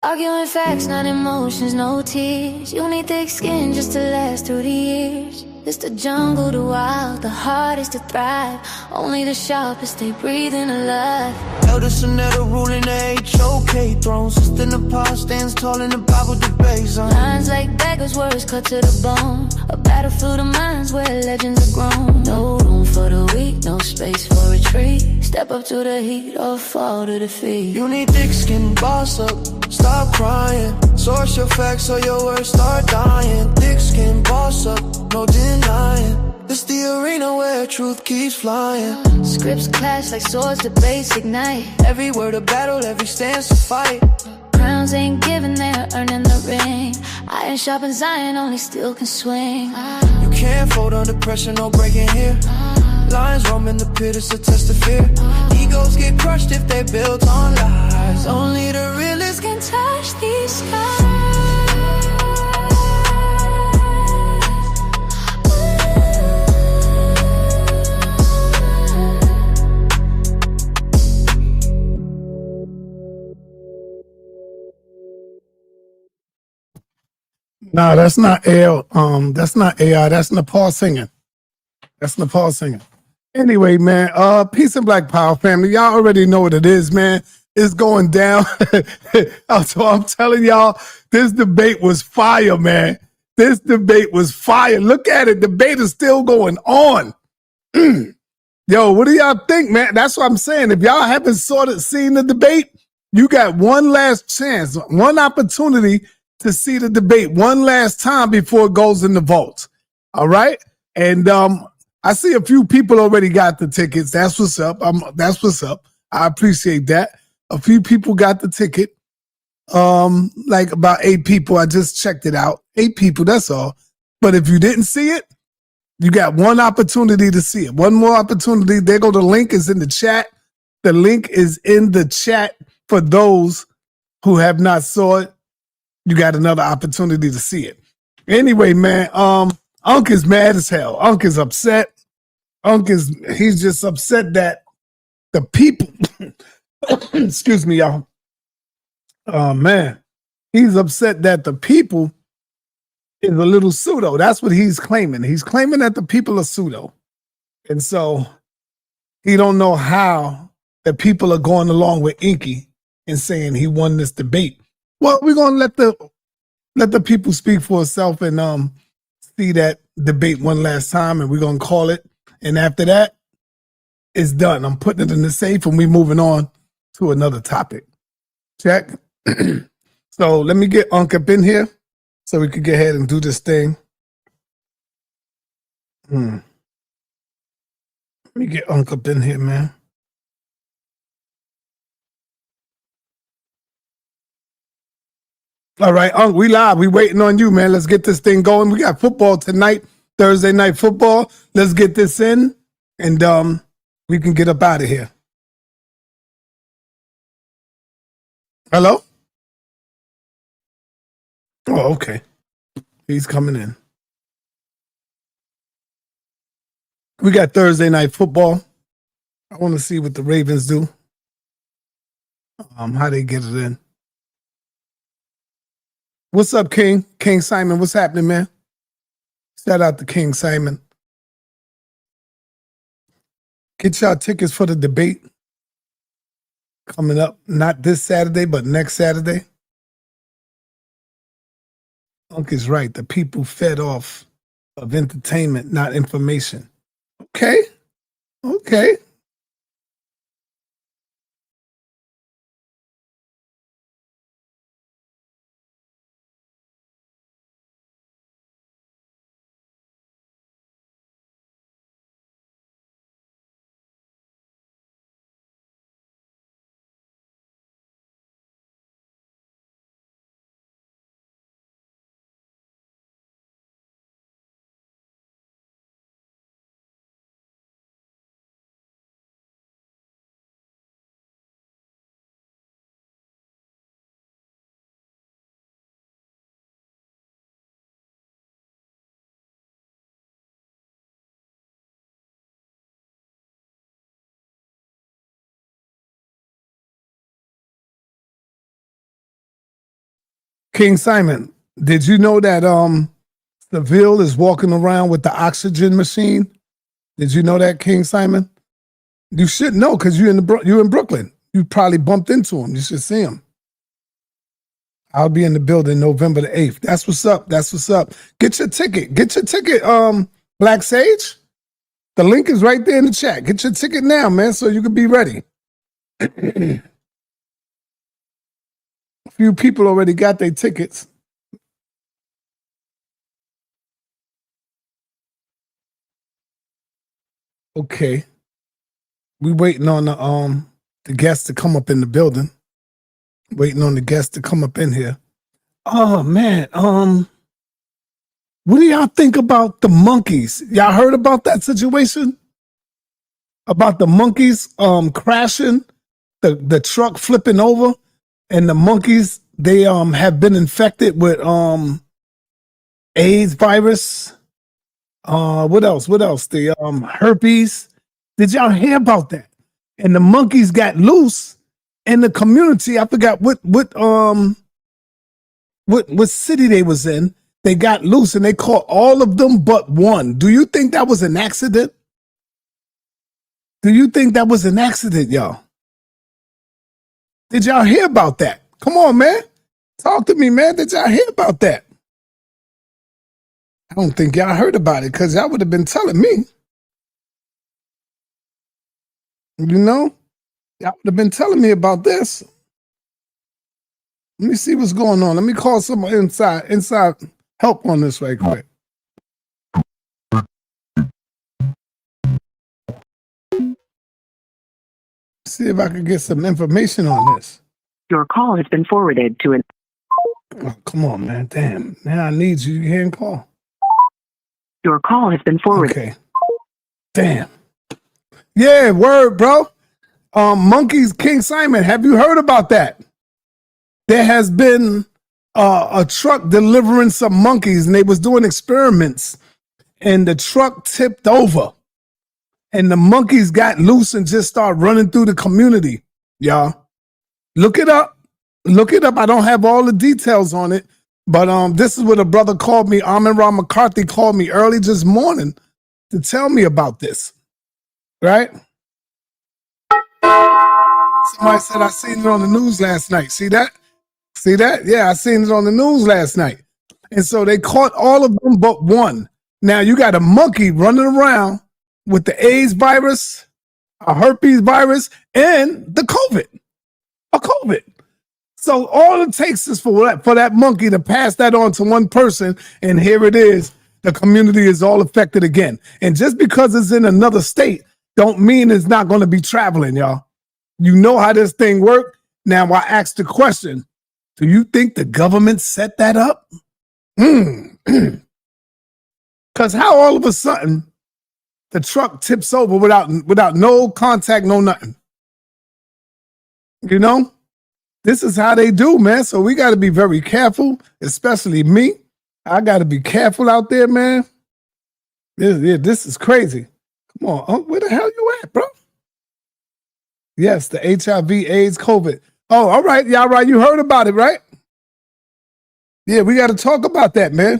Arguing facts, not emotions, no tears. You need thick skin just to last through the years. It's the jungle, the wild, the hardest to thrive. Only the sharpest stay breathing alive. Elder sa.neter ruling the HOK throne. Sister in the past stands tall in the Bible debate zone. Lines like daggers, words cut to the bone. A battlefield of minds where legends are grown. No room for the weak, no space for retreat. Step up to the heat or fall to defeat. You need thick skin, boss up, stop crying. Source your facts or your words start dying. Thick skin, boss up, no denying. It's the arena where truth keeps flying. Scripts clash like swords, debates ignite. Every word a battle, every stance a fight. Crowns ain't given, they're earning the ring. Iron sharpens iron, only steel can swing. You can't fold under pressure, no breaking here. Lions roam in the pit, it's a test of fear. Egos get crushed if they built on lies. Only the realest can touch these skies. No, that's not AI. That's not AI. That's Nepal singing. That's Nepal singing. Anyway, man, peace and black power family. Y'all already know what it is, man. It's going down. So I'm telling y'all, this debate was fire, man. This debate was fire. Look at it. Debate is still going on. Yo, what do y'all think, man? That's what I'm saying. If y'all haven't seen the debate, you got one last chance, one opportunity to see the debate one last time before it goes in the vault. All right? And I see a few people already got the tickets. That's what's up. That's what's up. I appreciate that. A few people got the ticket. Like about 8 people. I just checked it out. 8 people, that's all. But if you didn't see it, you got one opportunity to see it. One more opportunity. There go the link is in the chat. The link is in the chat for those who have not saw it. You got another opportunity to see it. Anyway, man, Ankh is mad as hell. Ankh is upset. He's just upset that the people, excuse me, y'all. Oh, man. He's upset that the people is a little pseudo. That's what he's claiming. He's claiming that the people are pseudo. And so he don't know how the people are going along with Enqi and saying he won this debate. Well, we're gonna let the people speak for itself and see that debate one last time, and we're gonna call it. And after that, it's done. I'm putting it in the safe, and we're moving on to another topic. Check. So let me get Ankh up in here so we could get ahead and do this thing. Let me get Ankh up in here, man. All right, Ankh, we live. We waiting on you, man. Let's get this thing going. We got football tonight, Thursday night football. Let's get this in, and we can get up out of here. Hello? Oh, okay. He's coming in. We got Thursday night football. I want to see what the Ravens do. How they get it in. What's up, King? King Simon, what's happening, man? Shout out to King Simon. Get y'all tickets for the debate coming up, not this Saturday, but next Saturday. Ankh is right. The people fed off of entertainment, not information. Okay. Okay. King Simon, did you know that Seville is walking around with the oxygen machine? Did you know that, King Simon? You should know because you're in Brooklyn. You probably bumped into him. You should see him. I'll be in the building November the 8th. That's what's up. That's what's up. Get your ticket. Get your ticket, Black Sage. The link is right there in the chat. Get your ticket now, man, so you can be ready. A few people already got their tickets. Okay. We waiting on the guests to come up in the building. Waiting on the guests to come up in here. Oh man, what do y'all think about the monkeys? Y'all heard about that situation? About the monkeys crashing, the truck flipping over, and the monkeys, they have been infected with AIDS virus. What else? The herpes. Did y'all hear about that? And the monkeys got loose in the community. I forgot what city they was in. They got loose and they caught all of them but one. Do you think that was an accident? Do you think that was an accident, y'all? Did y'all hear about that? Come on, man. Talk to me, man. Did y'all hear about that? I don't think y'all heard about it because y'all would have been telling me. You know? Y'all would have been telling me about this. Let me see what's going on. Let me call someone inside help on this right quick. See if I can get some information on this. Your call has been forwarded to an... Oh, come on, man. Damn. Now I need you. You can't call. Your call has been forwarded. Okay. Damn. Yeah, word, bro. Monkeys, King Simon, have you heard about that? There has been a truck delivering some monkeys, and they was doing experiments, and the truck tipped over, and the monkeys got loose and just started running through the community. Y'all, look it up. Look it up. I don't have all the details on it, but this is what a brother called me. Amon-Ra McCarthy called me early this morning to tell me about this. Right? Somebody said I seen it on the news last night. See that? See that? Yeah, I seen it on the news last night. And so they caught all of them but one. Now you got a monkey running around with the AIDS virus, a herpes virus, and the COVID. So all it takes is for that monkey to pass that on to one person, and here it is. The community is all affected again. And just because it's in another state, don't mean it's not going to be traveling, y'all. You know how this thing works. Now I ask the question, do you think the government set that up? Because how all of a sudden the truck tips over without no contact, no nothing? You know, this is how they do, man. So we got to be very careful, especially me. I got to be careful out there, man. This is crazy. Come on, where the hell you at, bro? Yes, the HIV, AIDS, COVID. Oh, all right. Y'all right. You heard about it, right? Yeah, we got to talk about that, man.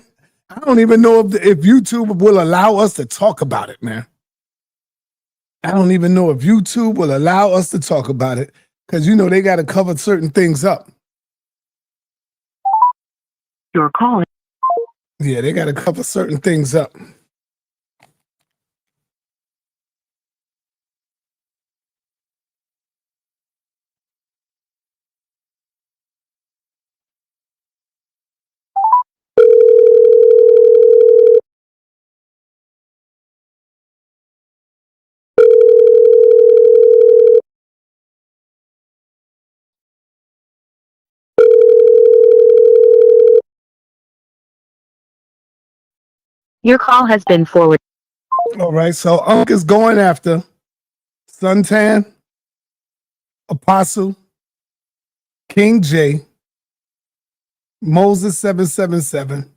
I don't even know if YouTube will allow us to talk about it, man. I don't even know if YouTube will allow us to talk about it because, you know, they got to cover certain things up. Your call. Yeah, they got to cover certain things up. Your call has been forwarded. All right, so Ankh is going after Suntan, Apostle, King J, Mozez777,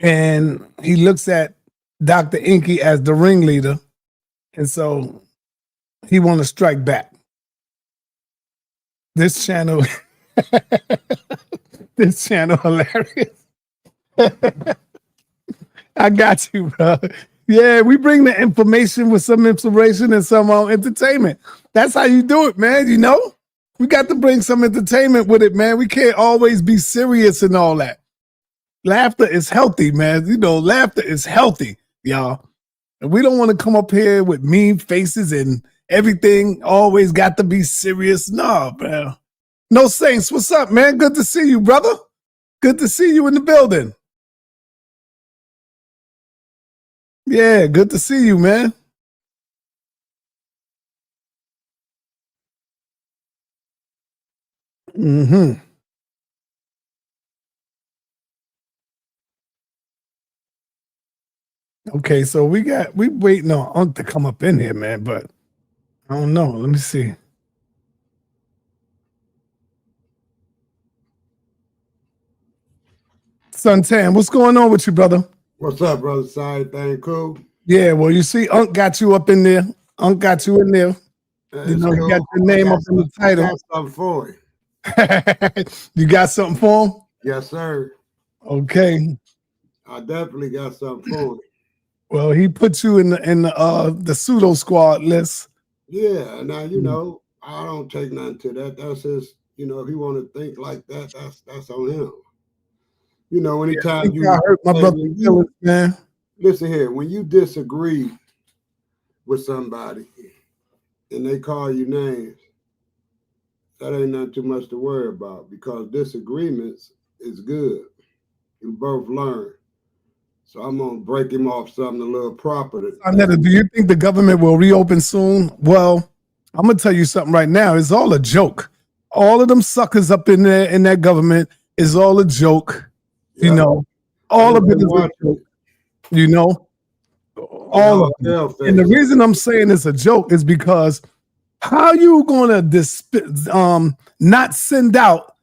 and he looks at Dr. Enqi as the ringleader, and so he want to strike back. This channel, This channel hilarious. I got you, bro. Yeah, we bring the information with some inspiration and some entertainment. That's how you do it, man. You know, we got to bring some entertainment with it, man. We can't always be serious and all that. Laughter is healthy, man. You know, laughter is healthy, y'all. And we don't want to come up here with mean faces and everything always got to be serious. No, man. No Saints, what's up, man? Good to see you, brother. Good to see you in the building. Yeah, good to see you, man. Mm-hmm. Okay, so we waiting on Unc to come up in here, man, but I don't know. Let me see. Suntan, what's going on with you, brother? What's up, brother? Sorry, thing cool. Yeah, well, you see, Unc got you up in there. Unc got you in there. You know, cool. He got your name up in the title. I got something for him. You got something for him? Yes, sir. Okay. I definitely got something for him. Well, he put you in the pseudo squad list. Yeah, now you know I don't take nothing to that. That's just, you know, if he want to think like that, that's on him. You know, anytime you hurt my brother feelings, man. Listen here, when you disagree with somebody and they call you names, that ain't not too much to worry about, because disagreements is good. You both learn. So I'm gonna break him off something a little proper. sa.neter, do you think the government will reopen soon? Well, I'm gonna tell you something right now. It's all a joke. All of them suckers up in there in that government is all a joke. Yeah. You know, all of it is a joke. You know, all of them. And the reason I'm saying it's a joke is because how you gonna not send out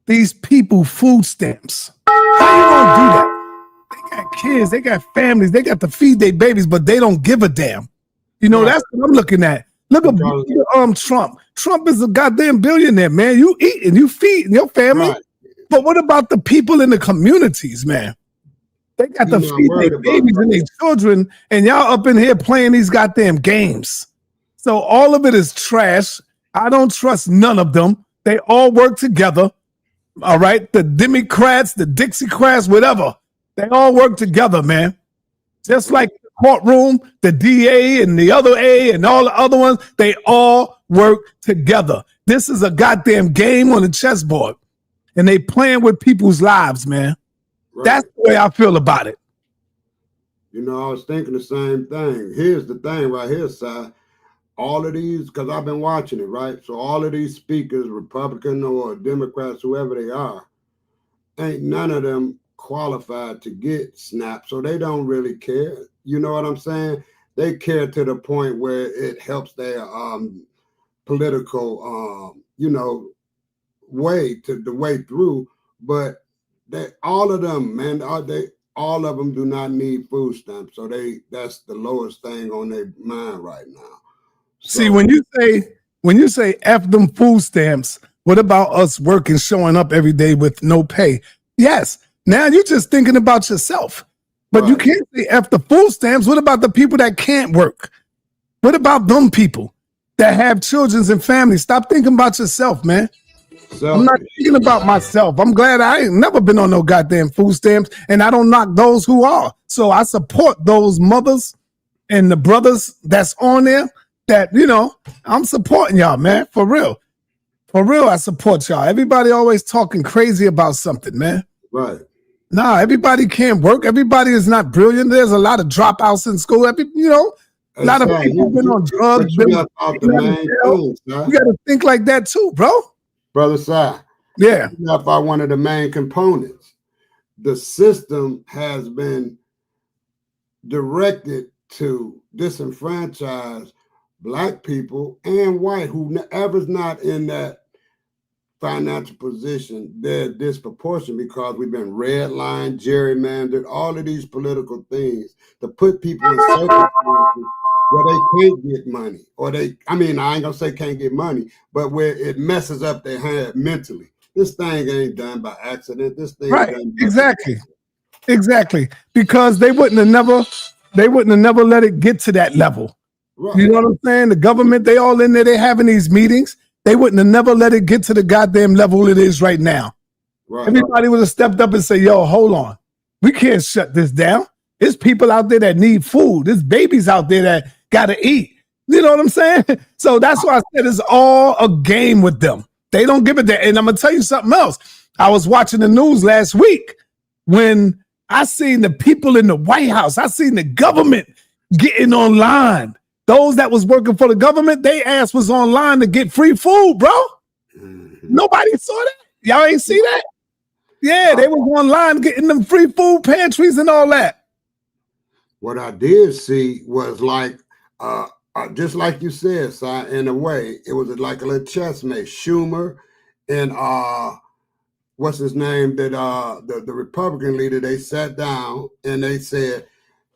these people food stamps? How you gonna do that? They got kids, they got families, they got to feed their babies, but they don't give a damn. You know, that's what I'm looking at. Look at Trump. Trump is a goddamn billionaire, man. You eat and you feed your family. Right. But what about the people in the communities, man? They got to feed their babies and their children, and y'all up in here playing these goddamn games. So all of it is trash. I don't trust none of them. They all work together. All right? The Democrats, the Dixiecrats, whatever. They all work together, man. Just like the courtroom, the DA and the other A and all the other ones, they all work together. This is a goddamn game on the chessboard. And they playing with people's lives, man. Right. That's the way I feel about it. You know, I was thinking the same thing. Here's the thing right here, Si. All of these, because I've been watching it, right? So all of these speakers, Republican or Democrats, whoever they are, ain't none of them qualified to get SNAP, so they don't really care. You know what I'm saying? They care to the point where it helps their political, you know, way through. But they, all of them, man, all of them do not need food stamps. So that's the lowest thing on their mind right now. So, see, when you say F them food stamps, what about us working, showing up every day with no pay? Yes. Now you're just thinking about yourself. But right. You can't say F the food stamps. What about the people that can't work? What about them people that have children and families? Stop thinking about yourself, man. I'm not thinking about myself. I'm glad I ain't never been on no goddamn food stamps, and I don't knock those who are. So I support those mothers and the brothers that's on there that, you know, I'm supporting y'all, man, for real. For real, I support y'all. Everybody always talking crazy about something, man. Right. Nah, everybody can't work. Everybody is not brilliant. There's a lot of dropouts in school. A lot of people been on drugs. You got to think like that too, bro. Brother Si. Yeah. About one of the main components. The system has been directed to disenfranchise Black people and white, whoever's not in that financial position, they're disproportionate because we've been redlined, gerrymandered, all of these political things to put people in circumstances where they can't get money, or I ain't gonna say can't get money, but where it messes up their head mentally. This thing ain't done by accident. This thing Right. done by Exactly. Because they wouldn't have never let it get to that level. Right. You know what I'm saying? The government, they all in there, they having these meetings. They wouldn't have never let it get to the goddamn level it is right now. Right. Everybody would have stepped up and said, yo, hold on. We can't shut this down. There's people out there that need food. There's babies out there that got to eat. You know what I'm saying? So that's why I said it's all a game with them. They don't give it that. And I'm going to tell you something else. I was watching the news last week when I seen the people in the White House. I seen the government getting online. Those that was working for the government, they ass was online to get free food, bro. Nobody saw that. Y'all ain't see that? Yeah, they was online getting them free food pantries and all that. What I did see was like, just like you said, Si, in a way, it was like a little chess match. Schumer and what's his name? That the Republican leader, they sat down and they said,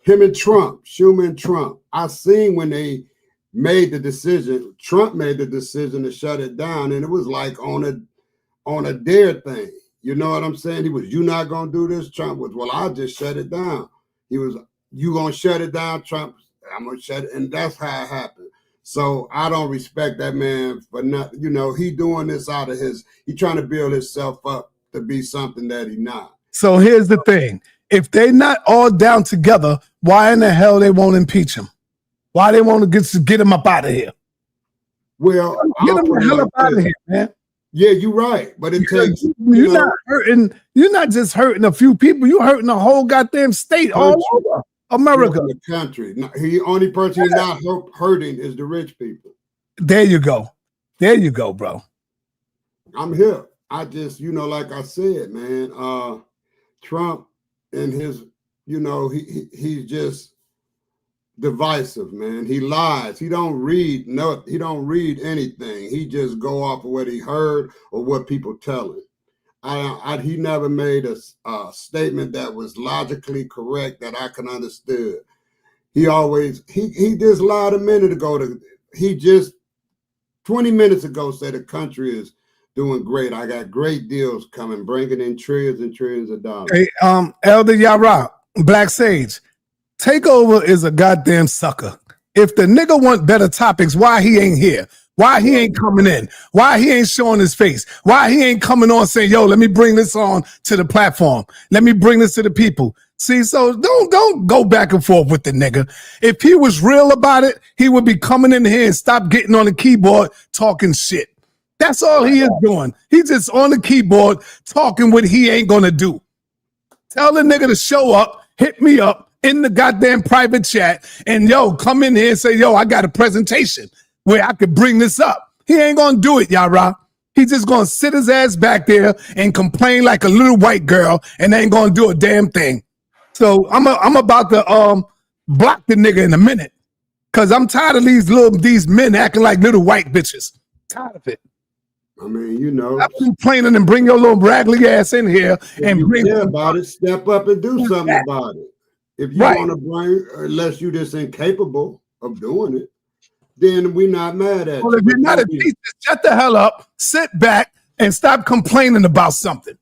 him and Trump, Schumer and Trump. I seen when they made the decision, Trump made the decision to shut it down, and it was like on a dare thing. You know what I'm saying? He was, you not gonna do this? Trump was, well, I'll just shut it down. He was, you gonna shut it down? Trump, I'm gonna shut it, and that's how it happened. So I don't respect that man for not, you know, he doing this out of he trying to build himself up to be something that he not. So here's the thing. If they not all down together, why in the hell they won't impeach him? Why they want to get him up out of here? Well, get him the hell up out of here, man. Yeah, you're right. But it takes you're not hurting, you're not just hurting a few people, you're hurting the whole goddamn state all over America. The country. The only person not hurting is the rich people. There you go. There you go, bro. I'm here. I just, you know, like I said, man, Trump and his, you know, he's just divisive, man. He lies. He don't read he don't read anything. He just go off of what he heard or what people tell him. He never made a statement that was logically correct that I can understand. He always he just lied a minute ago. He just 20 minutes ago said the country is doing great. I got great deals coming, bringing in trillions and trillions of dollars. Hey, Elder Yara, Black Sage, Takeover is a goddamn sucker. If the nigga want better topics, why he ain't here? Why he ain't coming in? Why he ain't showing his face? Why he ain't coming on saying, yo, let me bring this on to the platform. Let me bring this to the people. See, so don't go back and forth with the nigga. If he was real about it, he would be coming in here and stop getting on the keyboard talking shit. That's all he is doing. He's just on the keyboard talking what he ain't gonna do. Tell the nigga to show up, hit me up in the goddamn private chat, and yo, come in here and say, yo, I got a presentation where I could bring this up. He ain't gonna do it, Yara. He's just gonna sit his ass back there and complain like a little white girl and ain't gonna do a damn thing. So I'm about to block the nigga in a minute. Cause I'm tired of these men acting like little white bitches. Tired of it. I mean, you know, stop complaining and bring your little raggedy ass in here and bring about it. Step up and do something about it. If you want to bring, unless you're just incapable of doing it, then we're not mad at you. Well, if you're not a teacher, shut the hell up, sit back, and stop complaining about something.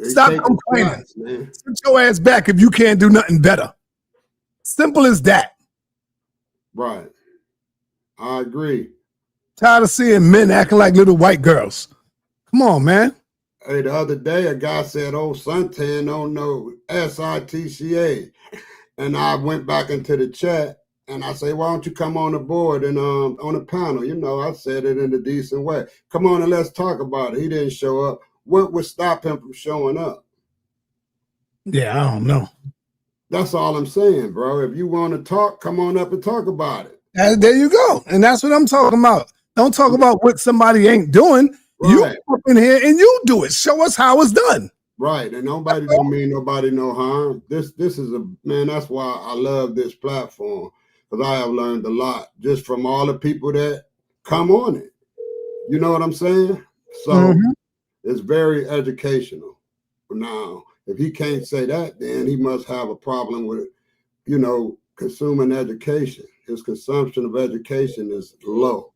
Stop complaining. Sit your ass back if you can't do nothing better. Simple as that. Right. I agree. Tired of seeing men acting like little white girls. Come on, man. Hey, the other day, a guy said, oh, Suntan don't know SITCA. And I went back into the chat and I say, why don't you come on the board and on a panel? You know, I said it in a decent way. Come on and let's talk about it. He didn't show up. What would stop him from showing up? Yeah, I don't know. That's all I'm saying, bro. If you want to talk, come on up and talk about it. There you go. And that's what I'm talking about. Don't talk about what somebody ain't doing. Right. You come up in here and you do it. Show us how it's done. Right. And nobody don't mean nobody no harm. This is man, that's why I love this platform. Because I have learned a lot just from all the people that come on it. You know what I'm saying? So it's very educational. Now, if he can't say that, then he must have a problem with, you know, consuming education. His consumption of education is low.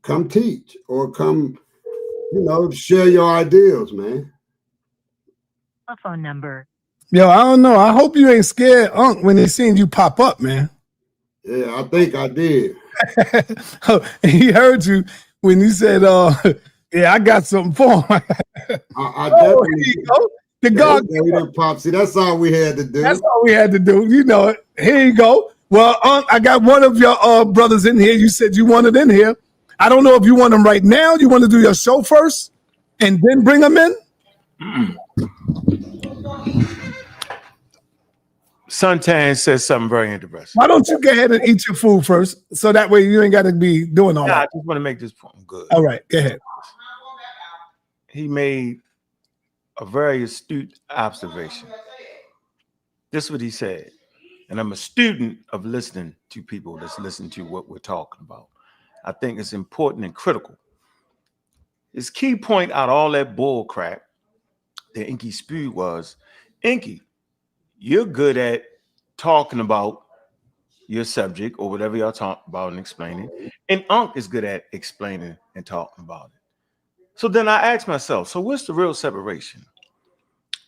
Come teach, or come share your ideas, man. Telephone number. Yo, I don't know. I hope you ain't scared, Unc, when they seen you pop up, man. Yeah, I think I did. He heard you when you said, yeah, I got something for him. I definitely Here you go. The God. See, that's all we had to do. That's all we had to do. You know it. Here you go. Well, Unc, I got one of your brothers in here. You said you wanted in here. I don't know if you want them right now. You want to do your show first and then bring them in? Suntan says something very interesting. Why don't you go ahead and eat your food first, so that way you ain't got to be doing all that. I just want to make this point good. All right, go ahead. He made a very astute observation. This is what he said, and I'm a student of listening to people that's listening to what we're talking about. I think it's important and critical. His key point out of all that bull crap that Enqi spewed was, Enqi, you're good at talking about your subject or whatever y'all talk about and explaining, and Ankh is good at explaining and talking about it. So then I asked myself, so what's the real separation?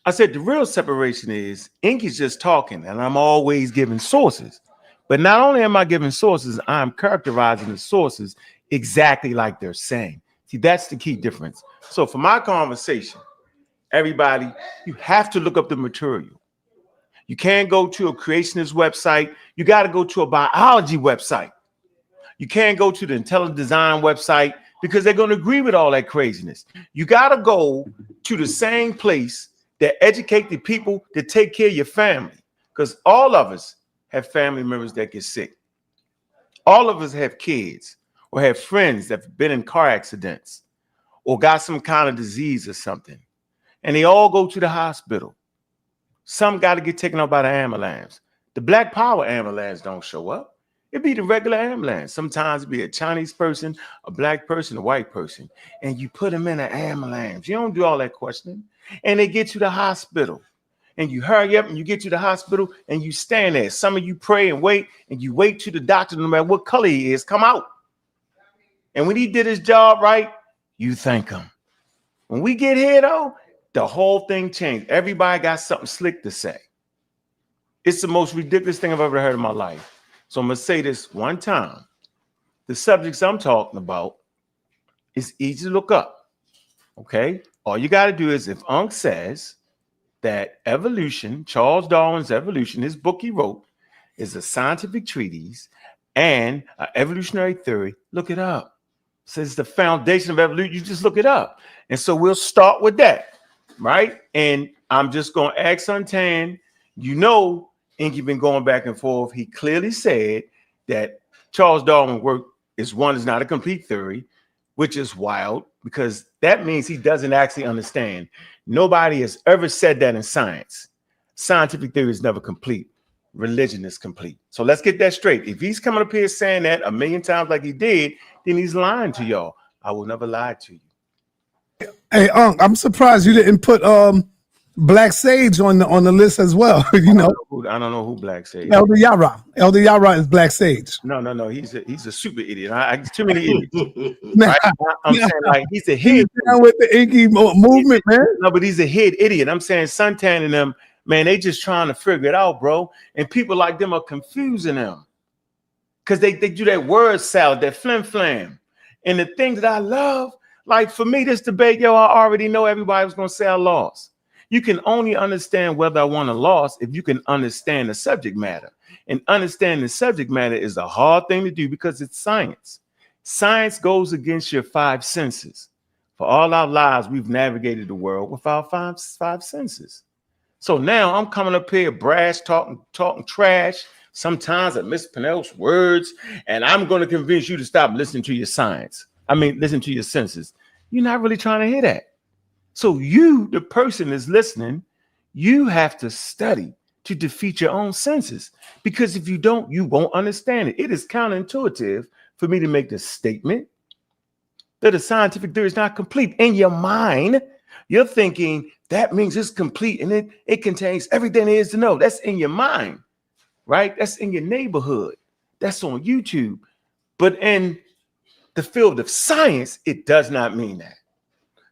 I said, the real separation is Enqi's just talking, and I'm always giving sources. But not only am I giving sources, I'm characterizing the sources exactly like they're saying. See, that's the key difference. So for my conversation, everybody, you have to look up the material. You can't go to a creationist website. You got to go to a biology website. You can't go to the intelligent design website because they're going to agree with all that craziness. You got to go to the same place that educate the people that take care of your family, because all of us have family members that get sick. All of us have kids or have friends that have been in car accidents or got some kind of disease or something, and they all go to the hospital. Some got to get taken up by the ambulance. The Black Power ambulance don't show up. It'd be the regular ambulance. Sometimes it'd be a Chinese person, a black person, a white person, and you put them in an ambulance. You don't do all that questioning, and they get to the hospital, and you hurry up and you get to the hospital and you stand there. Some of you pray and wait, and you wait till the doctor, no matter what color he is, come out. And when he did his job right, you thank him. When we get here though, the whole thing changed. Everybody got something slick to say. It's the most ridiculous thing I've ever heard in my life. So I'm going to say this one time. The subjects I'm talking about is easy to look up. Okay? All you got to do is, if Ankh says that evolution, Charles Darwin's Evolution, his book he wrote, is a scientific treatise and an evolutionary theory, look it up. It says the foundation of evolution. You just look it up. And so we'll start with that. Right. And I'm just going to ask Suntan, Enqi been going back and forth. He clearly said that Charles Darwin's work is not a complete theory, which is wild because that means he doesn't actually understand. Nobody has ever said that in science. Scientific theory is never complete. Religion is complete. So let's get that straight. If he's coming up here saying that a million times like he did, then he's lying to y'all. I will never lie to you. Hey, Unc, I'm surprised you didn't put Black Sage on the list as well. I don't know who Black Sage. Elder Yara. Elder Yara is Black Sage. No. He's a super idiot. Too many idiots. Right? I'm saying like he's a head down with the Enqi movement, man. No, but he's a head idiot. I'm saying Suntan and them, man, they just trying to figure it out, bro. And people like them are confusing them because they do that word salad, that flim. And the thing that I love. Like for me, this debate, I already know everybody was going to say I lost. You can only understand whether I won or lost if you can understand the subject matter. And understanding the subject matter is a hard thing to do because it's science. Science goes against your five senses. For all our lives, we've navigated the world with our five senses. So now I'm coming up here brash, talking trash. Sometimes I mispronounce words, and I'm going to convince you to stop listening to your science. Listen to your senses. You're not really trying to hear that. So you, the person is listening, you have to study to defeat your own senses. Because if you don't, you won't understand it. It is counterintuitive for me to make the statement that a scientific theory is not complete. In your mind, you're thinking that means it's complete and it contains everything there is to know. That's in your mind, right? That's in your neighborhood. That's on YouTube. But in the field of science, it does not mean that.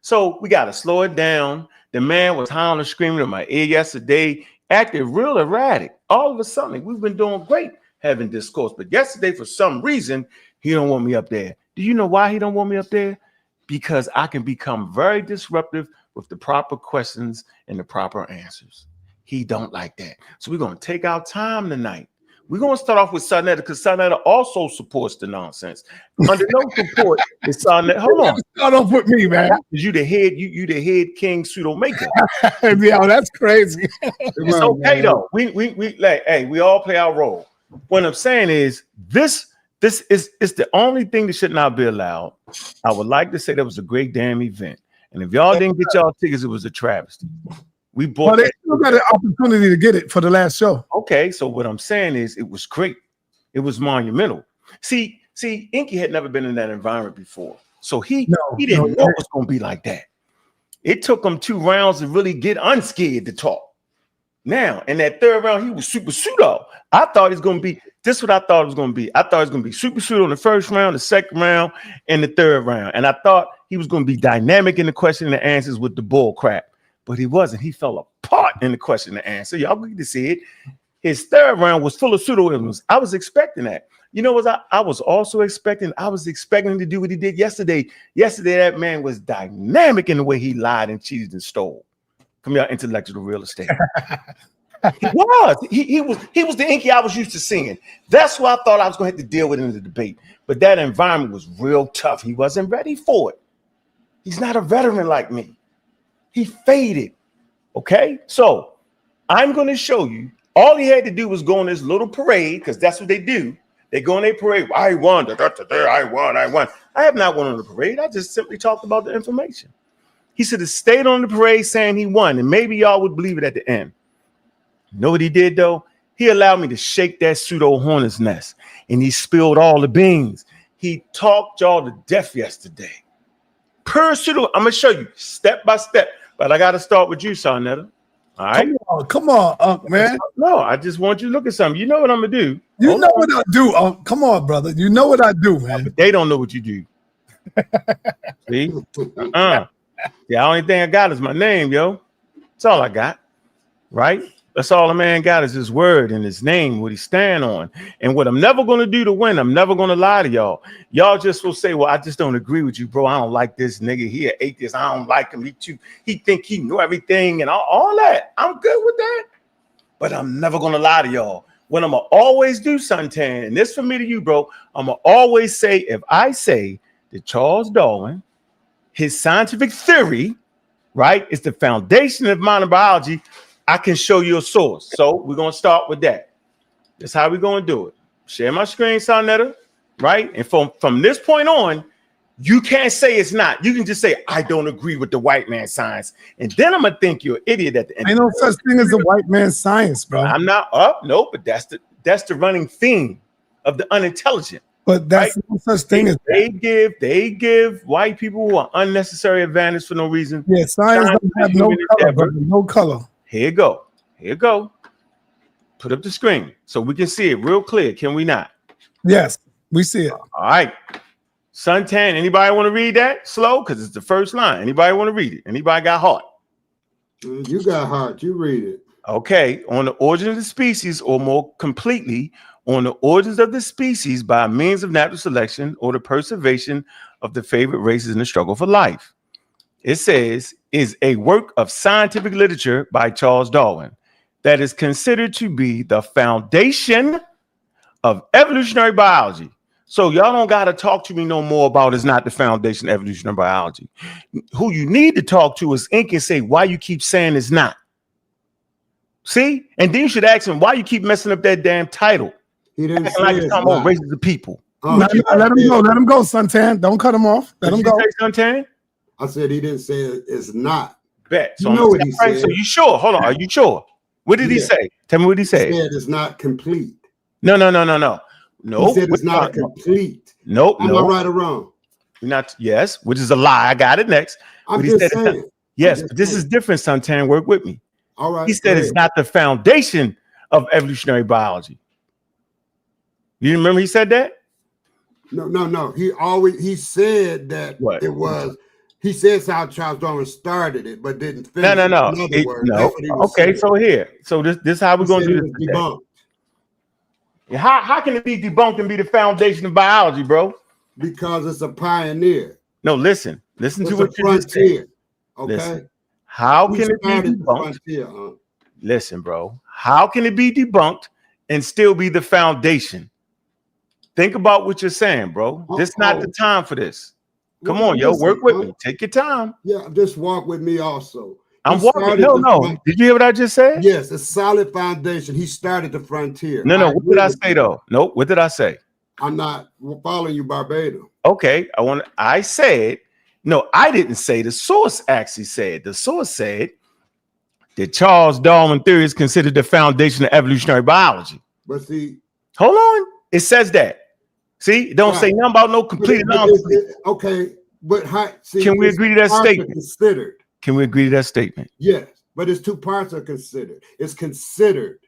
So we got to slow it down. The man was howling, screaming in my ear yesterday, acted real erratic. All of a sudden, we've been doing great having discourse. But yesterday, for some reason, he don't want me up there. Do you know why he don't want me up there? Because I can become very disruptive with the proper questions and the proper answers. He don't like that. So we're going to take our time tonight. We're going to start off with sa.neter because sa.neter also supports the nonsense. Under no support is sa.neter. Hold on. Start off with me, man. You the head, you the head king pseudo maker. Yo, that's crazy. It's okay though. We like, hey, we all play our role. What I'm saying is this is the only thing that should not be allowed. I would like to say that was a great damn event. And if y'all didn't get y'all tickets, it was a travesty. We bought. Well, they still got an opportunity to get it for the last show. Okay, so what I'm saying is it was great. It was monumental. See, Enqi had never been in that environment before. So he didn't know it was going to be like that. It took him 2 rounds to really get unscared to talk. Now, in that 3rd round, he was super pseudo. I thought he's going to be, this is what I thought it was going to be. I thought it was going to be super pseudo in the 1st round, the 2nd round, and the 3rd round. And I thought he was going to be dynamic in the question and the answers with the bull crap. But he wasn't. He fell apart in the question and answer. Y'all get to see it. His 3rd round was full of pseudoisms. I was expecting that. You know what I was also expecting? I was expecting him to do what he did yesterday. Yesterday, that man was dynamic in the way he lied and cheated and stole from your intellectual real estate. He was. He was the Enqi I was used to seeing. That's what I thought I was going to have to deal with in the debate. But that environment was real tough. He wasn't ready for it. He's not a veteran like me. He faded. Okay, so I'm going to show you. All he had to do was go on this little parade because that's what they do. They go on their parade. I won. I won. I have not won on the parade. I just simply talked about the information. He should have stayed on the parade saying he won, and maybe y'all would believe it at the end. You know what he did though? He allowed me to shake that pseudo hornet's nest, and he spilled all the beans. He talked y'all to death yesterday. Per pseudo, I'm gonna show you step by step. But I got to start with you, sa.neter. All right. Come on, man. No, I just want you to look at something. You know what I'm gonna do. You know what I do. Come on, brother. You know what I do, man. But they don't know what you do. See? The only thing I got is my name, yo. That's all I got. Right? That's all a man got is his word and his name, what he stand on. And what I'm never going to do to win, I'm never going to lie to y'all. Y'all just will say, well, I just don't agree with you, bro. I don't like this nigga. He an atheist. I don't like him. He think he knew everything and all that. I'm good with that. But I'm never going to lie to y'all. What I'm going to always do, Suntan, and this for me to you, bro, I'm going to always say, if I say that Charles Darwin, his scientific theory, right, is the foundation of modern biology, I can show you a source. So we're going to start with that. That's how we're going to do it. Share my screen, sa.neter, right? And from this point on, you can't say it's not. You can just say, I don't agree with the white man's science. And then I'm going to think you're an idiot at the end. Ain't no such thing as a white man's science, bro. I'm not up. No, but that's the running theme of the unintelligent. But that's right? No such thing as that. They give white people an unnecessary advantage for no reason. Yeah, science doesn't have no color, brother. No color. Here you go. Put up the screen so we can see it real clear. Can we not? Yes, we see it. All right. Suntan, anybody want to read that slow? Because it's the first line. Anybody want to read it? Anybody got heart? You got heart. You read it. Okay. On the origin of the species, or more completely, on the origins of the species by means of natural selection or the preservation of the favored races in the struggle for life. It says, is a work of scientific literature by Charles Darwin that is considered to be the foundation of evolutionary biology. So y'all don't got to talk to me no more about it's not the foundation of evolutionary biology. Who you need to talk to is Enqi and say, why you keep saying it's not. See? And then you should ask him, why you keep messing up that damn title? He didn't say like it's talking about races of people. Let him go. Let him go, Suntan. Don't cut him off. Let him go. Suntan? I said he didn't say it's not. Bet. So you know what he said. So you sure? Hold on. Are you sure? What did he say? Tell me what he said. He said it's not complete. No. He said it's not complete. Nope. Am I right or wrong? You're not. Yes, which is a lie. I got it next. I'm just saying. Yes, but this is different, Suntan. Work with me. All right. He said it's not the foundation of evolutionary biology. You remember he said that? No. He said that it was. He says how Charles Darwin started it, but didn't finish. No. In other words, No. that's what he was Okay, saying. so here. So this how we're gonna do this today. Debunked. How can it be debunked and be the foundation of biology, bro? Because it's a pioneer. No, listen It's to a what you just said. frontier. Okay. Listen, how He can it be started the debunked? frontier, Listen, bro. How can it be debunked and still be the foundation? Think about what you're saying, bro. This is not the time for this. Come on, yo, work with me. Take your time. Yeah, just walk with me also. I'm walking. No. Did you hear what I just said? Yes, a solid foundation. He started the frontier. No. What did I say though? No, what did I say? I'm not following you verbatim. Okay, I said, no, I didn't say. The source actually said. The source said that Charles Darwin theory is considered the foundation of evolutionary biology. But see, hold on. It says that. See, it don't say nothing about no complete nonsense. Okay, but can we agree to that statement? Considered. Can we agree to that statement? Yes, but it's two parts are considered. It's considered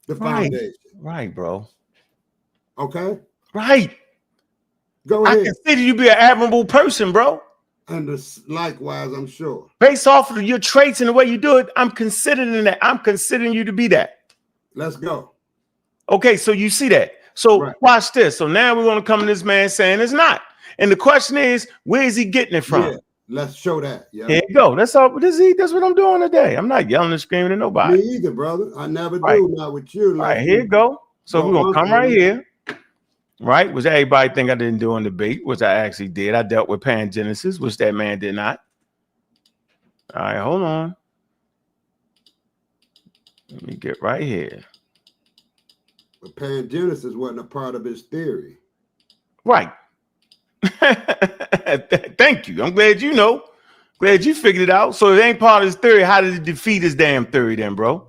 the foundation. Right, bro. Okay. Right. Go ahead. I consider you to be an admirable person, bro. And likewise, I'm sure. Based off of your traits and the way you do it, I'm considering that. I'm considering you to be that. Let's go. Okay, so you see that. So watch this. So now we're going to come to this man saying it's not. And the question is, where is he getting it from? Yeah, let's show that. Yeah. Here you go. That's all. That's what I'm doing today. I'm not yelling and screaming at nobody. Me either, brother. I never do. Not with you. Like here you go. So we're going to come right here. Right? Which everybody think I didn't do on debate, which I actually did. I dealt with pangenesis, which that man did not. All right, hold on. Let me get right here. But pangenesis wasn't a part of his theory. Right. Thank you. I'm glad you know. Glad you figured it out. So it ain't part of his theory. How did it defeat his damn theory then, bro?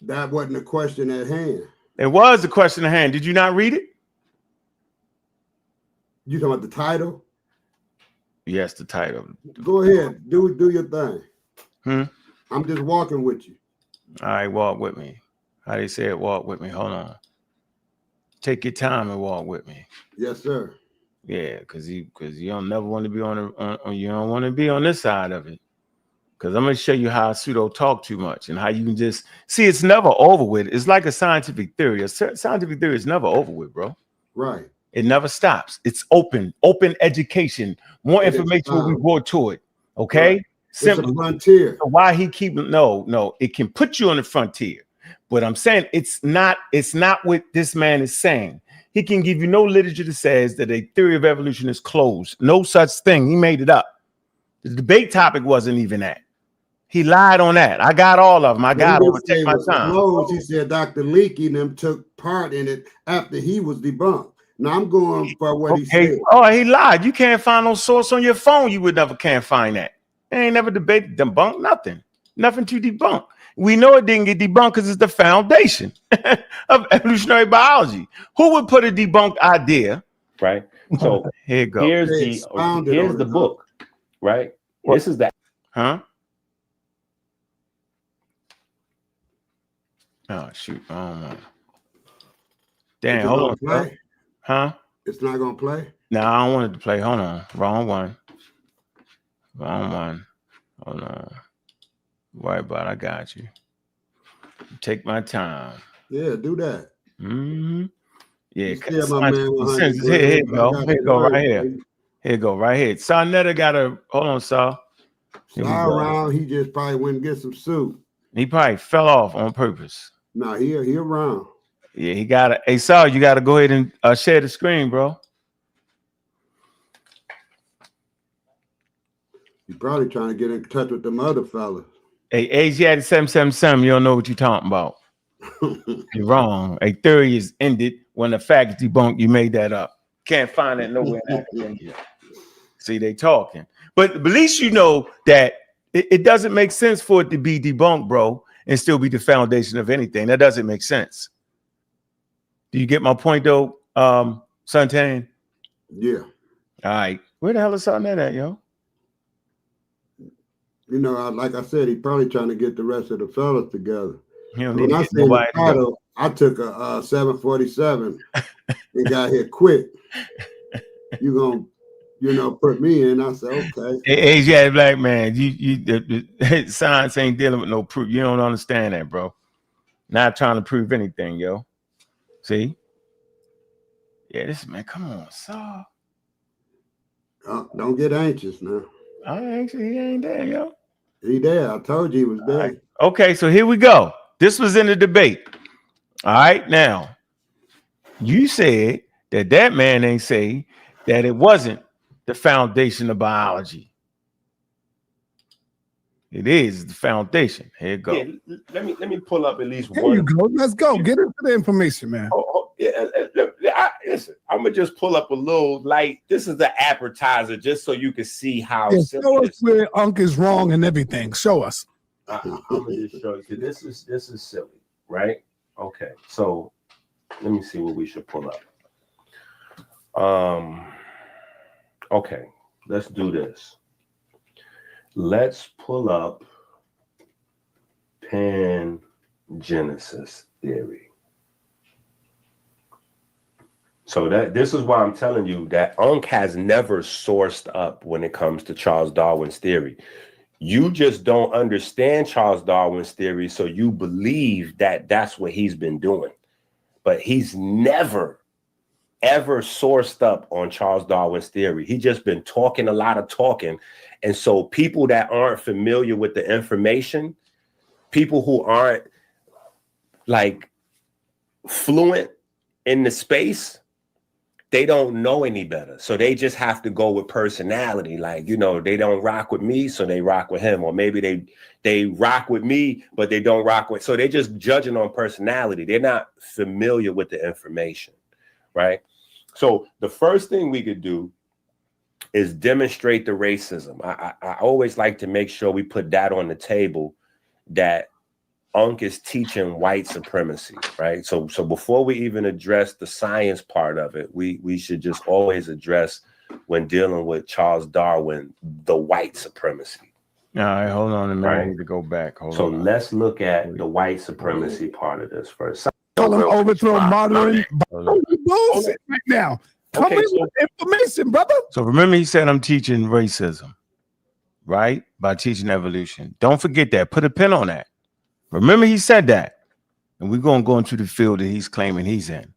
That wasn't a question at hand. It was a question at hand. Did you not read it? You talking about the title? Yes, the title. Go ahead. Do your thing. I'm just walking with you. All right, walk with me. How they say it, walk with me. Hold on. Take your time and walk with me. Yes, sir. Yeah, because you don't never want to be on you don't want to be on this side of it. Because I'm going to show you how pseudo talk too much and how you can just see it's never over with. It's like a scientific theory. A scientific theory is never over with, bro. Right. It never stops. It's open education. More information will be brought to it. Okay. Right. Simple. It's a frontier. So why he keep no, it can put you on the frontier. But I'm saying it's not what this man is saying. He can give you no literature that says that a theory of evolution is closed. No such thing. He made it up. The debate topic wasn't even that. He lied on that. I got all of them. I got them. Take my time. Closed. He said Dr. Enqi and them took part in it after he was debunked. Now I'm going for what he said. Oh, he lied. You can't find no source on your phone. You can't find that. They ain't never debated, debunked, nothing. Nothing to debunk. We know it didn't get debunked because it's the foundation of evolutionary biology. Who would put a debunked idea? Right. So here you go. Here's the book. Right. What? This is that. Huh? Oh shoot. I don't know. Damn, hold on. Play? Huh? It's not gonna play? No, I don't want it to play. Hold on. Wrong one. Hold on. Worry about it. I got you. Take my time. Yeah, do that. Yeah, here you go. Here you go right here. Here you go right here. Sa.neter got a hold on, Saw. Around, he just probably went and get some soup. He probably fell off on purpose. No, he around. Yeah, he got it. Hey, Saw, you got to go ahead and share the screen, bro. You're probably trying to get in touch with them other fellas. Hey, Asiatic777, you don't know what you're talking about. You're wrong. A theory is ended when the fact is debunked. You made that up. Can't find it nowhere in academia. See, they talking. But at least you know that it doesn't make sense for it to be debunked, bro, and still be the foundation of anything. That doesn't make sense. Do you get my point, though, Suntan? Yeah. All right. Where the hell is sa.neter at, yo? You know, like I said, he's probably trying to get the rest of the fellas together. When I say the title, I took a 747 and got here quick. You gonna put me in. I said, okay. Asiatic black man, the science ain't dealing with no proof. You don't understand that, bro. Not trying to prove anything, yo. See? Yeah, this man, come on, Saul. Don't get anxious now. I ain't anxious. He ain't there, yo. He there. I told you he was there. Right. Okay, so here we go. This was in the debate. All right, now, you said that man ain't say that it wasn't the foundation of biology. It is the foundation. Here it goes. Yeah, let me pull up at least Here one. you go. Let's go. Get into the information, man. Listen, I'm gonna just pull up a little light. This is the appetizer, just so you can see how. Yeah, show us where Ankh is wrong and everything. Show us. I'm gonna just show you. This is silly, right? Okay, so let me see what we should pull up. Okay, let's do this. Let's pull up pangenesis theory. So this is why I'm telling you that Ankh has never sourced up when it comes to Charles Darwin's theory. You just don't understand Charles Darwin's theory, so you believe that that's what he's been doing. But he's never, ever sourced up on Charles Darwin's theory. He just been talking a lot of talking. And so people that aren't familiar with the information, people who aren't like fluent in the space, they don't know any better. So they just have to go with personality. Like, they don't rock with me, so they rock with him. Or maybe they rock with me, but they don't rock with. So they're just judging on personality. They're not familiar with the information, right? So the first thing we could do is demonstrate the racism. I always like to make sure we put that on the table, that Ankh is teaching white supremacy, right? So before we even address the science part of it, we should just always address, when dealing with Charles Darwin, the white supremacy. All right, hold on a minute. Right? I need to go back. Hold on. Let's look at the white supremacy part of this first. Tell them overthrow modern bullshit right now. Come in with information, brother. So remember, he said I'm teaching racism, right? By teaching evolution. Don't forget that. Put a pin on that. Remember, he said that. And we're going to go into the field that he's claiming he's in.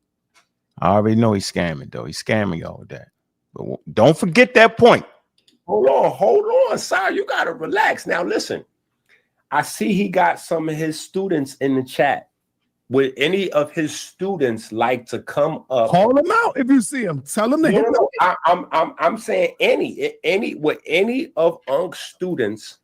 I already know he's scamming, though. He's scamming y'all with that. But don't forget that point. Hold on, sir. You got to relax. Now, listen. I see he got some of his students in the chat. Would any of his students like to come up? Call them out if you see them. Tell them to hit them. I'm saying would any of Ankh's students,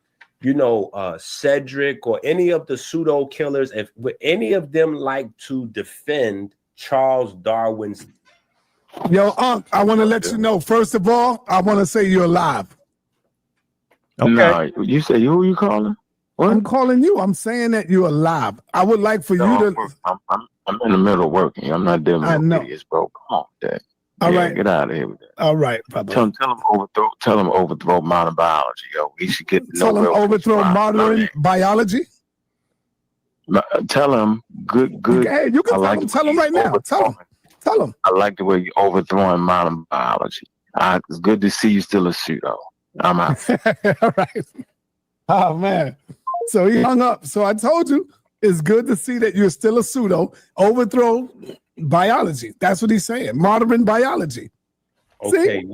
Cedric or any of the pseudo killers, would any of them like to defend Charles Darwin's? Yo, Ankh, I want to let you know, first of all, I want to say you're alive. Okay. No, you say who you calling? What? I'm calling you. I'm saying that you're alive. I would like for you to. I'm in the middle of working. I'm not dealing with idiots, bro. Come on, Dad. All right. Get out of here with that. All right, brother. Tell him overthrow modern biology, yo. He should get tell him overthrow modern biology. Tell him good. Hey, you can tell him right now. Tell him. I like the way you're overthrowing modern biology. It's good to see you still a pseudo. I'm out. All right. Oh man. So he hung up. So I told you, it's good to see that you're still a pseudo. Overthrow biology. That's what he's saying. Modern biology. Okay, see?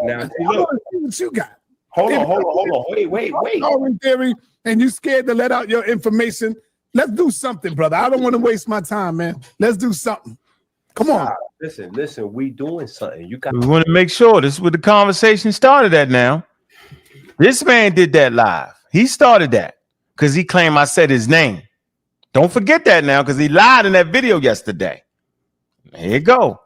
Now see, look. See what you got. Hold on. Wait. Darwin theory, and you scared to let out your information. Let's do something, brother. I don't want to waste my time, man. Let's do something. Come on. Listen. We doing something. We want to make sure this is where the conversation started at now. This man did that live. He started that because he claimed I said his name. Don't forget that now, because he lied in that video yesterday. Here you go.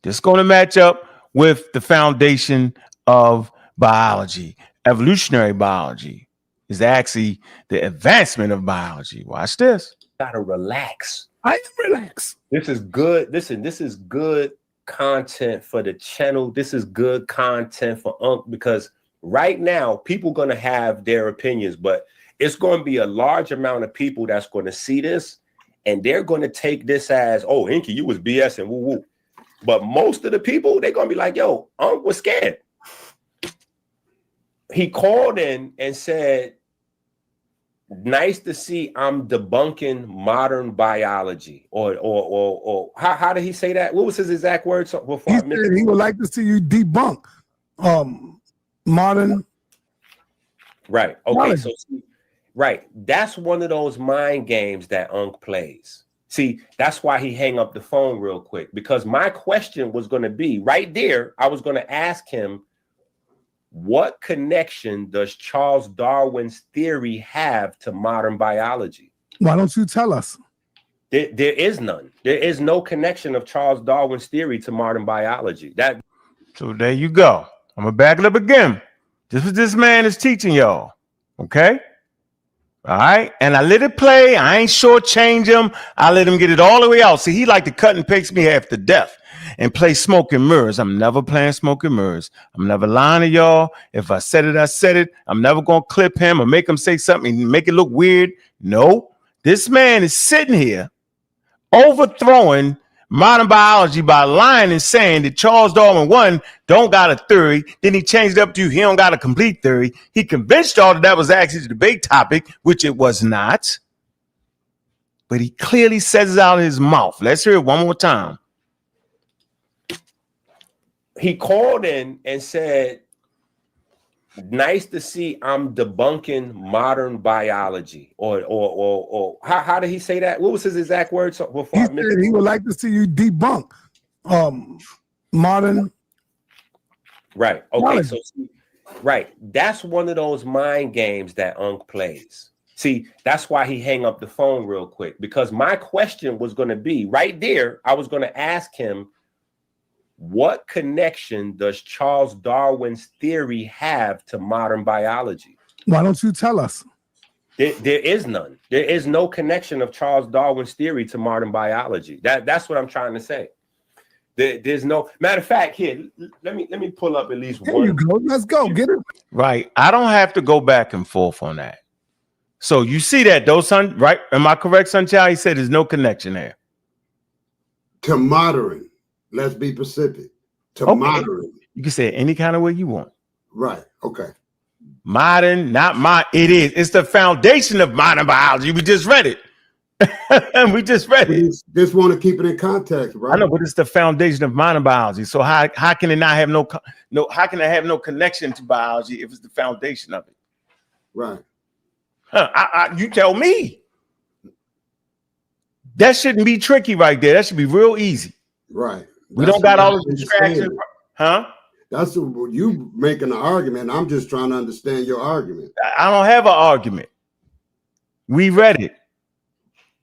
This going to match up with the foundation of biology. Evolutionary biology is actually the advancement of biology. Watch this. Gotta relax. I am relaxed. This is good. Listen, this is good content for the channel. This is good content for Ankh, because right now people going to have their opinions, but it's going to be a large amount of people that's going to see this, and they're going to take this as, oh, Enqi, you was BS and woo woo. But most of the people, they're going to be like, yo, Ankh was scared. He called in and said, nice to see I'm debunking modern biology. Or how did he say that? What was his exact words? He said he would like to see you debunk modern. Right. Okay. Biology. So, right. That's one of those mind games that Ankh plays. See, that's why he hung up the phone real quick, because my question was going to be right there. I was going to ask him, what connection does Charles Darwin's theory have to modern biology? Why don't you tell us? There is none. There is no connection of Charles Darwin's theory to modern biology. So there you go. I'm gonna back it up again. This is what this man is teaching y'all. Okay. All right. And I let it play. I ain't shortchange him. I let him get it all the way out. See, he like to cut and paste me half to death and play smoke and mirrors. I'm never playing smoke and mirrors. I'm never lying to y'all. If I said it, I said it. I'm never going to clip him or make him say something and make it look weird. No, this man is sitting here overthrowing modern biology by lying and saying that Charles Darwin, one, don't got a theory. Then he changed it up to he don't got a complete theory. He convinced y'all that was actually the debate topic, which it was not. But he clearly says it out of his mouth. Let's hear it one more time. He called in and said, nice to see I'm debunking modern biology. Or how did he say that? What was his exact words? He said he would like to see you debunk modern. Right. Okay. Biology. So, right. That's one of those mind games that Ankh plays. See, that's why he hung up the phone real quick, because my question was going to be right there. I was going to ask him, what connection does Charles Darwin's theory have to modern biology? Why don't you tell us? There is none. There is no connection of Charles Darwin's theory to modern biology. That's what I'm trying to say. There's no matter of fact. Here, let me pull up at least There one. you go. Let's go. Get it. Right. I don't have to go back and forth on that. So you see that though, son, right? Am I correct, Sunchild? He said there's no connection there. To modern. Let's be specific. To modern. You can say it any kind of way you want. Right. Okay. Modern, not my. It is. It's the foundation of modern biology. We just read it. We just read it. Just want to keep it in context, right? I know, but it's the foundation of modern biology. So how can it not have no? How can it have no connection to biology if it's the foundation of it? Right. You tell me. That shouldn't be tricky right there. That should be real easy. Right. We don't got all the distractions, huh? That's you making an argument. I'm just trying to understand your argument. I don't have an argument. We read it.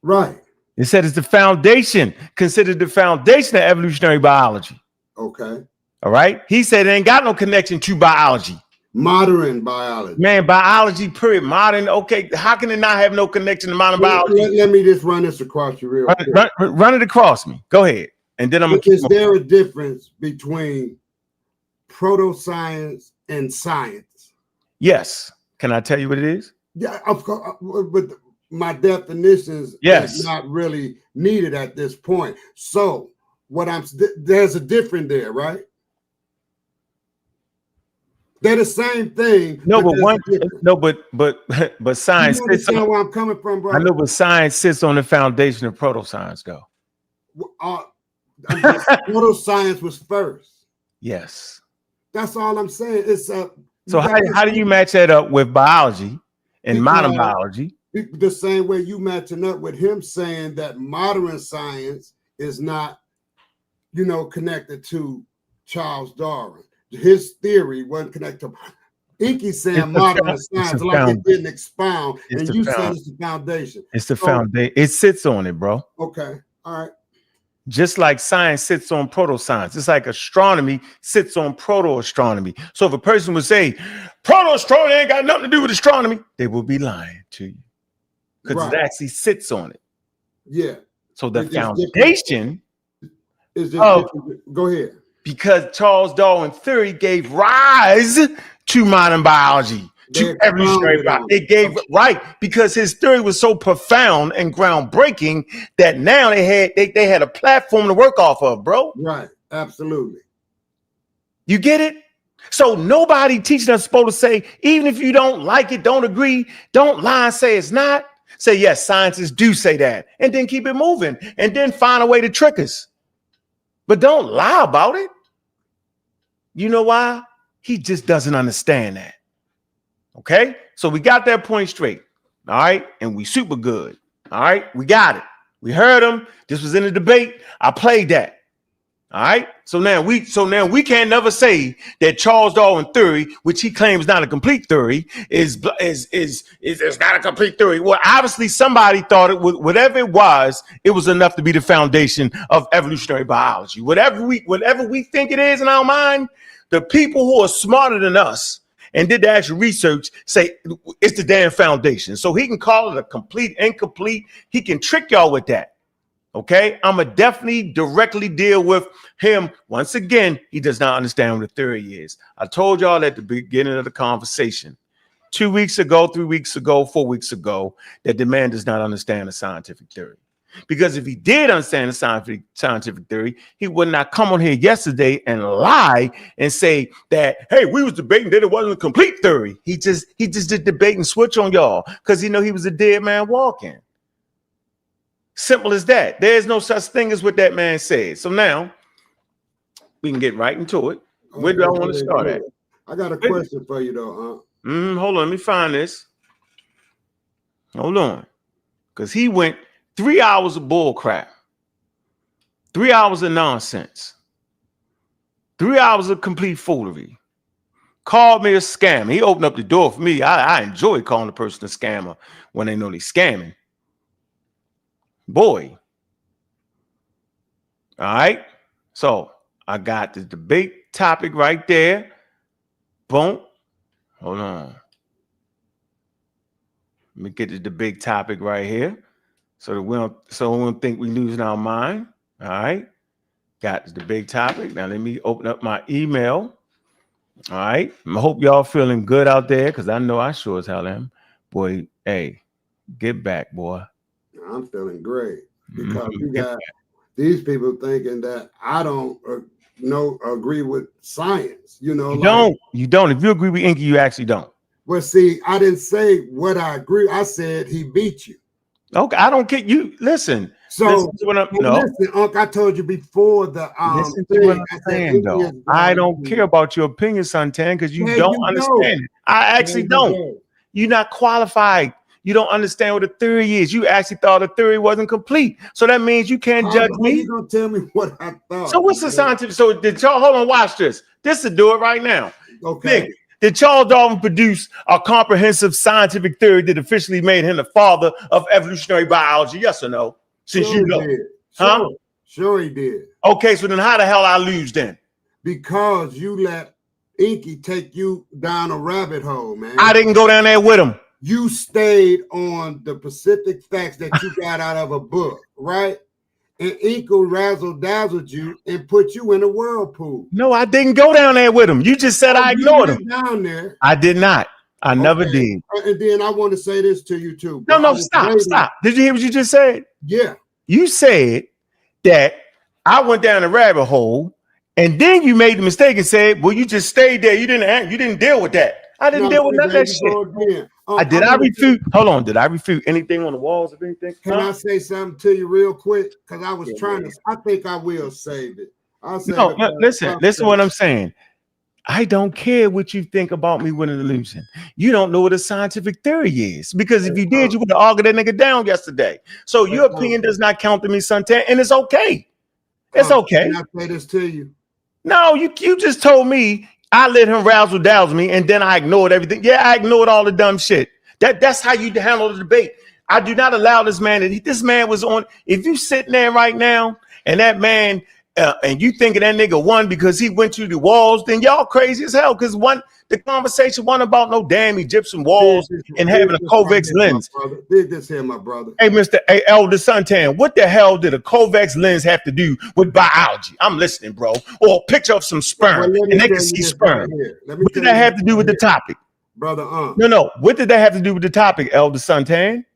Right. It said it's the foundation, considered the foundation of evolutionary biology. Okay. All right. He said it ain't got no connection to biology. Modern biology. Man, biology, period. Modern. Okay. How can it not have no connection to modern biology? Let me just run this across you real quick. Run it across me. Go ahead. And then I'm going to Is there a difference between proto-science and science? Yes. Can I tell you what it is? Yeah, of course. With my definitions, yes, is not really needed at this point. So there's a difference there, right? They're the same thing. No, but science. You understand where I'm coming from, bro? I know, but science sits on the foundation of proto-science, though. Proto-science was first. Yes. That's all I'm saying. It's so how do you match that up with biology and modern biology? The same way you matching up with him saying that modern science is not, connected to Charles Darwin. His theory wasn't connected to Enqi saying modern science, like it didn't expound, and you said it's the foundation. It's the foundation. It sits on it, bro. Okay. All right. Just like science sits on proto-science. It's like astronomy sits on proto-astronomy. So if a person would say, proto-astronomy ain't got nothing to do with astronomy, they will be lying to you. Because it actually sits on it. Yeah. So the foundation is just go ahead. Because Charles Darwin's theory gave rise to modern biology. To evolutionary biology. It gave because his theory was so profound and groundbreaking that now they had a platform to work off of, bro. Right, absolutely. You get it? So nobody teaching us supposed to say, even if you don't like it, don't agree, don't lie and say it's not. Say, yes, scientists do say that, and then keep it moving, and then find a way to trick us. But don't lie about it. You know why? He just doesn't understand that. Okay? So we got that point straight. All right? And we super good. All right? We got it. We heard him. This was in the debate. I played that. All right. So now we can't never say that Charles Darwin theory, which he claims not a complete theory, is not a complete theory. Well, obviously somebody thought it was, whatever it was enough to be the foundation of evolutionary biology. Whatever we think it is in our mind, the people who are smarter than us and did the actual research say it's the damn foundation. So he can call it a complete, incomplete. He can trick y'all with that. Okay, I'm going to definitely directly deal with him. Once again, he does not understand what a theory is. I told y'all at the beginning of the conversation 2 weeks ago, 3 weeks ago, 4 weeks ago, that the man does not understand a scientific theory. Because if he did understand the scientific theory, he would not come on here yesterday and lie and say that, hey, we was debating that it wasn't a complete theory. He just did debate and switch on y'all because he know he was a dead man walking. Simple as that. There's no such thing as what that man said. So now we can get right into it. Where do I want to start at? I got a question for you though, Hold on, let me find this. Hold on. Because he went 3 hours of bull crap, 3 hours of nonsense, 3 hours of complete foolery. Called me a scammer. He opened up the door for me. I enjoy calling a person a scammer when they know they're scamming. Boy. All right. So I got the debate topic right there. Boom. Hold on. Let me get the debate topic right here. So we don't think we losing our mind. All right. Got the debate topic. Now let me open up my email. All right. I hope y'all feeling good out there because I know I sure as hell am. Boy, hey, get back, boy. I'm feeling great because you got these people thinking that I don't agree with science. You know, you don't. If you agree with Enqi, you actually don't. Well, see, I didn't say what I agree. I said he beat you. Okay, I don't care. You listen. So listen, Unc, I told you before the listen to what I'm saying, though. I don't care about your opinion, Suntan, because you don't understand it. I actually don't. You're not qualified. You don't understand what a theory is. You actually thought a theory wasn't complete. So that means you can't judge me. You gonna tell me what I thought? So what's the scientific? So did y'all hold on? Watch this. This will do it right now. Okay. Nick, did Charles Darwin produce a comprehensive scientific theory that officially made him the father of evolutionary biology? Yes or no? Since sure you know, huh? Sure he did. Okay, so then how the hell I lose then? Because you let Enqi take you down a rabbit hole, man. I didn't go down there with him. You stayed on the specific facts that you got out of a book, right? And Enqi razzle-dazzled you and put you in a whirlpool. No, I didn't go down there with him. You just said I ignored him. Down there. I did not. I never did. And then I want to say this to you too. No, stop. Did you hear what you just said? Yeah. You said that I went down a rabbit hole, and then you made the mistake and said, "Well, you just stayed there. You didn't deal with that." I didn't deal with none of that shit. I refute? Hold on. Did I refute anything on the walls of anything? Can I say something to you real quick? Because I was trying to. I think I will save it. Listen to what I'm saying. I don't care what you think about me winning the losing. You don't know what a scientific theory is. Because if you did, you would have argued that nigga down yesterday. So your opinion does not count to me, Suntan, and it's okay. It's okay. Can I say this to you? No, you just told me I let him razzle-dazzle me, and then I ignored everything. Yeah, I ignored all the dumb shit. That's how you handle the debate. I do not allow this man. This man was on. If you sitting there right now, and that man, and you thinking that nigga won because he went through the walls, then y'all crazy as hell. Because the conversation wasn't about no damn Egyptian walls and having a convex lens. Dig this here, my brother. Hey, Elder Suntan, what the hell did a convex lens have to do with biology? I'm listening, bro. Or a picture of some sperm, and they can see sperm. What did that have to do with the topic? Brother, No. What did that have to do with the topic, Elder Suntan?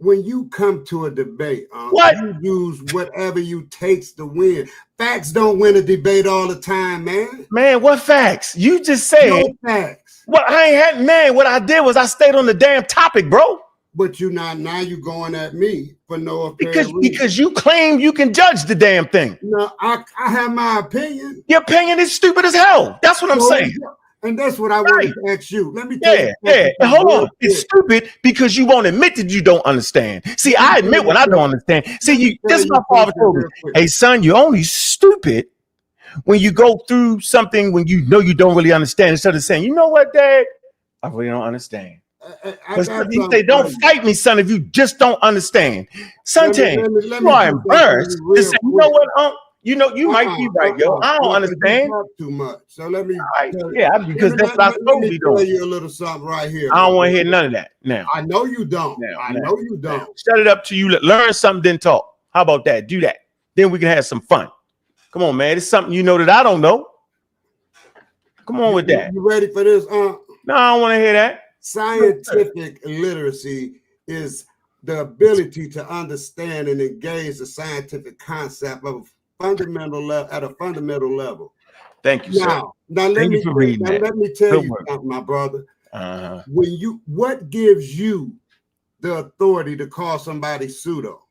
when you come to a debate, What? you use whatever you takes to win. Facts don't win a debate all the time, man. Man, what facts? You just said. No facts. Well, I ain't had, man, what I did was I stayed on the damn topic, bro. But you not, now you going at me for no apparent reason. Because you claim you can judge the damn thing. No, I have my opinion. Your opinion is stupid as hell. That's what I'm saying. And that's what I wanted to ask you. Let me tell you. Yeah. And hold on. It's stupid because you won't admit that you don't understand. See, I admit when I don't understand. See, this is my father told me. Hey, son, you're only stupid when you go through something when you know you don't really understand, instead of saying, you know what, Dad? I really don't understand. He say, don't fight me, son, if you just don't understand. Suntan, you are embarrassed to say, you know what, you know, you might be right, yo. I don't understand. Too much. So let me. Because that's what I told you. Tell you a little something right here. I don't want to hear none of that now. I know you don't. I know you don't. Shut it up to you. Learn something, then talk. How about that? Do that. Then we can have some fun. Come on, man. It's something you know that I don't know. Come on with that. You ready for this? No, I don't want to hear that. Scientific literacy is the ability to understand and engage the scientific concept of fundamental level at a fundamental level. Thank you, sir. Now let me tell you something, my brother. What gives you the authority to call somebody pseudo?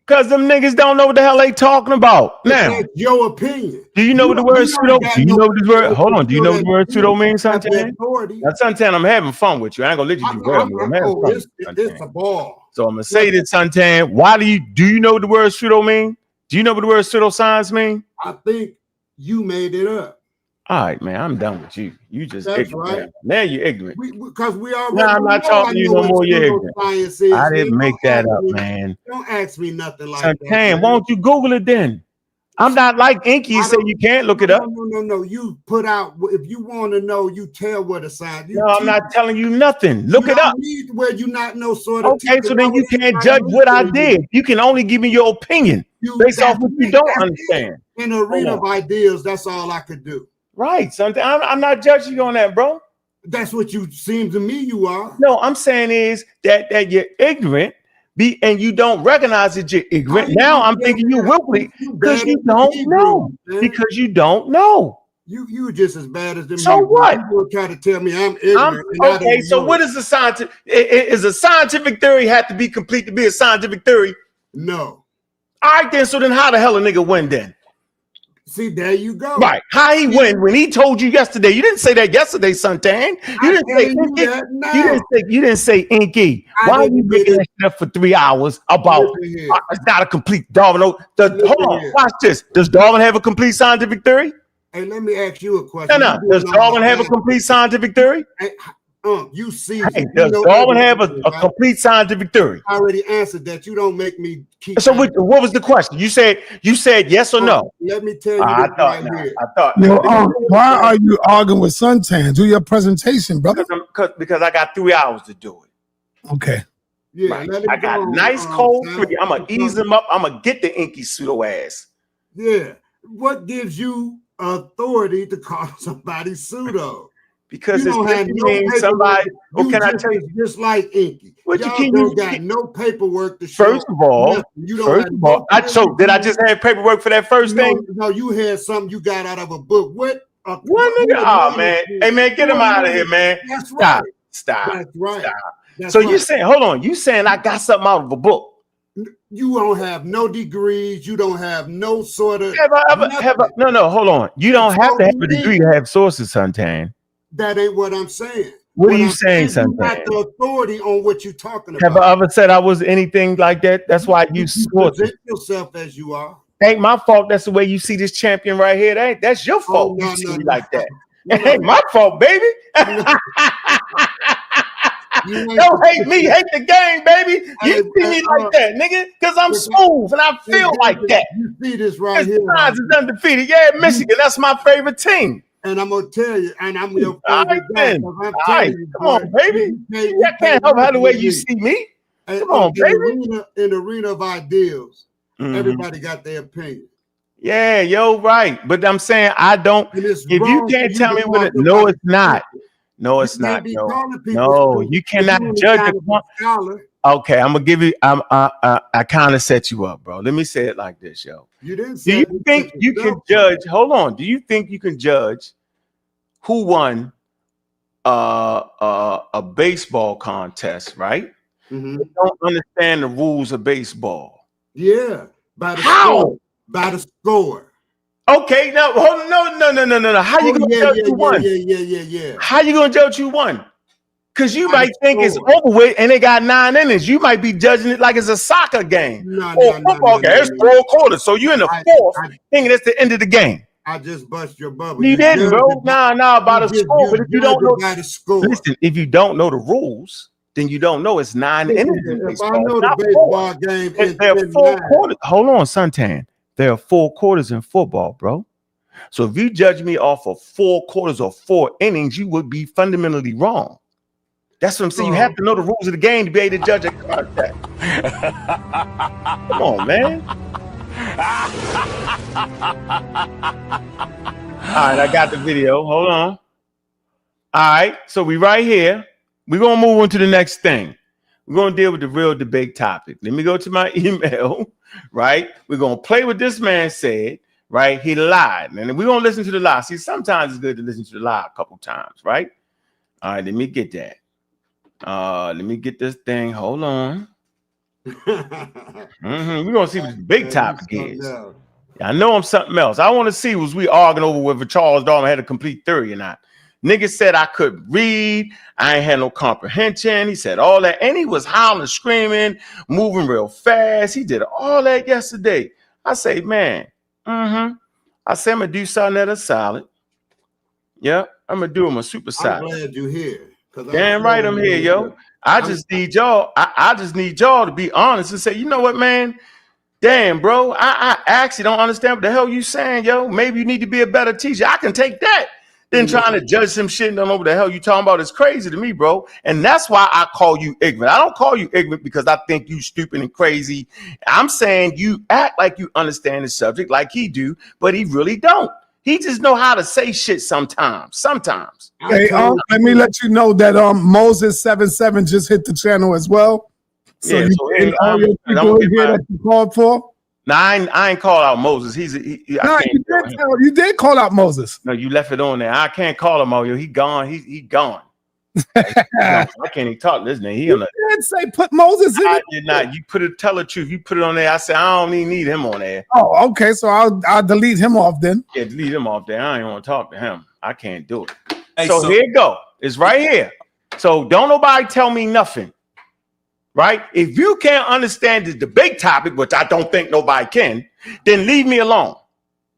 Because them niggas don't know what the hell they talking about. Now, that's your opinion. Do you know what the word pseudo? Do you know this word? Hold on. Do you know what the word pseudo means, Suntan? Now, Suntan, I'm having fun with you. I ain't gonna let you do that. It's a ball. So I'm gonna say this, Suntan. Do you know what the word pseudo mean? Do you know what the word pseudoscience mean? I think you made it up. All right, man. I'm done with you. You just That's ignorant. right. Now you're ignorant. Because we already. No, I'm not talking to you no more. You're ignorant. I didn't make that up, man. Don't ask me nothing like Suntan, that. Why don't you Google it then? I'm not like Enqi. You say you can't look it up. No. You put out, if you want to know, you tell what a sign. No, I'm not telling you nothing. Look it up. Where you not know sort of. Okay, so then you can't judge what I did. You can only give me your opinion based off what you don't understand. In a arena of ideas, that's all I could do. Right, something. I'm not judging you on that, bro. That's what you seem to me you are. No, I'm saying is that you're ignorant, and you don't recognize that you're ignorant. Now I'm thinking you willfully because you don't know. Because you don't know. You just as bad as them. So what? People try to tell me I'm ignorant. Okay, so what is the scientific? Is a scientific theory have to be complete to be a scientific theory? No. All right, then. So then, how the hell a nigga win then? See, there you go. Right. How he win when he told you yesterday. You didn't say that yesterday, Suntan. You didn't say Enqi. You didn't say Enqi. Why are you making that shit up for 3 hours about it's not a complete Darwin? Hold on, watch this. Does Darwin have a complete scientific theory? Hey, let me ask you a question. No. Does Darwin have a complete scientific theory? You see, does Darwin have a complete scientific theory? I already answered that. You don't make me keep. So what was the question? You said yes or no? Let me tell you. I thought. Why are you arguing with Suntan? Do your presentation, brother. Because I got 3 hours to do it. Okay. Yeah, right. I got nice cold 3. I'm gonna ease him up. I'm gonna get the Enqi pseudo ass. Yeah. What gives you authority to call somebody pseudo? Because it's somebody. Well, can I tell you? Just like Enqi. You got no paperwork to show. First of all, did I just have paperwork for that first thing? No, you had something you got out of a book. What? One nigga. Oh man, hey man, get him out of here, man. That's right. Stop. That's right. Stop. So you saying, hold on, you saying I got something out of a book? You don't have no degrees. You don't have no sort of. No, hold on. You don't have to have a degree to have sources, Suntan. That ain't what I'm saying. What are you saying, Suntan? You got the authority on what you're talking about. Have I ever said I was anything like that? That's why you present yourself as you are. Ain't my fault. That's the way you see this champion right here. That's your fault. You see me like that. It ain't my fault, baby. Don't hate me, hate the game, baby. You see me like that, nigga, because I'm smooth and I feel like that. You see this right here. Is undefeated. Yeah, Michigan. That's my favorite team. And I'm gonna tell you, and I'm your favorite guy. Come on, baby. I can't help how the way you see me. Come on, baby. In the arena of ideals, everybody got their opinion. Yeah, yo, right. But I'm saying I don't. If you can't tell me what it, no, it's not. No, it's not. No, you cannot judge. Okay, I'm gonna give you. I kind of set you up, bro. Let me say it like this, yo. You didn't Do say you think you can judge? Hold on. Do you think you can judge who won a baseball contest? Right? Mm-hmm. You don't understand the rules of baseball. Yeah, by the How? score. By the score. Okay, now hold on. No. How you gonna judge who won? Yeah. How you gonna judge who won? Because you By might the think it's score. over with and they got 9 innings. You might be judging it like it's a soccer game No, or football game. It's 4 quarters. So you're in the fourth thinking it's the end of the game. I just bust your bubble. You didn't, bro. Nah, by the score. But if you don't know, by the score. listen, if you don't know the rules, then you don't know it's 9 innings in If baseball. I know the baseball game, it's there are 4 quarters. Hold on, Suntan. There are 4 quarters in football, bro. So if you judge me off of 4 quarters or 4 innings, you would be fundamentally wrong. That's what I'm saying. You have to know the rules of the game to be able to judge a contact. Come on, man. All right, I got the video. Hold on. All right, so we right here. We're going to move on to the next thing. We're going to deal with the real debate topic. Let me go to my email, right? We're going to play what this man said, right? He lied. And we're going to listen to the lie. See, sometimes it's good to listen to the lie a couple times, right? All right, let me get that. Let me get this thing. Hold on. We're gonna see what the big topic is. I know I'm something else. I want to see was we arguing over whether Charles Darwin had a complete theory or not. Nigga said I couldn't read, I ain't had no comprehension. He said all that, and he was howling, screaming, moving real fast. He did all that yesterday. I say, man, I said I'm gonna do sa.neter solid. Yeah, I'm gonna do him a super solid. I'm glad you're here. Damn right I'm here, yo. I just need y'all. I just need y'all to be honest and say, you know what, man? Damn, bro. I actually don't understand what the hell you saying, yo. Maybe you need to be a better teacher. I can take that. Then trying to judge some shit and don't know what the hell you talking about is crazy to me, bro. And that's why I call you ignorant. I don't call you ignorant because I think you stupid and crazy. I'm saying you act like you understand the subject like he do, but he really don't. He just know how to say shit sometimes. Hey, let me let you know that Mozez777 just hit the channel as well. So yeah, you all your people here that you called for. No, I ain't call out Moses. You did call out Moses. No, you left it on there. I can't call him out. Yo, he gone. He gone. I can't even talk to this nigga. You did say put Moses in. I did not. You tell the truth. You put it on there. I said I don't even need him on there. Oh, okay. So I'll delete him off then. Yeah, delete him off there. I ain't want to talk to him. I can't do it. Hey, so here you go. It's right here. So don't nobody tell me nothing. Right? If you can't understand the debate topic, which I don't think nobody can, then leave me alone.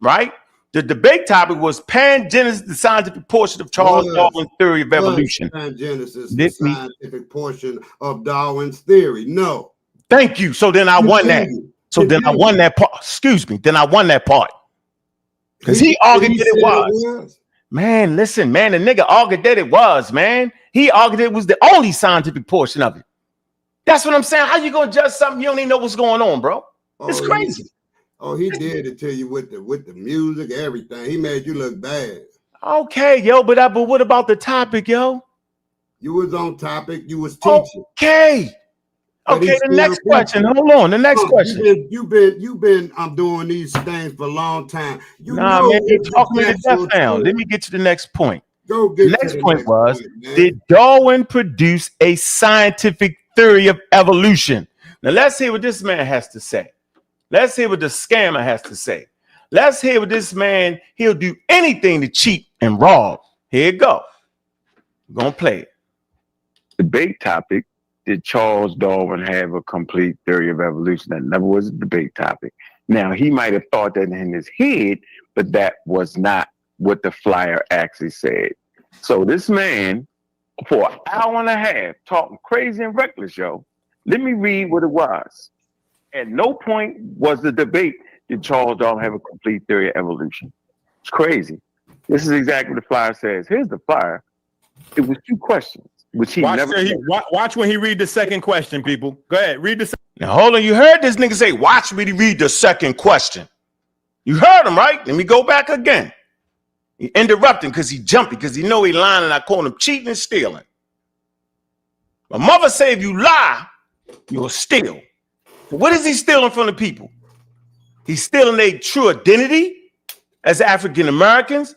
Right? The debate topic was pangenesis, the scientific portion of Charles Darwin's theory of evolution. Pangenesis, the scientific portion of Darwin's theory. No. Thank you. So then I won that. So then I won that part. Excuse me. Then I won that part. Because he argued that it was. Man, listen, man, the nigga argued that it was, man. He argued it was the only scientific portion of it. That's what I'm saying. How you gonna judge something you don't even know what's going on, bro? It's crazy. He did it to you with the music, everything. He made you look bad. Okay, yo, but what about the topic, yo? You was on topic. You was teaching. Okay. Okay, the next question. Hold on. The next question. You've been doing these things for a long time. Man, you're talking me to death now. Let me get to the next point. The next point was, did Darwin produce a scientific theory of evolution? Now let's hear what this man has to say. Let's hear what the scammer has to say. Let's hear what this man, he'll do anything to cheat and rob. Here you go. We're gonna play it. Debate topic. Did Charles Darwin have a complete theory of evolution? That never was a debate topic. Now, he might have thought that in his head, but that was not what the flyer actually said. So this man, for an hour and a half, talking crazy and reckless, yo. Let me read what it was. At no point was the debate, did Charles Darwin have a complete theory of evolution? It's crazy. This is exactly what the flyer says. Here's the flyer. It was 2 questions. Which he watch when he read the second question, people. Go ahead, read the second. Now, hold on. You heard this nigga say, watch me to read the second question. You heard him, right? Let me go back again. He interrupting because he jumpy, because he know he lying, and I call him cheating and stealing. My mother say if you lie, You'll steal. What is he stealing from the people? He's stealing their true identity as African Americans.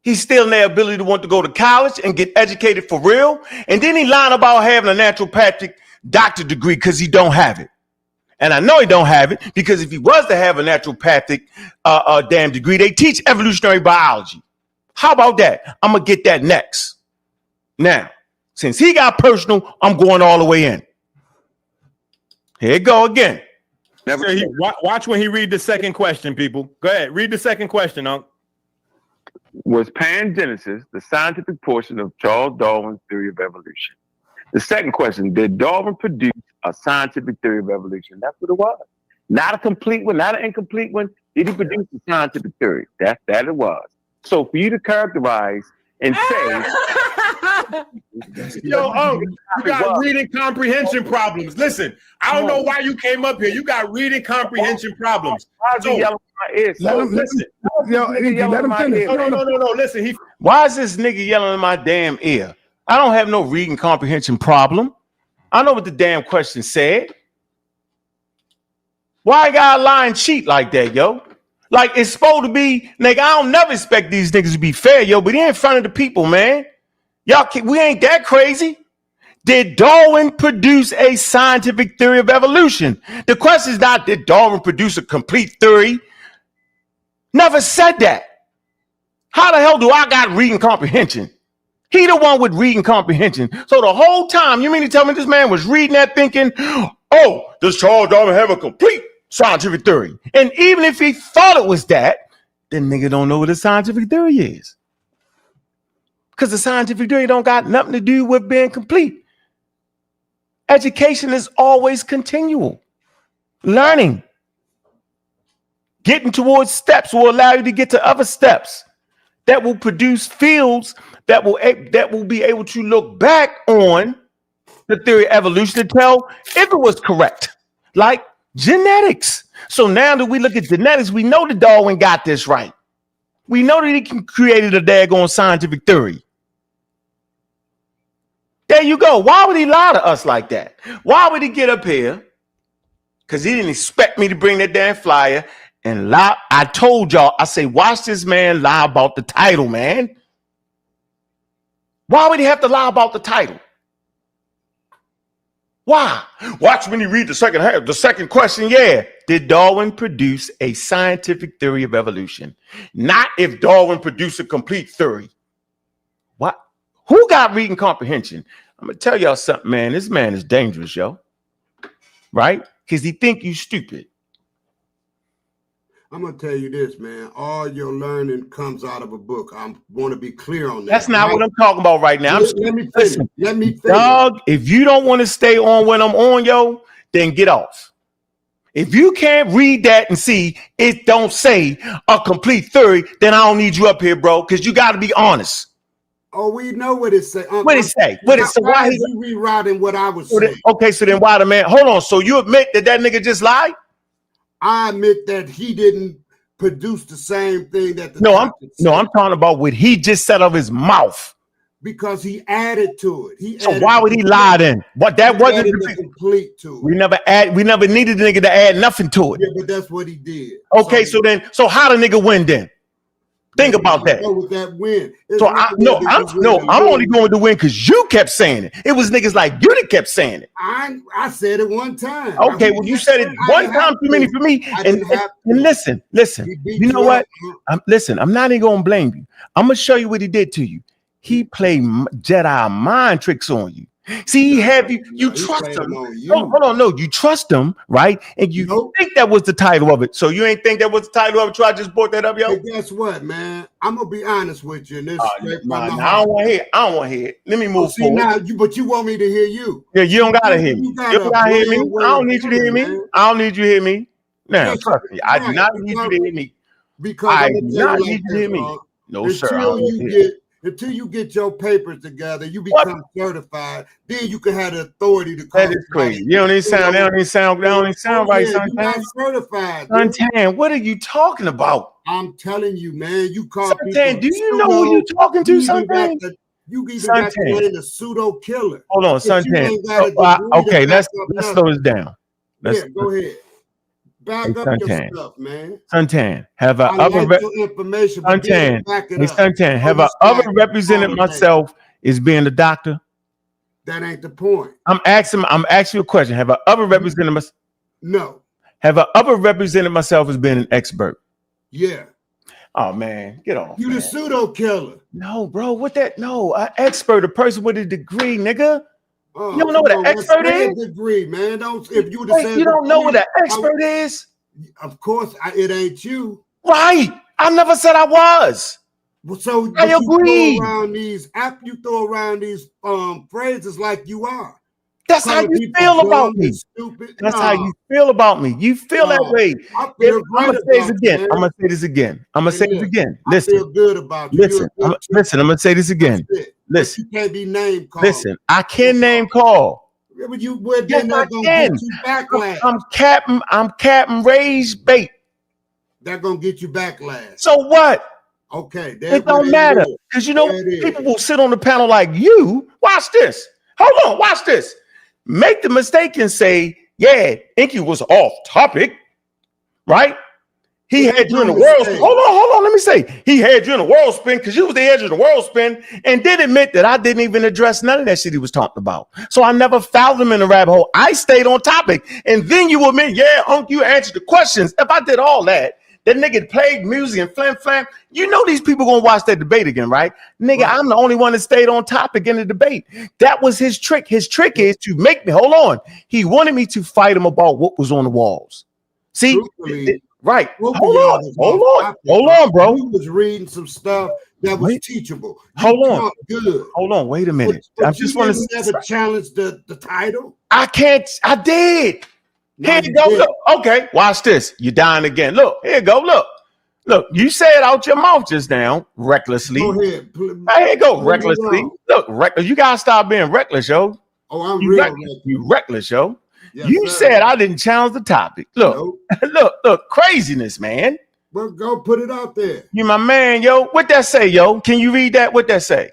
He's stealing their ability to want to go to college and get educated for real. And then he lying about having a naturopathic doctorate degree because he don't have it. And I know he don't have it because if he was to have a naturopathic damn degree, they teach evolutionary biology. How about that? I'm going to get that next. Now, since he got personal, I'm going all the way in. Here it go again. Watch when he read the second question, people. Go ahead. Read the second question, Unc. Was pangenesis the scientific portion of Charles Darwin's theory of evolution? The second question, did Darwin produce a scientific theory of evolution? That's what it was. Not a complete one, not an incomplete one. Did he produce a scientific theory? That it was. So for you to characterize and say, yo, Unc, you got reading comprehension problems. Listen, I don't know why you came up here. You got reading comprehension problems. So, let him listen. Let him finish. No. Listen, why is this nigga yelling in my damn ear? I don't have no reading comprehension problem. I know what the damn question said. Why I gotta lie and cheat like that, yo? Like it's supposed to be, nigga. I don't never expect these niggas to be fair, yo. But he in front of the people, man. Y'all, we ain't that crazy. Did Darwin produce a scientific theory of evolution? The question is not did Darwin produce a complete theory. Never said that. How the hell do I got reading comprehension? He the one with reading comprehension. So the whole time, you mean to tell me this man was reading that thinking, oh, does Charles Darwin have a complete scientific theory? And even if he thought it was that, then nigga don't know what a scientific theory is. Because the scientific theory don't got nothing to do with being complete. Education is always continual. Learning. Getting towards steps will allow you to get to other steps that will produce fields that will be able to look back on the theory of evolution to tell if it was correct, like genetics. So now that we look at genetics, we know that Darwin got this right. We know that he created a daggone scientific theory. There you go. Why would he lie to us like that? Why would he get up here? Because he didn't expect me to bring that damn flyer and lie. I told y'all, I say, watch this man lie about the title, man. Why would he have to lie about the title? Why? Watch when you read the second half. The second question, yeah. Did Darwin produce a scientific theory of evolution? Not if Darwin produced a complete theory. What? Who got reading comprehension? I'm going to tell y'all something, man. This man is dangerous, yo. Right? Because he think you stupid. I'm going to tell you this, man. All your learning comes out of a book. I want to be clear on that. That's not what I'm talking about right now. Let me finish. Dog, if you don't want to stay on when I'm on, yo, then get off. If you can't read that and see it don't say a complete theory, then I don't need you up here, bro, because you got to be honest. Oh, we know what it say. What it say? What it say? Why is you rewriting what I was saying? Okay, so then why the man? Hold on. So you admit that nigga just lied? I admit that he didn't produce the same thing that the I'm talking about what he just said of his mouth. Because he added to it. So why would he lie then? What that wasn't complete to it. We never needed the nigga to add nothing to it. Yeah, but that's what he did. Okay, so how the nigga win then? Think about that. With that win. I'm only going to win because you kept saying it. It was niggas like you that kept saying it. I said it one time. Okay, well you said it one time too many for me. And listen. You know what? I'm not even gonna blame you. I'm gonna show you what he did to you. He played Jedi mind tricks on you. See, he have you trust him. No, you trust him, right? And you think that was the title of it. So you ain't think that was the title of it. So I just brought that up, yo. Hey, guess what, man? I'm gonna be honest with you. I don't want to hear it. Let me move forward. Now, but you want me to hear you. Yeah, you don't gotta hear me. You don't gotta hear me. I don't need you to hear me. I don't need you to hear me. Now, trust me. I do not need you to hear me. Because I do not need you to hear me. No, sir. Until you get your papers together, you become certified. Then you can have the authority to call. That is crazy. You don't even sound. They don't even sound right. You're not certified. Suntan, what are you talking about? I'm telling you, man. You call Suntan, do you know who you're talking to, Suntan? You even got the name the pseudo killer. Hold on, Suntan. Okay, let's slow this down. Go ahead. Back up your stuff, man. Suntan, have I ever information? Suntan, Suntan, have I ever represented myself as being a doctor? That ain't the point. I'm asking you a question. Have I ever represented myself? No. Have I ever represented myself as being an expert? Yeah. Oh man, get off. You the pseudo killer. No, bro. What that? No, an expert, a person with a degree, nigga. You don't know what an expert is? Degree, man. If you you don't know what an expert is? Of course, it ain't you. Right. I never said I was. Well, so I agree. You throw around these phrases like you are. That's how you feel about me. That's how you feel about me. You feel that way. I'm gonna say this again. I'm gonna say this again. I'm gonna say this again. Listen. I feel good about you. Listen. I'm gonna say this again. Listen. You can't be name called. Listen. I can name call. Yes, I can. I'm Captain Ray's bait. That's gonna get you backlash. So what? Okay. It don't matter. Because you know, people will sit on the panel like you. Watch this. Hold on, watch this. Make the mistake and say, yeah, Enqi was off topic, right? He had you in the world spin. Hold on. Let me say, he had you in the world spin because you was the edge of the world spin, and did admit that I didn't even address none of that shit he was talking about. So I never fouled him in the rabbit hole. I stayed on topic, and then you admit, yeah, Unc, you answered the questions. If I did all that nigga played music and flam. You know these people gonna watch that debate again, right? Nigga, right. I'm the only one that stayed on topic in the debate. That was his trick. His trick is to make me, hold on. He wanted me to fight him about what was on the walls. See, right. Hold on, bro. He was reading some stuff that was teachable. Hold on. Wait a minute. I just want to never challenge the title. I did. Here you go. Look. Okay, watch this. You're dying again. Look, here you go. Look, you said out your mouth just now, recklessly. Go ahead. Here you go, recklessly. Look, reckless. You gotta stop being reckless, yo. Oh, I'm real reckless. You reckless, yo. Yes, you said I didn't challenge the topic. Look, look, craziness, man. Well, go put it out there. You my man, yo. What that say, yo? Can you read that? What that say?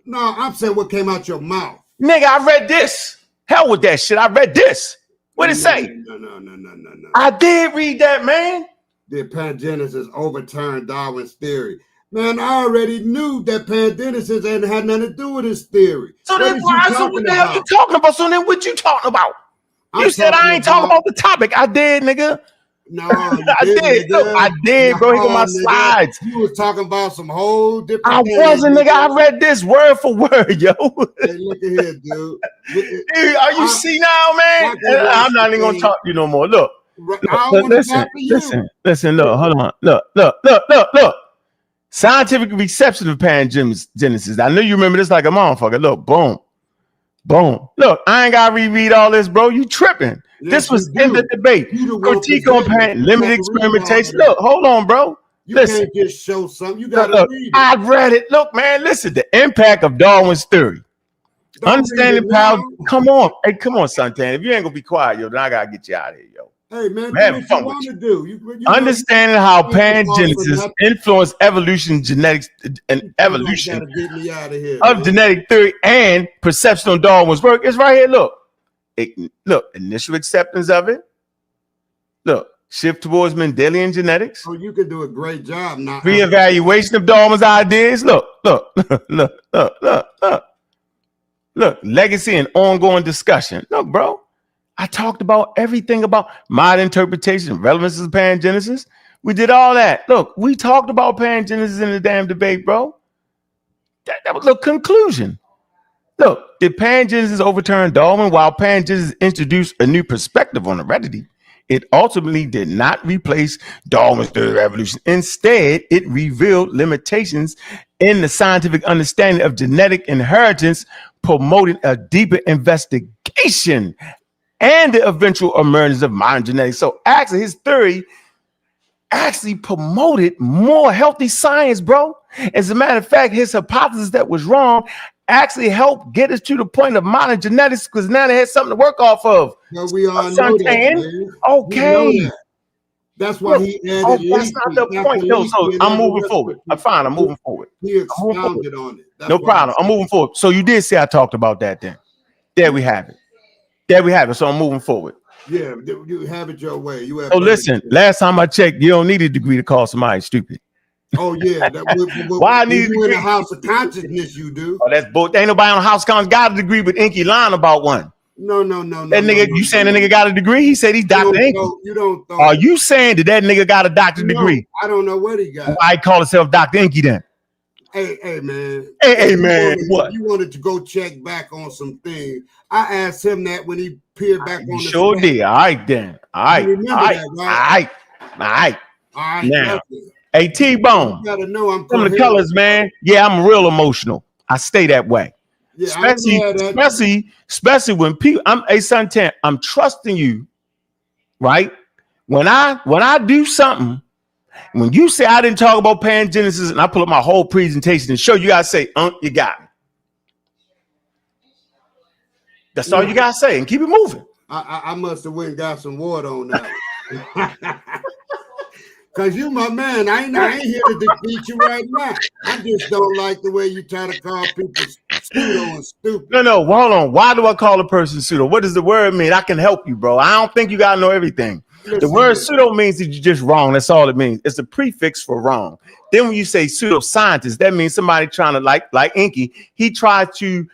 No, I'm saying what came out your mouth. Nigga, I read this. Hell with that shit. I read this. What it say? No. I did read that, man. The pangenesis overturned Darwin's theory. Man, I already knew that pangenesis had nothing to do with his theory. So then what the hell you talking about? So then what you talking about? You said I ain't talking about the topic. I did, nigga. No, I did. Look, I did, bro. Here go my slides. You was talking about some whole different. I wasn't, nigga. I read this word for word, yo. Hey, look at here, dude. Hey, are you see now, man? I'm not even gonna talk to you no more. Look, listen. Look, hold on. Look. Scientific reception of pangenesis. I know you remember this like a motherfucker. Look, boom. Look, I ain't gotta reread all this, bro. You tripping? Yes, this was in the debate. Critique on limited experimentation. Look, hold on, bro. Listen. Can't just show something. You gotta read it. I read it. Look, man. Listen. The impact of Darwin's theory. Understanding power. Come on, Suntan. If you ain't gonna be quiet, yo, then I gotta get you out of here, yo. Hey, man, do what you want to do. You understanding how pangenesis influenced evolution, genetics, and evolution of genetic theory and perception on Darwin's work is right here. Look, initial acceptance of it. Look, shift towards Mendelian genetics. Oh, you can do a great job now. Reevaluation of Darwin's ideas. Look. Legacy and ongoing discussion. Look, bro. I talked about everything about modern interpretation, relevances of pangenesis. We did all that. Look, we talked about pangenesis in the damn debate, bro. That was the conclusion. Look, did pangenesis overturn Darwin? While pangenesis introduced a new perspective on heredity, it ultimately did not replace Darwin's theory of evolution. Instead, it revealed limitations in the scientific understanding of genetic inheritance, promoting a deeper investigation and the eventual emergence of modern genetics. So actually, his theory actually promoted more healthy science, bro. As a matter of fact, his hypothesis that was wrong actually helped get us to the point of modern genetics because now they had something to work off of. No, we all know that, man. Okay. That's why he added. Oh, that's not the point. No, so I'm moving forward. I'm fine. I'm moving forward. He expounded on it. That's no problem. I'm moving forward. So you did say I talked about that then. There we have it. There we have it. So I'm moving forward. Yeah, you have it your way. You have. So listen, last time I checked, you don't need a degree to call somebody stupid. Oh yeah. Why I need you in the house of consciousness? You do. Oh, that's both. Ain't nobody on the house of consciousness got a degree, but Enqi lying about one. No. That nigga, you saying the nigga got a degree? He said he's Dr. Enqi. You don't. Are you saying that nigga got a doctorate degree? I don't know what he got. Why he call himself Dr. Enqi then? Hey man. Hey man. What? You wanted to go check back on some things. I asked him that when he peered back on the sure spot. did. All right then. All right. You remember that, right? All right. Now, definitely. hey T-Bone. You gotta know I'm some of the colors, man. Yeah, I'm real emotional. I stay that way. Yeah, especially when people. I'm a Suntan. I'm trusting you, right? When I do something, when you say I didn't talk about pangenesis, and I pull up my whole presentation and show you, guys say, you got me. That's all you gotta say, and keep it moving. I must have went and got some water on that. Cause you my man. I ain't here to defeat you right now. I just don't like the way you try to call people pseudo and stupid. No, hold on. Why do I call a person pseudo? What does the word mean? I can help you, bro. I don't think you gotta know everything. The word pseudo means that you're just wrong. That's all it means. It's a prefix for wrong. Then when you say pseudoscientist, that means somebody trying to like Enqi. He tried to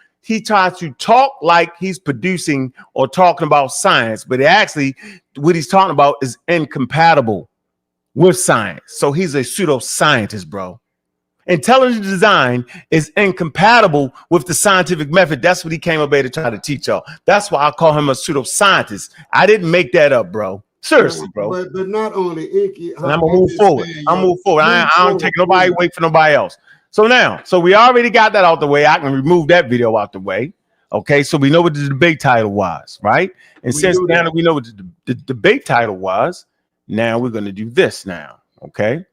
talk like he's producing or talking about science, but actually what he's talking about is incompatible with science. So he's a pseudoscientist, bro. Intelligent design is incompatible with the scientific method. That's what he came up here to try to teach y'all. That's why I call him a pseudoscientist. I didn't make that up, bro. Seriously, bro. But not only Enqi. And I'm gonna move forward. I don't take nobody away from nobody else. So we already got that out the way. I can remove that video out the way. Okay, so we know what the debate title was, right? And since now that we know what the debate title was, now we're going to do this now, okay?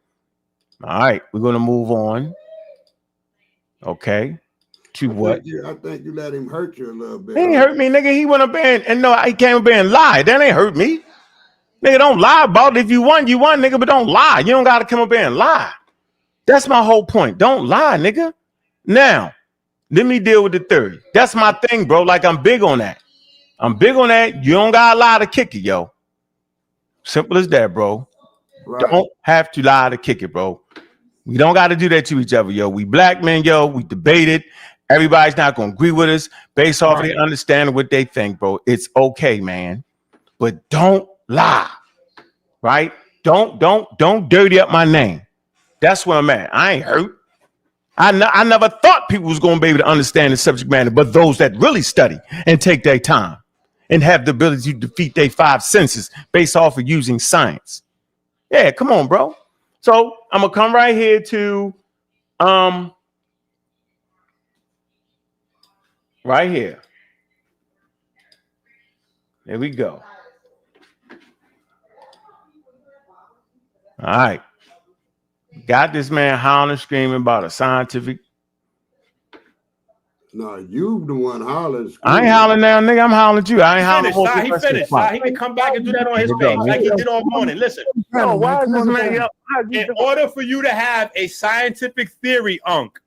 All right, we're going to move on, okay, to what? I think you let him hurt you a little bit. He ain't hurt me, nigga. He went up there and no, he came up there and lied. That ain't hurt me. Nigga, don't lie about it. If you won, nigga, but don't lie. You don't got to come up there and lie. That's my whole point. Don't lie, nigga. Now, let me deal with the theory. That's my thing, bro. Like, I'm big on that. You don't got to lie to kick it, yo. Simple as that, bro. Right. Don't have to lie to kick it, bro. We don't got to do that to each other, yo. We black men, yo. We debated. Everybody's not going to agree with us based off of their understanding what they think, bro. It's okay, man. But don't lie, right? Don't dirty up my name. That's where I'm at. I ain't hurt. I never thought people was going to be able to understand the subject matter, but those that really study and take their time and have the ability to defeat their 5 senses based off of using science. Yeah, come on, bro. So I'm gonna come right here to right here. There we go. All right. Got this man howling, screaming about a scientific. No, you the one hollering. I ain't howling now, nigga. I'm howling at you. I ain't howling. He finished. He can come back and do that on his page like he did all morning. Listen. No, why is this man up? In order for you to have a scientific theory, Ankh,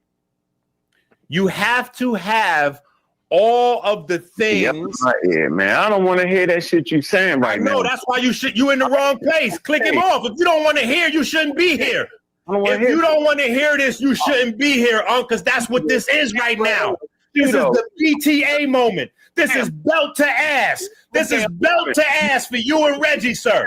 you have to have all of the things. Yeah, man. I don't want to hear that shit you saying right now. No, that's why you in the wrong place. Click him off. If you don't want to hear, you shouldn't be here. If you don't want to hear this, you shouldn't be here, Ankh, because that's what this is right now. This is the PTA moment. This is belt to ass. This is belt to ass for you and Reggie, sir.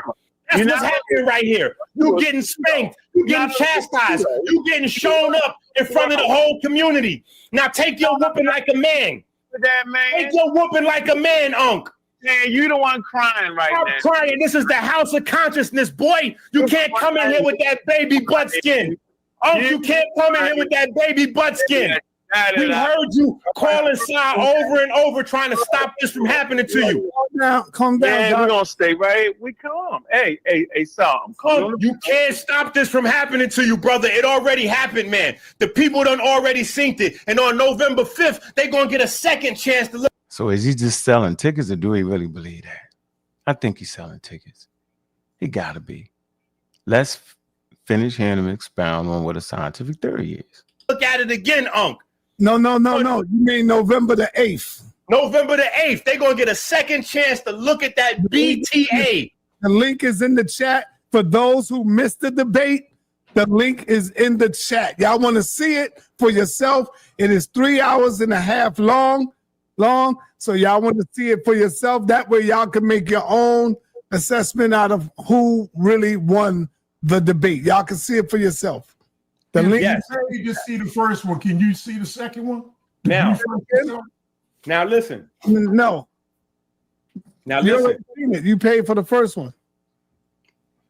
That's what's happening right here. You getting spanked. You getting chastised. You getting shown up in front of the whole community. Now take your whooping like a man. Take your whooping like a man, Ankh. Man, you the one crying right now. I'm crying. This is the house of consciousness, boy. You can't come in here with that baby butt skin. Ankh, you can't come in here with that baby butt skin. We heard you calling Sa over and over trying to stop this from happening to you. Calm down. Man, we're gonna stay right. We calm. Hey, Sa, I'm calm. You can't stop this from happening to you, brother. It already happened, man. The people done already synced it. And on November 5th, they're gonna get a second chance to look. So is he just selling tickets, or do he really believe that? I think he's selling tickets. He gotta be. let's finish hearing him expound on what a scientific theory is. Look at it again, Ankh. No. You mean November the 8th. November the 8th. They're going to get a second chance to look at that BTA. The link is in the chat. For those who missed the debate, the link is in the chat. Y'all want to see it for yourself? It is 3 hours and a half long. So y'all want to see it for yourself. That way y'all can make your own assessment out of who really won the debate. Y'all can see it for yourself. The link. Yes. You just see the first one. Can you see the second one? Now listen. No. Now You listen. already seen it. You paid for the first one.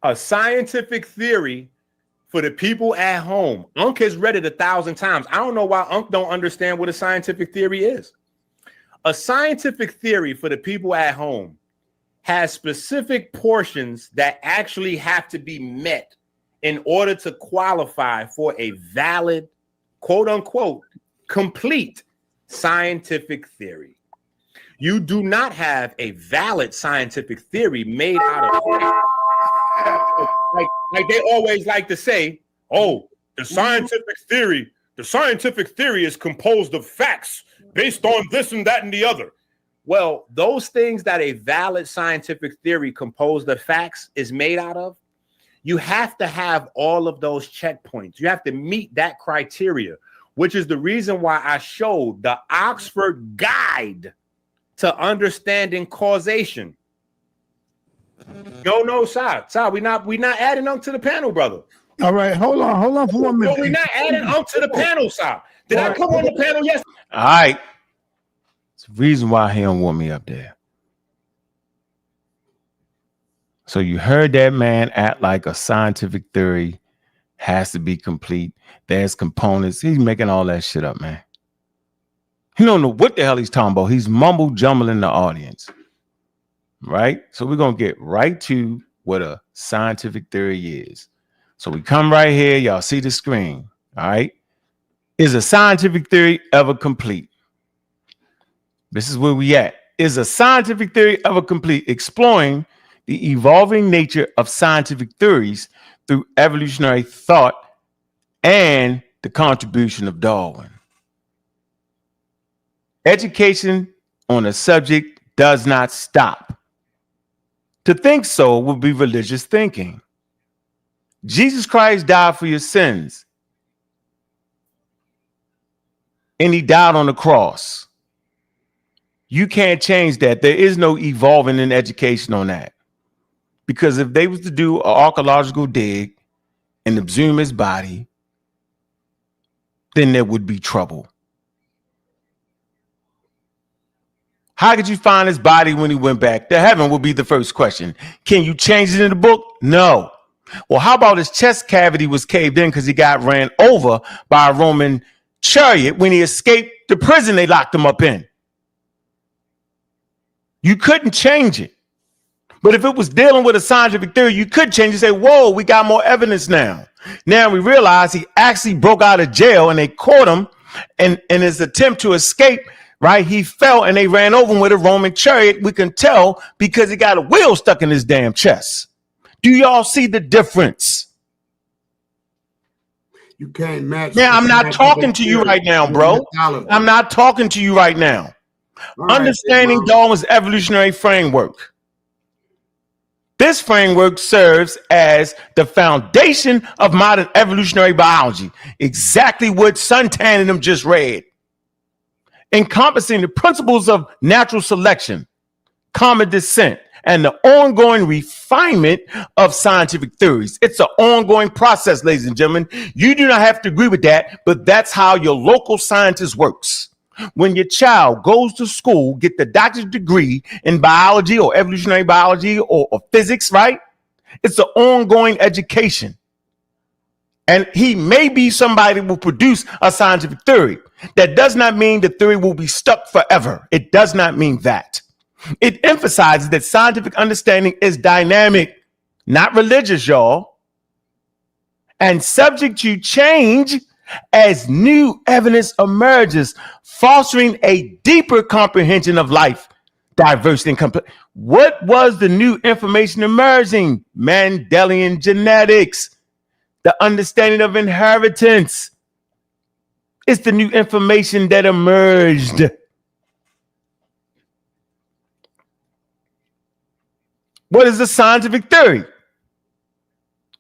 A scientific theory for the people at home. Ankh has read it 1,000 times. I don't know why Ankh don't understand what a scientific theory is. A scientific theory for the people at home has specific portions that actually have to be met in order to qualify for a valid, quote unquote, complete scientific theory. You do not have a valid scientific theory made out of like they always like to say, oh, the scientific theory is composed of facts based on this and that and the other. Well, those things that a valid scientific theory composed of facts is made out of, you have to have all of those checkpoints. You have to meet that criteria, which is the reason why I showed the Oxford Guide to Understanding Causation. No, Sa, we not adding Ankh to the panel, brother. All right, hold on for 1 minute. No, we're not adding Ankh to the panel, Sa. Did I come on the panel yesterday? All right. It's the reason why he don't want me up there. So you heard that man act like a scientific theory has to be complete. There's components. He's making all that shit up, man. He don't know what the hell he's talking about. He's mumble jumble in the audience. Right? So we're going to get right to what a scientific theory is. So we come right here. Y'all see the screen. All right. Is a scientific theory ever complete? This is where we at. Is a scientific theory ever complete? Exploring the evolving nature of scientific theories through evolutionary thought and the contribution of Darwin. Education on a subject does not stop. To think so would be religious thinking. Jesus Christ died for your sins. And he died on the cross. You can't change that. There is no evolving in education on that. Because if they was to do an archaeological dig and exhume his body, then there would be trouble. How could you find his body when he went back to heaven would be the first question. Can you change it in the book? No. Well, how about his chest cavity was caved in because he got ran over by a Roman chariot when he escaped the prison they locked him up in? You couldn't change it. But if it was dealing with a scientific theory, you could change it and say, whoa, we got more evidence now. Now we realize he actually broke out of jail and they caught him and in his attempt to escape, right? He fell and they ran over him with a Roman chariot. We can tell because he got a wheel stuck in his damn chest. Do y'all see the difference? You can't match. Now, I'm not talking to you right now, bro. I'm not talking to you right now. Understanding Darwin's evolutionary framework. This framework serves as the foundation of modern evolutionary biology. Exactly what Suntan and them just read. Encompassing the principles of natural selection, common descent, and the ongoing refinement of scientific theories. It's an ongoing process, ladies and gentlemen. You do not have to agree with that, but that's how your local scientist works. When your child goes to school, get the doctorate degree in biology or evolutionary biology or physics, right? It's an ongoing education. And he may be somebody who will produce a scientific theory. That does not mean the theory will be stuck forever. It does not mean that. It emphasizes that scientific understanding is dynamic, not religious, y'all, and subject to change as new evidence emerges, fostering a deeper comprehension of life, diversity and complete. What was the new information emerging? Mendelian genetics, the understanding of inheritance. It's the new information that emerged. What is the scientific theory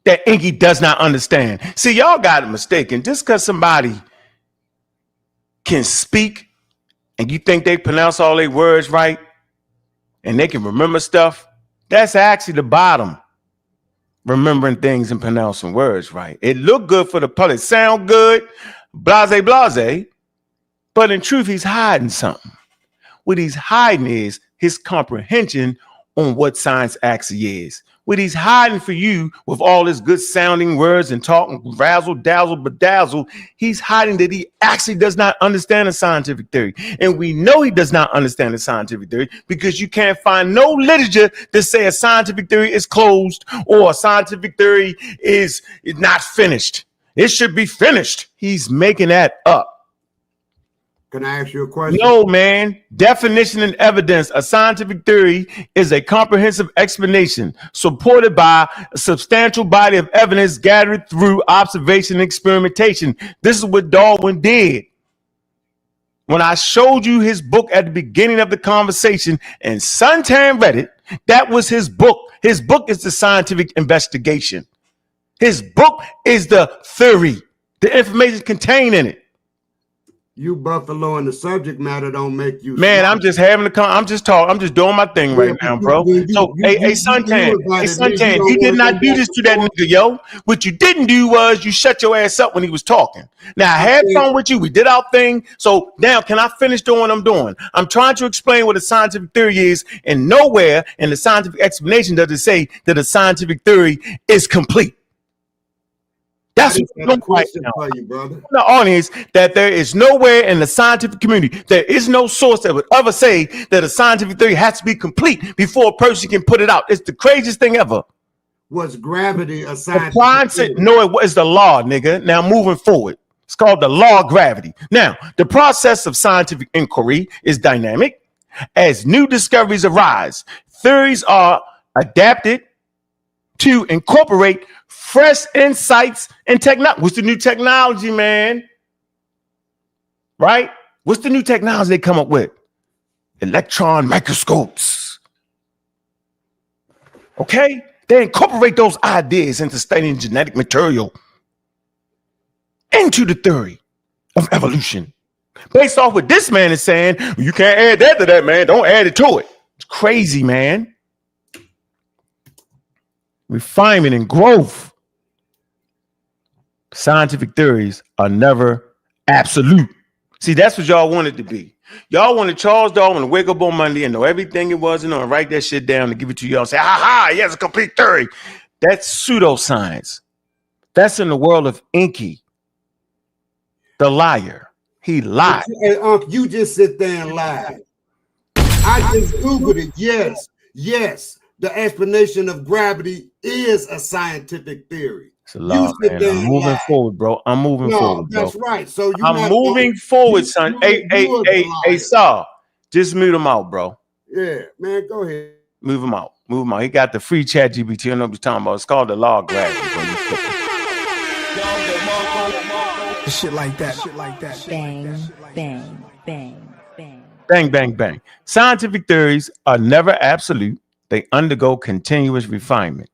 that Enqi does not understand? See, y'all got it mistaken. Just because somebody can speak and you think they pronounce all their words right and they can remember stuff, that's actually the bottom. Remembering things and pronouncing words right. It looked good for the public, sound good, blase, blase, but in truth, he's hiding something. What he's hiding is his comprehension on what science actually is. What he's hiding for you with all his good sounding words and talking razzle, dazzle, bedazzle, he's hiding that he actually does not understand the scientific theory. And we know he does not understand the scientific theory because you can't find no literature that say a scientific theory is closed or a scientific theory is not finished. It should be finished. He's making that up. Can I ask you a question? No, man. Definition and evidence. A scientific theory is a comprehensive explanation supported by a substantial body of evidence gathered through observation and experimentation. This is what Darwin did. When I showed you his book at the beginning of the conversation and Suntan read it, that was his book. His book is the scientific investigation. His book is the theory, the information contained in it. You buffalo and the subject matter don't make you man. smart. I'm just having a I'm just talking. I'm just doing my thing right now, bro. So, hey, Suntan, you did not do this to that nigga, yo. What you didn't do was you shut your ass up when he was talking. Now I had fun with you. We did our thing. So now can I finish doing what I'm doing? I'm trying to explain what a scientific theory is, and nowhere in the scientific explanation does it say that a scientific theory is complete. That's the question for you, brother. The audience that there is nowhere in the scientific community, there is no source that would ever say that a scientific theory has to be complete before a person can put it out. It's the craziest thing ever. Was gravity a scientific theory? No, it was the law, nigga. Now moving forward, it's called the law of gravity. Now, the process of scientific inquiry is dynamic. As new discoveries arise, theories are adapted to incorporate fresh insights and technology. What's the new technology, man? Right? What's the new technology they come up with? Electron microscopes. Okay? They incorporate those ideas into studying genetic material into the theory of evolution. Based off what this man is saying, you can't add that to that, man. Don't add it to it. It's crazy, man. Refinement and growth. Scientific theories are never absolute. See, that's what y'all wanted to be. Y'all wanted Charles Darwin to wake up on Monday and know everything it was and write that shit down and give it to y'all and say, ha ha, he has a complete theory. That's pseudoscience. That's in the world of Enqi, the liar. He lied. Hey, you just sit there and lie. I just Googled it. Yes. The explanation of gravity is a scientific theory. It's a law, man. I'm moving forward, bro. I'm moving forward, bro. That's right. So I'm moving forward, son. Hey, Saul, just mute him out, bro. Yeah, man, go ahead. Move him out. He got the free chat GPT. I know what you're talking about. It's called the law of gravity. Shit like that. Bang, bang, bang, bang. Bang, bang, bang. Scientific theories are never absolute. They undergo continuous refinement,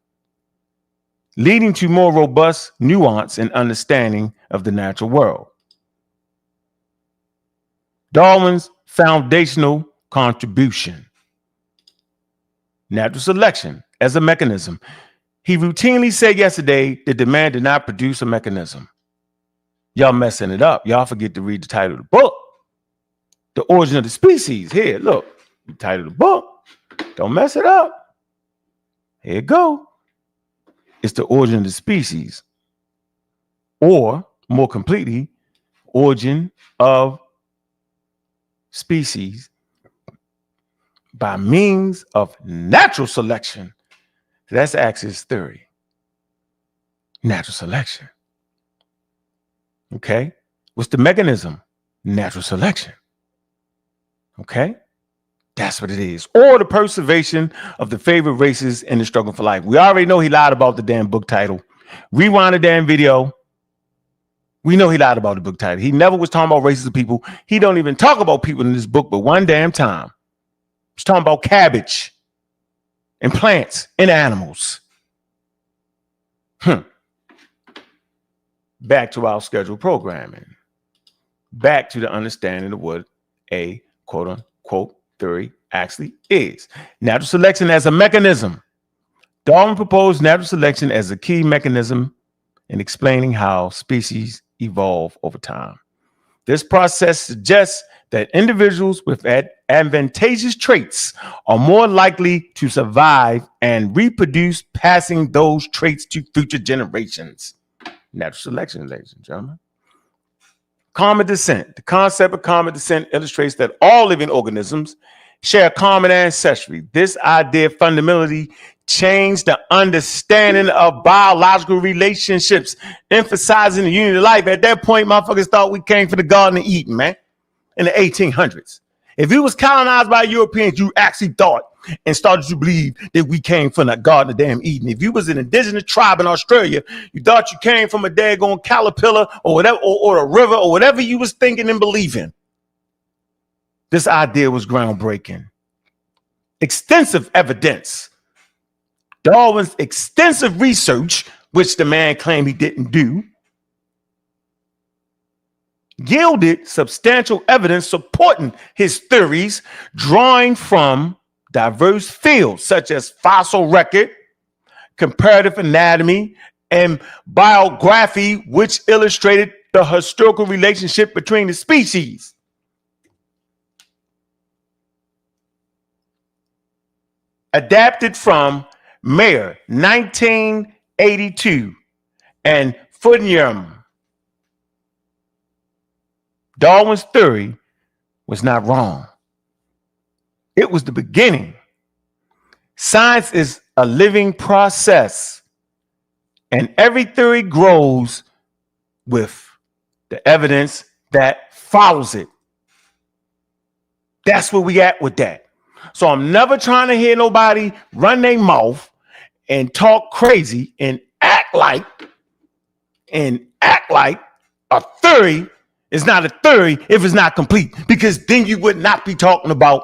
leading to more robust nuance and understanding of the natural world. Darwin's foundational contribution. Natural selection as a mechanism. He routinely said yesterday that the man did not produce a mechanism. Y'all messing it up. Y'all forget to read the title of the book. The Origin of the Species. Here, look, the title of the book. Don't mess it up. Here you go. It's the origin of the species, or more completely, origin of species by means of natural selection. That's Axis theory. Natural selection. Okay. What's the mechanism? Natural selection. Okay. That's what it is. Or the preservation of the favorite races in the struggle for life. We already know he lied about the damn book title. Rewind the damn video. We know he lied about the book title. He never was talking about races of people. He don't even talk about people in this book, but one damn time. He's talking about cabbage and plants and animals. Back to our scheduled programming. Back to the understanding of what a quote-unquote theory actually is. Natural selection as a mechanism. Darwin proposed natural selection as a key mechanism in explaining how species evolve over time. This process suggests that individuals with advantageous traits are more likely to survive and reproduce, passing those traits to future generations. Natural selection, ladies and gentlemen. Common descent. The concept of common descent illustrates that all living organisms share common ancestry. This idea fundamentally changed the understanding of biological relationships, emphasizing the unity of life. At that point, motherfuckers thought we came from the Garden of Eden, man, in the 1800s. If you was colonized by Europeans, you actually thought and started to believe that we came from the Garden of damn Eden. If you was an indigenous tribe in Australia, you thought you came from a daggone caterpillar or whatever, or a river or whatever you was thinking and believing. This idea was groundbreaking. Extensive evidence. Darwin's extensive research, which the man claimed he didn't do, yielded substantial evidence supporting his theories, drawing from diverse fields such as fossil record, comparative anatomy, and biography, which illustrated the historical relationship between the species. Adapted from Mayer, 1982, and Footnium. Darwin's theory was not wrong. It was the beginning. Science is a living process, and every theory grows with the evidence that follows it. That's where we at with that. So I'm never trying to hear nobody run their mouth and talk crazy and act like a theory is not a theory if it's not complete, because then you would not be talking about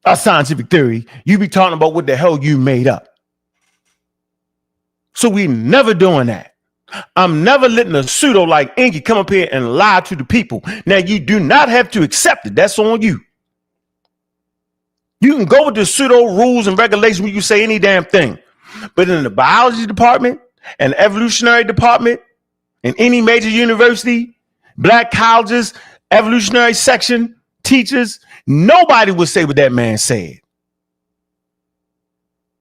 a scientific theory. You'd be talking about what the hell you made up. So we never doing that. I'm never letting a pseudo like Enqi come up here and lie to the people. Now, you do not have to accept it. That's on you. You can go with the pseudo rules and regulations when you say any damn thing. But in the biology department and evolutionary department, in any major university, black colleges, evolutionary section, teachers, nobody would say what that man said.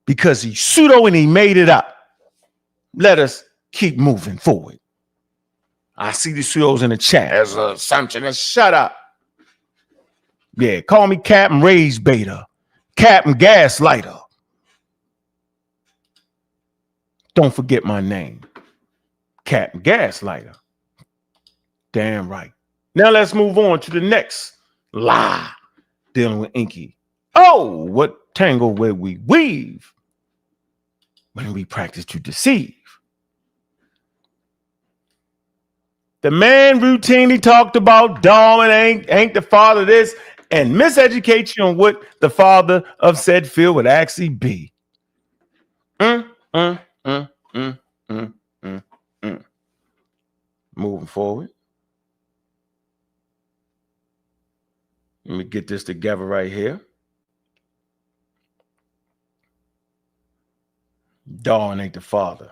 Because he's pseudo and he made it up. Let us keep moving forward. I see the pseudos in the chat as an assumption. Shut up. Yeah, call me Captain Rage Beta, Captain Gaslighter. Don't forget my name, Captain Gaslighter. Damn right. Now let's move on to the next lie dealing with Enqi. Oh, what tangle where we weave when we practice to deceive. The man routinely talked about Darwin ain't the father of this, and miseducate you on what the father of said field would actually be. Moving forward. Let me get this together right here. Darwin ain't the father.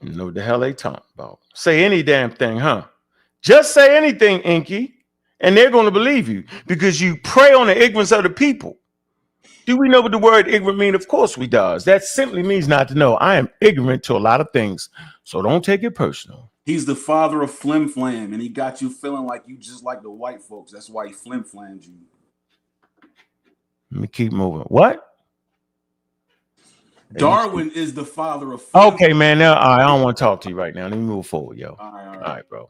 You know what the hell they talking about. Say any damn thing, huh? Just say anything, Enqi, and they're going to believe you because you prey on the ignorance of the people. Do we know what the word ignorant means? Of course we does. That simply means not to know. I am ignorant to a lot of things, so don't take it personal. He's the father of flim flam, and he got you feeling like you just like the white folks. That's why he flim flams you. Let me keep moving. What? Darwin is the father of flim. Okay, man. Now I don't want to talk to you right now. Let me move forward, yo. All right, bro.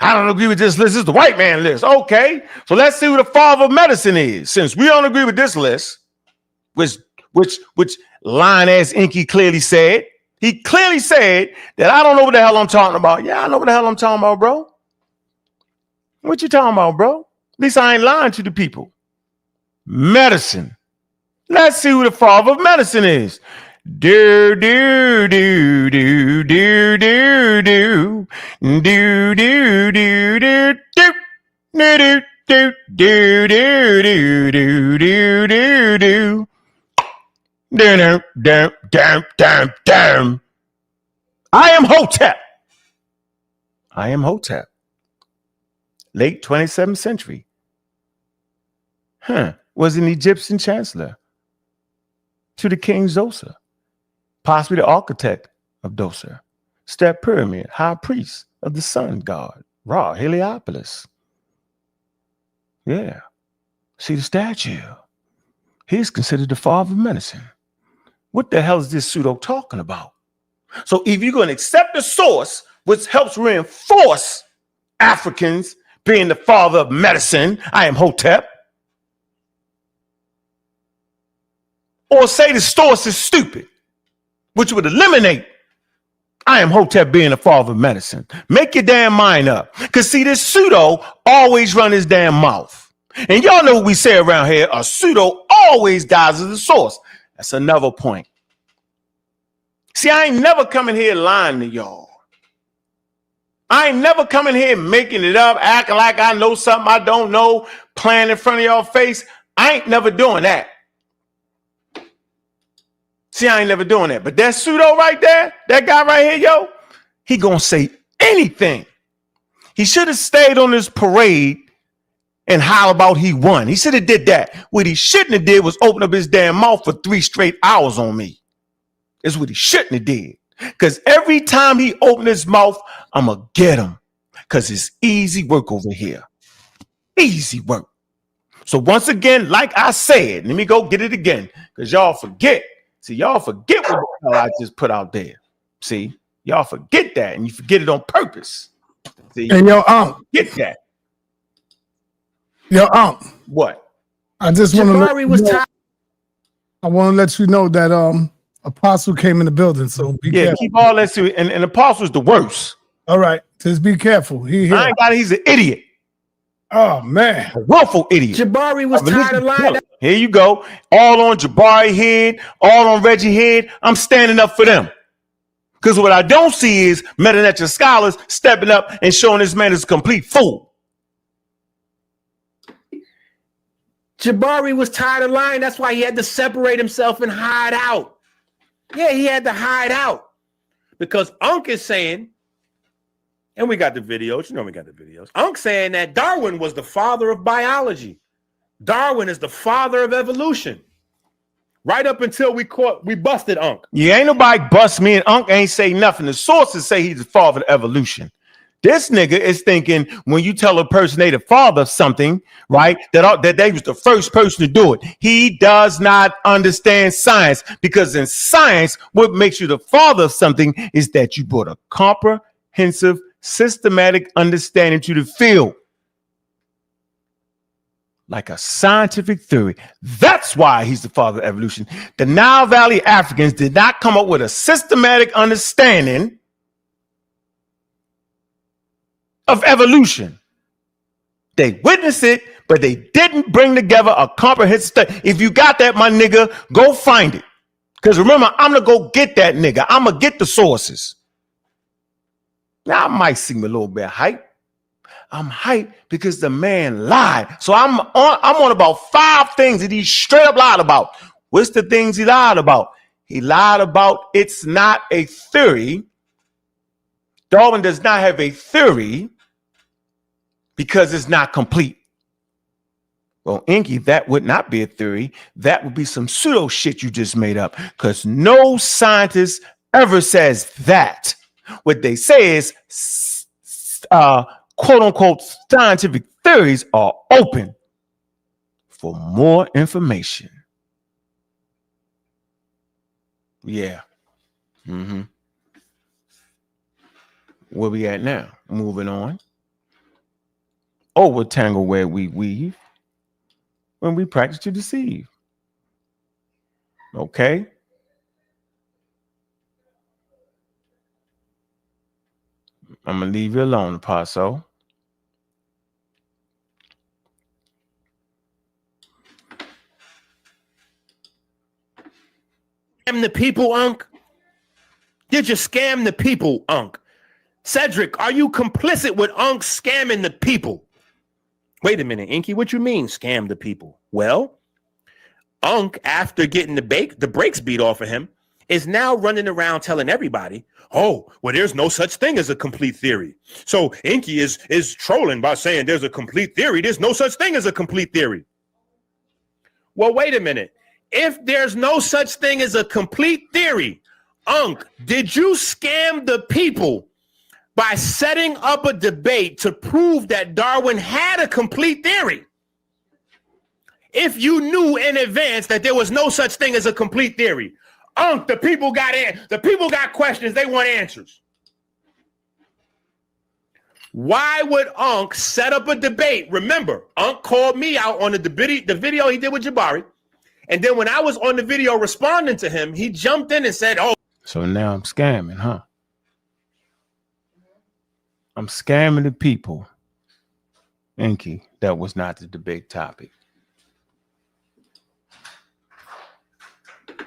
I don't agree with this list. This is the white man list. Okay, so let's see who the father of medicine is. Since we don't agree with this list, which line as Enqi clearly said, he clearly said that I don't know what the hell I'm talking about. Yeah, I know what the hell I'm talking about, bro. What you talking about, bro? At least I ain't lying to the people. Medicine. Let's see who the father of medicine is. Do do do do do do do do do do do do do do do do do do do do. Dum dum dum dum dum. I am Hotep. I am Hotep. Late 27th century. Was an Egyptian chancellor to the king Zoser, possibly the architect of Dosir, step pyramid, high priest of the sun god, Ra, Heliopolis. Yeah. See the statue. He's considered the father of medicine. What the hell is this pseudo talking about? So if you're going to accept the source, which helps reinforce Africans being the father of medicine, I am Hotep, or say the source is stupid, which would eliminate I am Hotep being the father of medicine. Make your damn mind up. Because see, this pseudo always run his damn mouth. And y'all know what we say around here, a pseudo always dies as the source. That's another point. See, I ain't never coming here lying to y'all. I ain't never coming here making it up, acting like I know something I don't know, playing in front of y'all face. I ain't never doing that. See, I ain't never doing that. But that pseudo right there, that guy right here, yo, he gonna say anything. He should have stayed on this parade and holler about he won. He should have did that. What he shouldn't have did was open up his damn mouth for 3 straight hours on me. That's what he shouldn't have did. Because every time he opened his mouth, I'm going to get him. Because it's easy work over here. Easy work. So once again, like I said, let me go get it again. Because y'all forget. See, y'all forget what the hell I just put out there. See, y'all forget that. And you forget it on purpose. See, and yo, get that. Yo, what? I just want to I want to let you know that Apostle came in the building, so be careful. Keep all that serious. And Apostle's the worst. All right, just be careful. He's an idiot. Oh man, a willful idiot. Jabari was tired of lying. Here you go. All on Jabari head, all on Reggie head. I'm standing up for them. Because what I don't see is Meta scholars stepping up and showing this man is a complete fool. Jabari was tired of lying. That's why he had to separate himself and hide out. Yeah, he had to hide out. Because Ankh is saying, and we got the videos. You know we got the videos. Ankh saying that Darwin was the father of biology. Darwin is the father of evolution. Right up until we busted Ankh. Yeah, ain't nobody bust me, and Ankh ain't say nothing. The sources say he's the father of evolution. This nigga is thinking when you tell a person they the father of something, right, that they was the first person to do it. He does not understand science, because in science, what makes you the father of something is that you brought a comprehensive, systematic understanding to the field. Like a scientific theory. That's why he's the father of evolution. The Nile Valley Africans did not come up with a systematic understanding of evolution. They witnessed it, but they didn't bring together a comprehensive study. If you got that, my nigga, go find it. Because remember, I'm going to go get that nigga. I'm going to get the sources. Now, I might seem a little bit hype. I'm hyped because the man lied. So I'm on about 5 things that he straight up lied about. What's the things he lied about? He lied about it's not a theory. Darwin does not have a theory because it's not complete. Well, Enqi, that would not be a theory. That would be some pseudo shit you just made up, because no scientist ever says that. What they say is quote unquote scientific theories are open for more information. Yeah. Where we at now? Moving on. Oh, what tangle where we weave when we practice to deceive. Okay. I'm gonna leave you alone, Apostle. Scam the people, Ankh? Did you scam the people, Ankh? Cedric, are you complicit with Ankh scamming the people? Wait a minute, Enqi, what you mean scam the people? Well, Ankh, after getting the brakes beat off of him, is now running around telling everybody, oh, well, there's no such thing as a complete theory. So Enqi is trolling by saying there's a complete theory. There's no such thing as a complete theory. Well, wait a minute. If there's no such thing as a complete theory, Ankh, did you scam the people by setting up a debate to prove that Darwin had a complete theory? If you knew in advance that there was no such thing as a complete theory, Ankh, the people got questions, they want answers. Why would Ankh set up a debate? Remember, Ankh called me out on the video he did with Jabari. And then when I was on the video responding to him, he jumped in and said, oh. So now I'm scamming, huh? I'm scamming the people. Enqi, that was not the debate topic.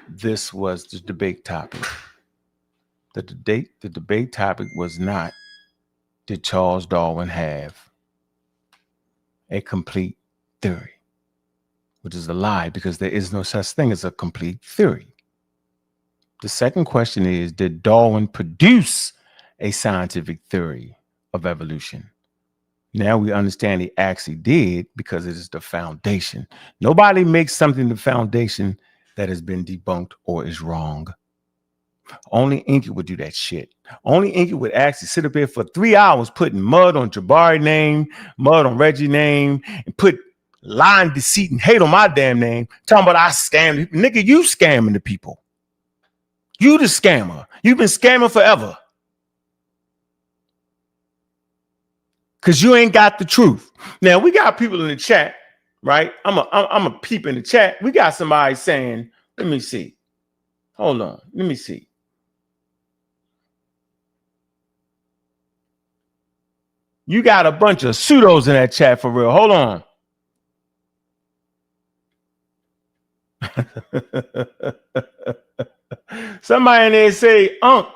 This was the debate topic. The debate topic was not, did Charles Darwin have a complete theory? Which is a lie, because there is no such thing as a complete theory. The second question is, did Darwin produce a scientific theory of evolution? Now we understand he actually did, because it is the foundation. Nobody makes something the foundation that has been debunked or is wrong. Only Enqi would do that shit. Only Enqi would actually sit up here for 3 hours putting mud on Jabari name, mud on Reggie name, and put lying, deceit, and hate on my damn name, talking about I scammed. Nigga, you scamming the people. You the scammer. You've been scamming forever. Because you ain't got the truth. Now, we got people in the chat, right? I'm a peep in the chat. We got somebody saying, let me see. Hold on. Let me see. You got a bunch of pseudos in that chat for real. Hold on. Somebody in there say, oh,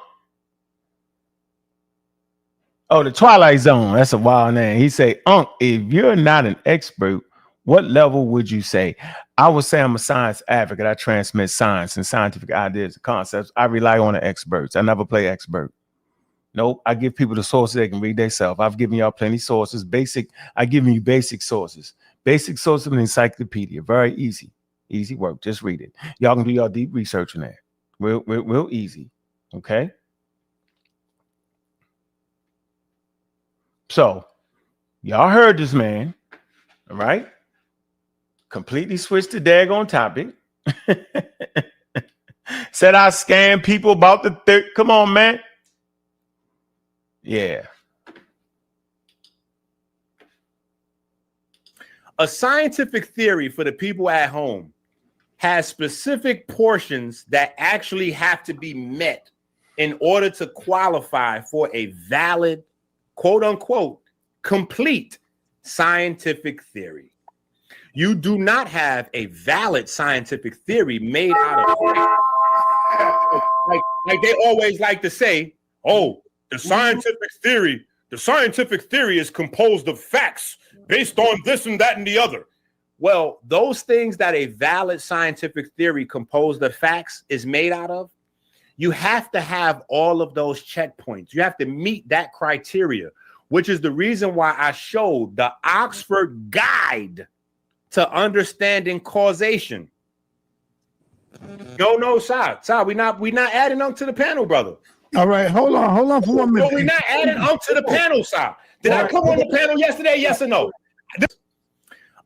the Twilight Zone. That's a wild name. He say, if you're not an expert, what level would you say? I would say I'm a science advocate. I transmit science and scientific ideas and concepts. I rely on the experts. I never play expert. Nope. I give people the sources they can read themselves. I've given y'all plenty sources. I've given you basic sources. Basic sources of an encyclopedia. Very easy. Easy work. Just read it. Y'all can do y'all deep research on that. Real easy. Okay. So y'all heard this man. All right. Completely switched the daggone topic. Said I scam people about the third. Come on, man. Yeah. A scientific theory for the people at home has specific portions that actually have to be met in order to qualify for a valid, quote unquote, complete scientific theory. You do not have a valid scientific theory made out of like they always like to say, oh, the scientific theory is composed of facts based on this and that and the other. Well, those things that a valid scientific theory composed of facts is made out of, you have to have all of those checkpoints. You have to meet that criteria, which is the reason why I showed the Oxford Guide to Understanding Causation. No, Sa, we not adding Ankh to the panel, brother. All right, hold on for 1 minute. No, we're not adding Ankh to the panel, Sa. Did I come on the panel yesterday? Yes or no?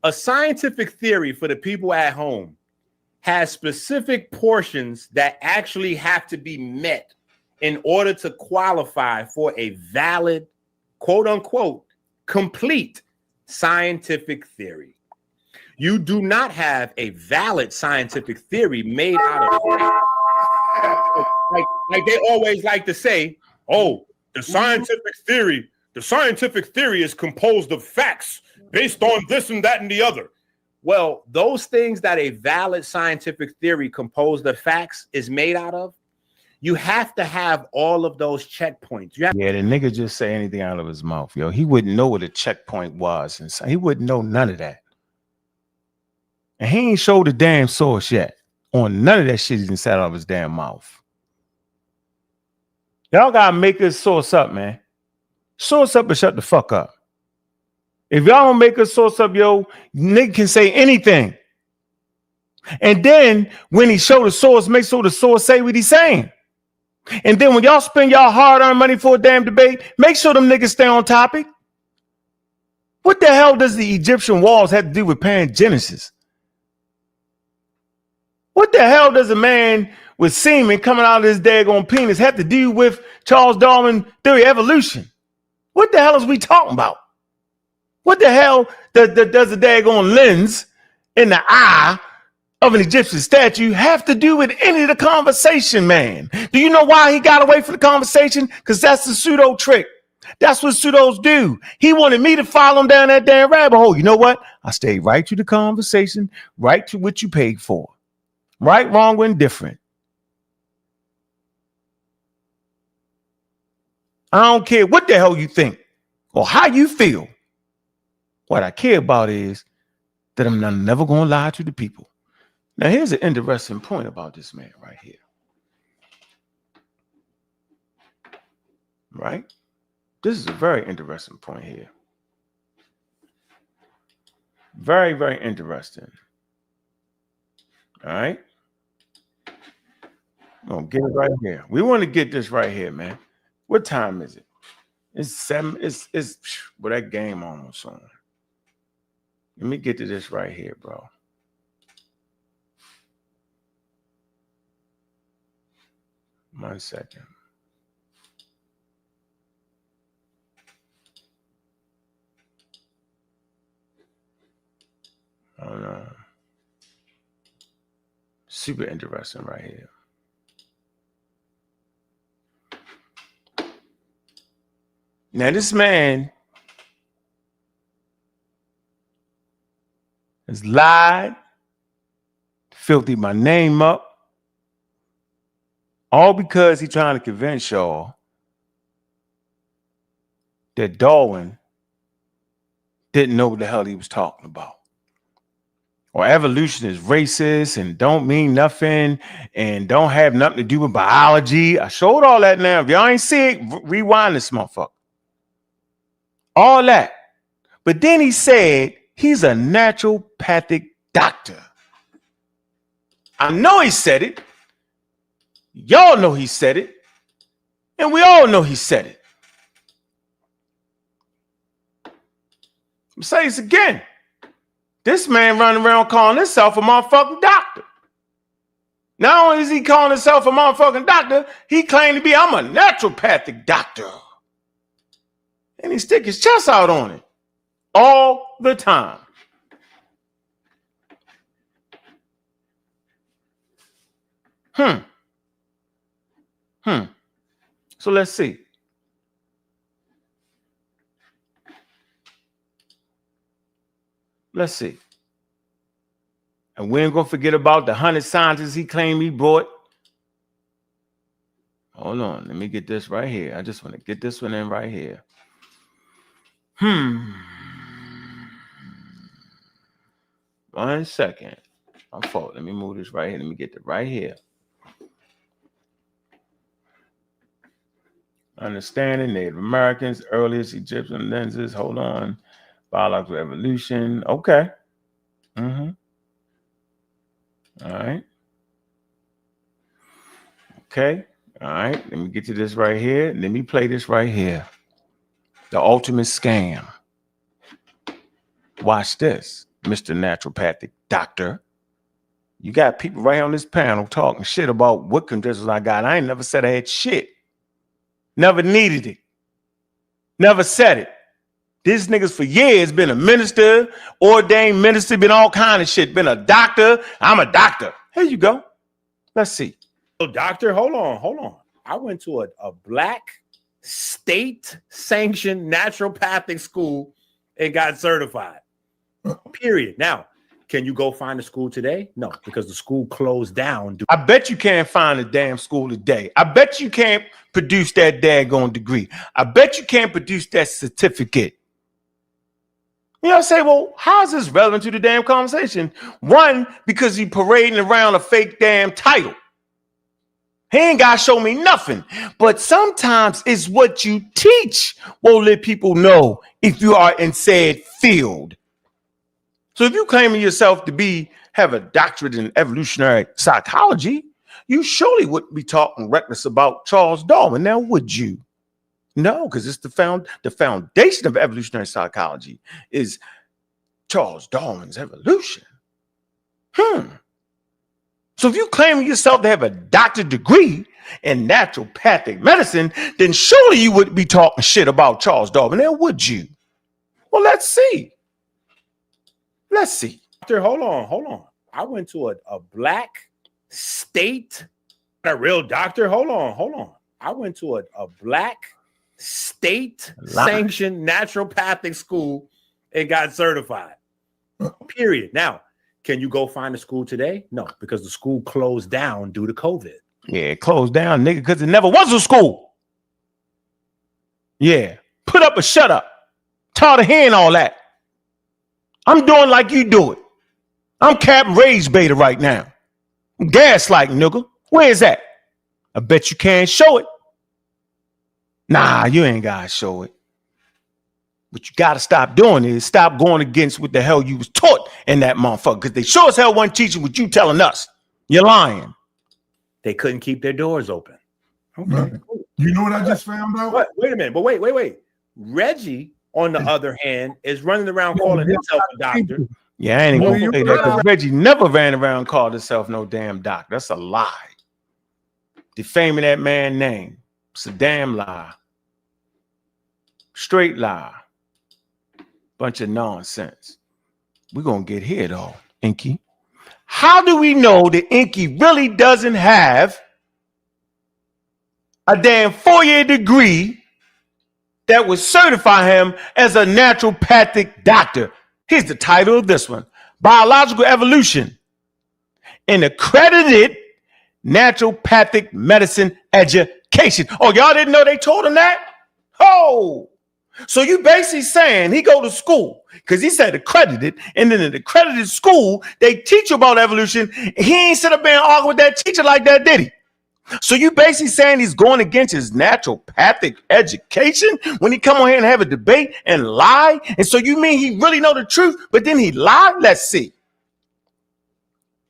A scientific theory for the people at home has specific portions that actually have to be met in order to qualify for a valid, quote unquote, complete scientific theory. You do not have a valid scientific theory made out of like they always like to say, oh, the scientific theory is composed of facts based on this and that and the other. Well, those things that a valid scientific theory composed of facts is made out of, you have to have all of those checkpoints. Yeah, the nigga just say anything out of his mouth, yo. He wouldn't know what a checkpoint was, and so he wouldn't know none of that. And he ain't showed the damn source yet on none of that shit he done said out of his damn mouth. Y'all gotta make this source up, man. Source up and shut the fuck up. If y'all don't make a source up, yo, nigga can say anything. And then when he show the source, make sure the source say what he's saying. And then when y'all spend y'all hard-earned money for a damn debate, make sure them niggas stay on topic. What the hell does the Egyptian walls have to do with pangenesis? What the hell does a man with semen coming out of his daggone penis have to do with Charles Darwin theory of evolution? What the hell is we talking about? What the hell does the daggone lens in the eye of an Egyptian statue have to do with any of the conversation, man? Do you know why he got away from the conversation? Because that's the pseudo trick. That's what pseudos do. He wanted me to follow him down that damn rabbit hole. You know what? I stayed right to the conversation, right to what you paid for. Right, wrong, or indifferent. I don't care what the hell you think or how you feel. What I care about is that I'm never going to lie to the people. Now, here's an interesting point about this man right here. Right? This is a very interesting point here. Very, very interesting. All right? I'm going to get it right here. We want to get this right here, man. What time is it? It's 7. It's well, that game almost on. Let me get to this right here, bro. One second. Oh no. Super interesting right here. Now this man has lied, filthy my name up, all because he's trying to convince y'all that Darwin didn't know what the hell he was talking about. Or evolution is racist and don't mean nothing and don't have nothing to do with biology. I showed all that now. If y'all ain't see it, rewind this motherfucker. All that. But then he said he's a naturopathic doctor. I know he said it. Y'all know he said it. And we all know he said it. I'm saying this again. This man running around calling himself a motherfucking doctor. Not only is he calling himself a motherfucking doctor, he claimed to be, I'm a naturopathic doctor. And he stick his chest out on it all the time. So let's see. Let's see. And we ain't gonna forget about the 100 scientists he claimed he brought. Hold on, let me get this right here. I just want to get this one in right here. One second. My fault. Let me move this right here. Let me get it right here. Understanding Native Americans, earliest Egyptian lenses. Hold on. Biological evolution. Okay. All right. Okay. All right. Let me get to this right here. Let me play this right here. The ultimate scam. Watch this, Mr. Naturopathic Doctor. You got people right on this panel talking shit about what conditions I got. I ain't never said I had shit. Never needed it. Never said it. This niggas for years been a minister, ordained minister, been all kind of shit, been a doctor. I'm a doctor. Here you go. Let's see. Oh, doctor, hold on. I went to a black state-sanctioned naturopathic school and got certified. Period. Now, can you go find a school today? No, because the school closed down. I bet you can't find a damn school today. I bet you can't produce that daggone degree. I bet you can't produce that certificate. You know, I say, well, how is this relevant to the damn conversation? One, because he parading around a fake damn title. He ain't got to show me nothing. But sometimes it's what you teach will let people know if you are in said field. So if you claiming yourself to have a doctorate in evolutionary psychology, you surely wouldn't be talking reckless about Charles Darwin. Now, would you? No, because it's the foundation of evolutionary psychology is Charles Darwin's evolution. So if you claim yourself to have a doctorate degree in naturopathic medicine, then surely you wouldn't be talking shit about Charles Darwin. Now, would you? Well, let's see. Doctor, hold on. I went to a black state, a real doctor. Hold on. I went to a black state-sanctioned naturopathic school and got certified. Period. Now, can you go find a school today? No, because the school closed down due to COVID. Yeah, it closed down, nigga, because it never was a school. Yeah, put up or shut up. Tired of hearing all that. I'm doing like you do it. I'm Captain Rage Beta right now. I'm gaslighting, nigga. Where is that? I bet you can't show it. Nah, you ain't gotta show it. What you gotta stop doing is stop going against what the hell you was taught in that motherfucker. Because they sure as hell weren't teaching what you telling us. You're lying. They couldn't keep their doors open. Okay. You know what I just found out? What? Wait a minute. But wait. Reggie, on the other hand, is running around calling himself a doctor. Yeah, I ain't even gonna say that because Reggie never ran around and called himself no damn doctor. That's a lie. Defaming that man's name. It's a damn lie. Straight lie. Bunch of nonsense. We're gonna get here though, Enqi. How do we know that Enqi really doesn't have a damn 4-year degree that would certify him as a naturopathic doctor? Here's the title of this one: Biological Evolution, an accredited naturopathic medicine education. Oh, y'all didn't know they told him that? Oh, so you basically saying he go to school because he said accredited, and then in the accredited school, they teach you about evolution. He ain't sit up there and argue with that teacher like that, did he? So you basically saying he's going against his naturopathic education when he come on here and have a debate and lie? And so you mean he really know the truth, but then he lied? Let's see.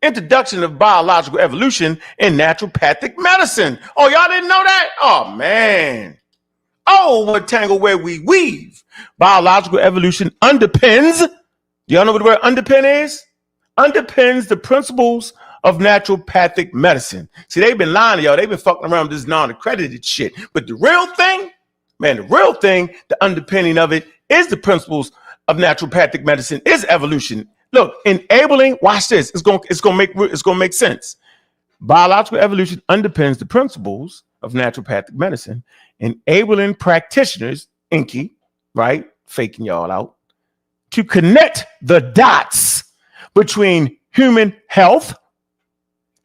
Introduction of biological evolution in naturopathic medicine. Oh, y'all didn't know that? Oh, man. Oh, what tangle where we weave. Biological evolution underpins. Do y'all know what the word underpin is? Underpins the principles of naturopathic medicine. See, they've been lying to y'all. They've been fucking around with this non-accredited shit. But the real thing, man, the underpinning of it is the principles of naturopathic medicine, is evolution. Look, enabling, watch this. It's gonna make sense. Biological evolution underpins the principles of naturopathic medicine, enabling practitioners, Enqi, right, faking y'all out, to connect the dots between human health,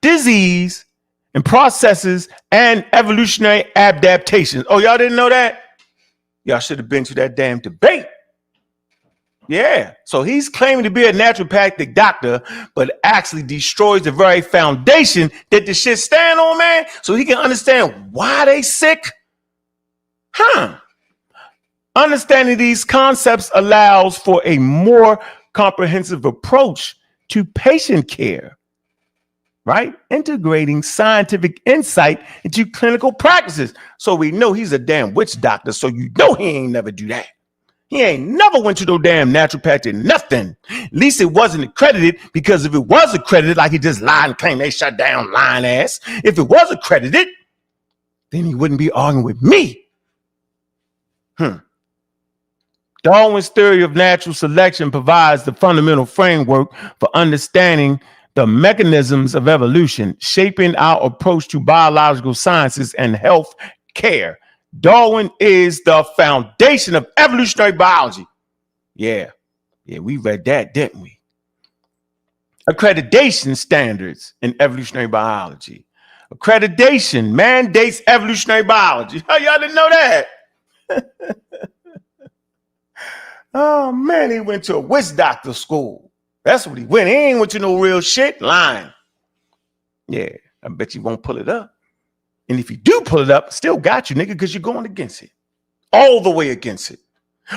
disease, and processes and evolutionary adaptations. Oh, y'all didn't know that? Y'all should have been to that damn debate. Yeah. So he's claiming to be a naturopathic doctor, but actually destroys the very foundation that the shit stand on, man, so he can understand why they sick. Understanding these concepts allows for a more comprehensive approach to patient care, right? Integrating scientific insight into clinical practices. So we know he's a damn witch doctor, so you know he ain't never do that. He ain't never went to no damn naturopathic nothing. At least it wasn't accredited, because if it was accredited, like he just lied and claimed they shut down lying ass, if it was accredited, then he wouldn't be arguing with me. Darwin's theory of natural selection provides the fundamental framework for understanding the mechanisms of evolution, shaping our approach to biological sciences and health care. Darwin is the foundation of evolutionary biology. Yeah, we read that, didn't we? Accreditation standards in evolutionary biology. Accreditation mandates evolutionary biology. Oh, y'all didn't know that? Oh, man, he went to a witch doctor school. That's what he went. He ain't went to no real shit. Lying. Yeah, I bet you won't pull it up. And if you do pull it up, still got you, nigga, because you're going against it. All the way against it.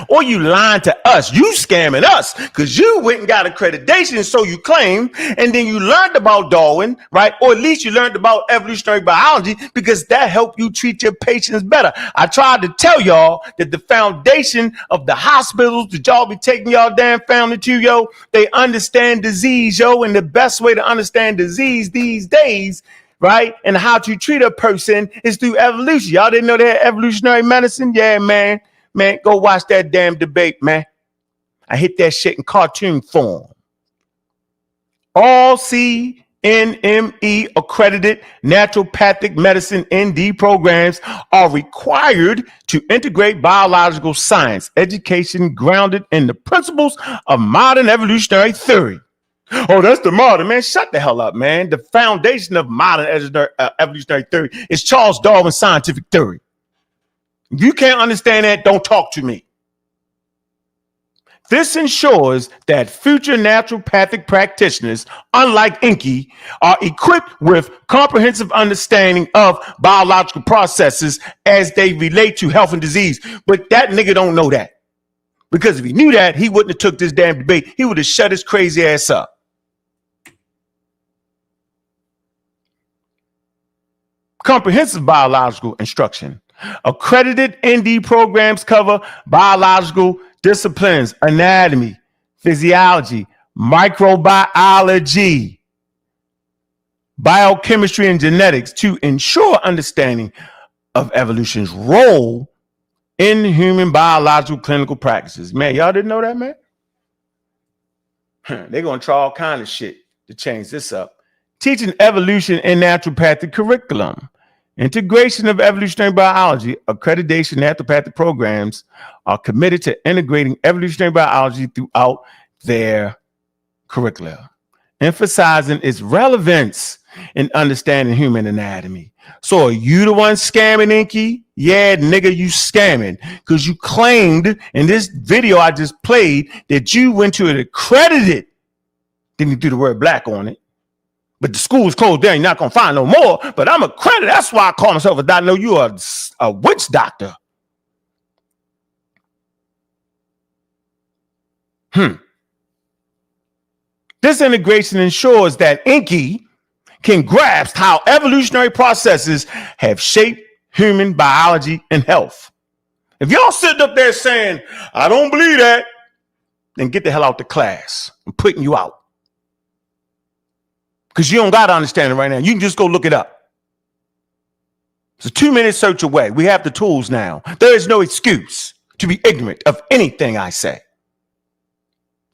Or you lying to us. You scamming us because you went and got accreditation, so you claim, and then you learned about Darwin, right? Or at least you learned about evolutionary biology because that helped you treat your patients better. I tried to tell y'all that the foundation of the hospitals that y'all be taking y'all damn family to, yo, they understand disease, yo, and the best way to understand disease these days, right, and how to treat a person is through evolution. Y'all didn't know they had evolutionary medicine? Yeah, man. Man, go watch that damn debate, man. I hit that shit in cartoon form. All CNME accredited naturopathic medicine ND programs are required to integrate biological science education grounded in the principles of modern evolutionary theory. Oh, that's the modern, man. Shut the hell up, man. The foundation of modern evolutionary theory is Charles Darwin's scientific theory. If you can't understand that, don't talk to me. This ensures that future naturopathic practitioners, unlike Enqi, are equipped with comprehensive understanding of biological processes as they relate to health and disease. But that nigga don't know that. Because if he knew that, he wouldn't have took this damn debate. He would have shut his crazy ass up. Comprehensive biological instruction. Accredited ND programs cover biological disciplines, anatomy, physiology, microbiology, biochemistry, and genetics to ensure understanding of evolution's role in human biological clinical practices. Man, y'all didn't know that, man? They're going to try all kind of shit to change this up. Teaching evolution in naturopathic curriculum. Integration of evolutionary biology, accreditation naturopathic programs are committed to integrating evolutionary biology throughout their curricula, emphasizing its relevance in understanding human anatomy. So are you the one scamming, Enqi? Yeah, nigga, you scamming because you claimed in this video I just played that you went to an accredited, didn't you do the word black on it? But the school's closed down. You're not going to find no more. But I'm accredited. That's why I call myself a doctor. No, you are a witch doctor. This integration ensures that Enqi can grasp how evolutionary processes have shaped human biology and health. If y'all sitting up there saying, I don't believe that, then get the hell out the class. I'm putting you out. Because you don't got to understand it right now. You can just go look it up. It's a 2-minute search away. We have the tools now. There is no excuse to be ignorant of anything I say.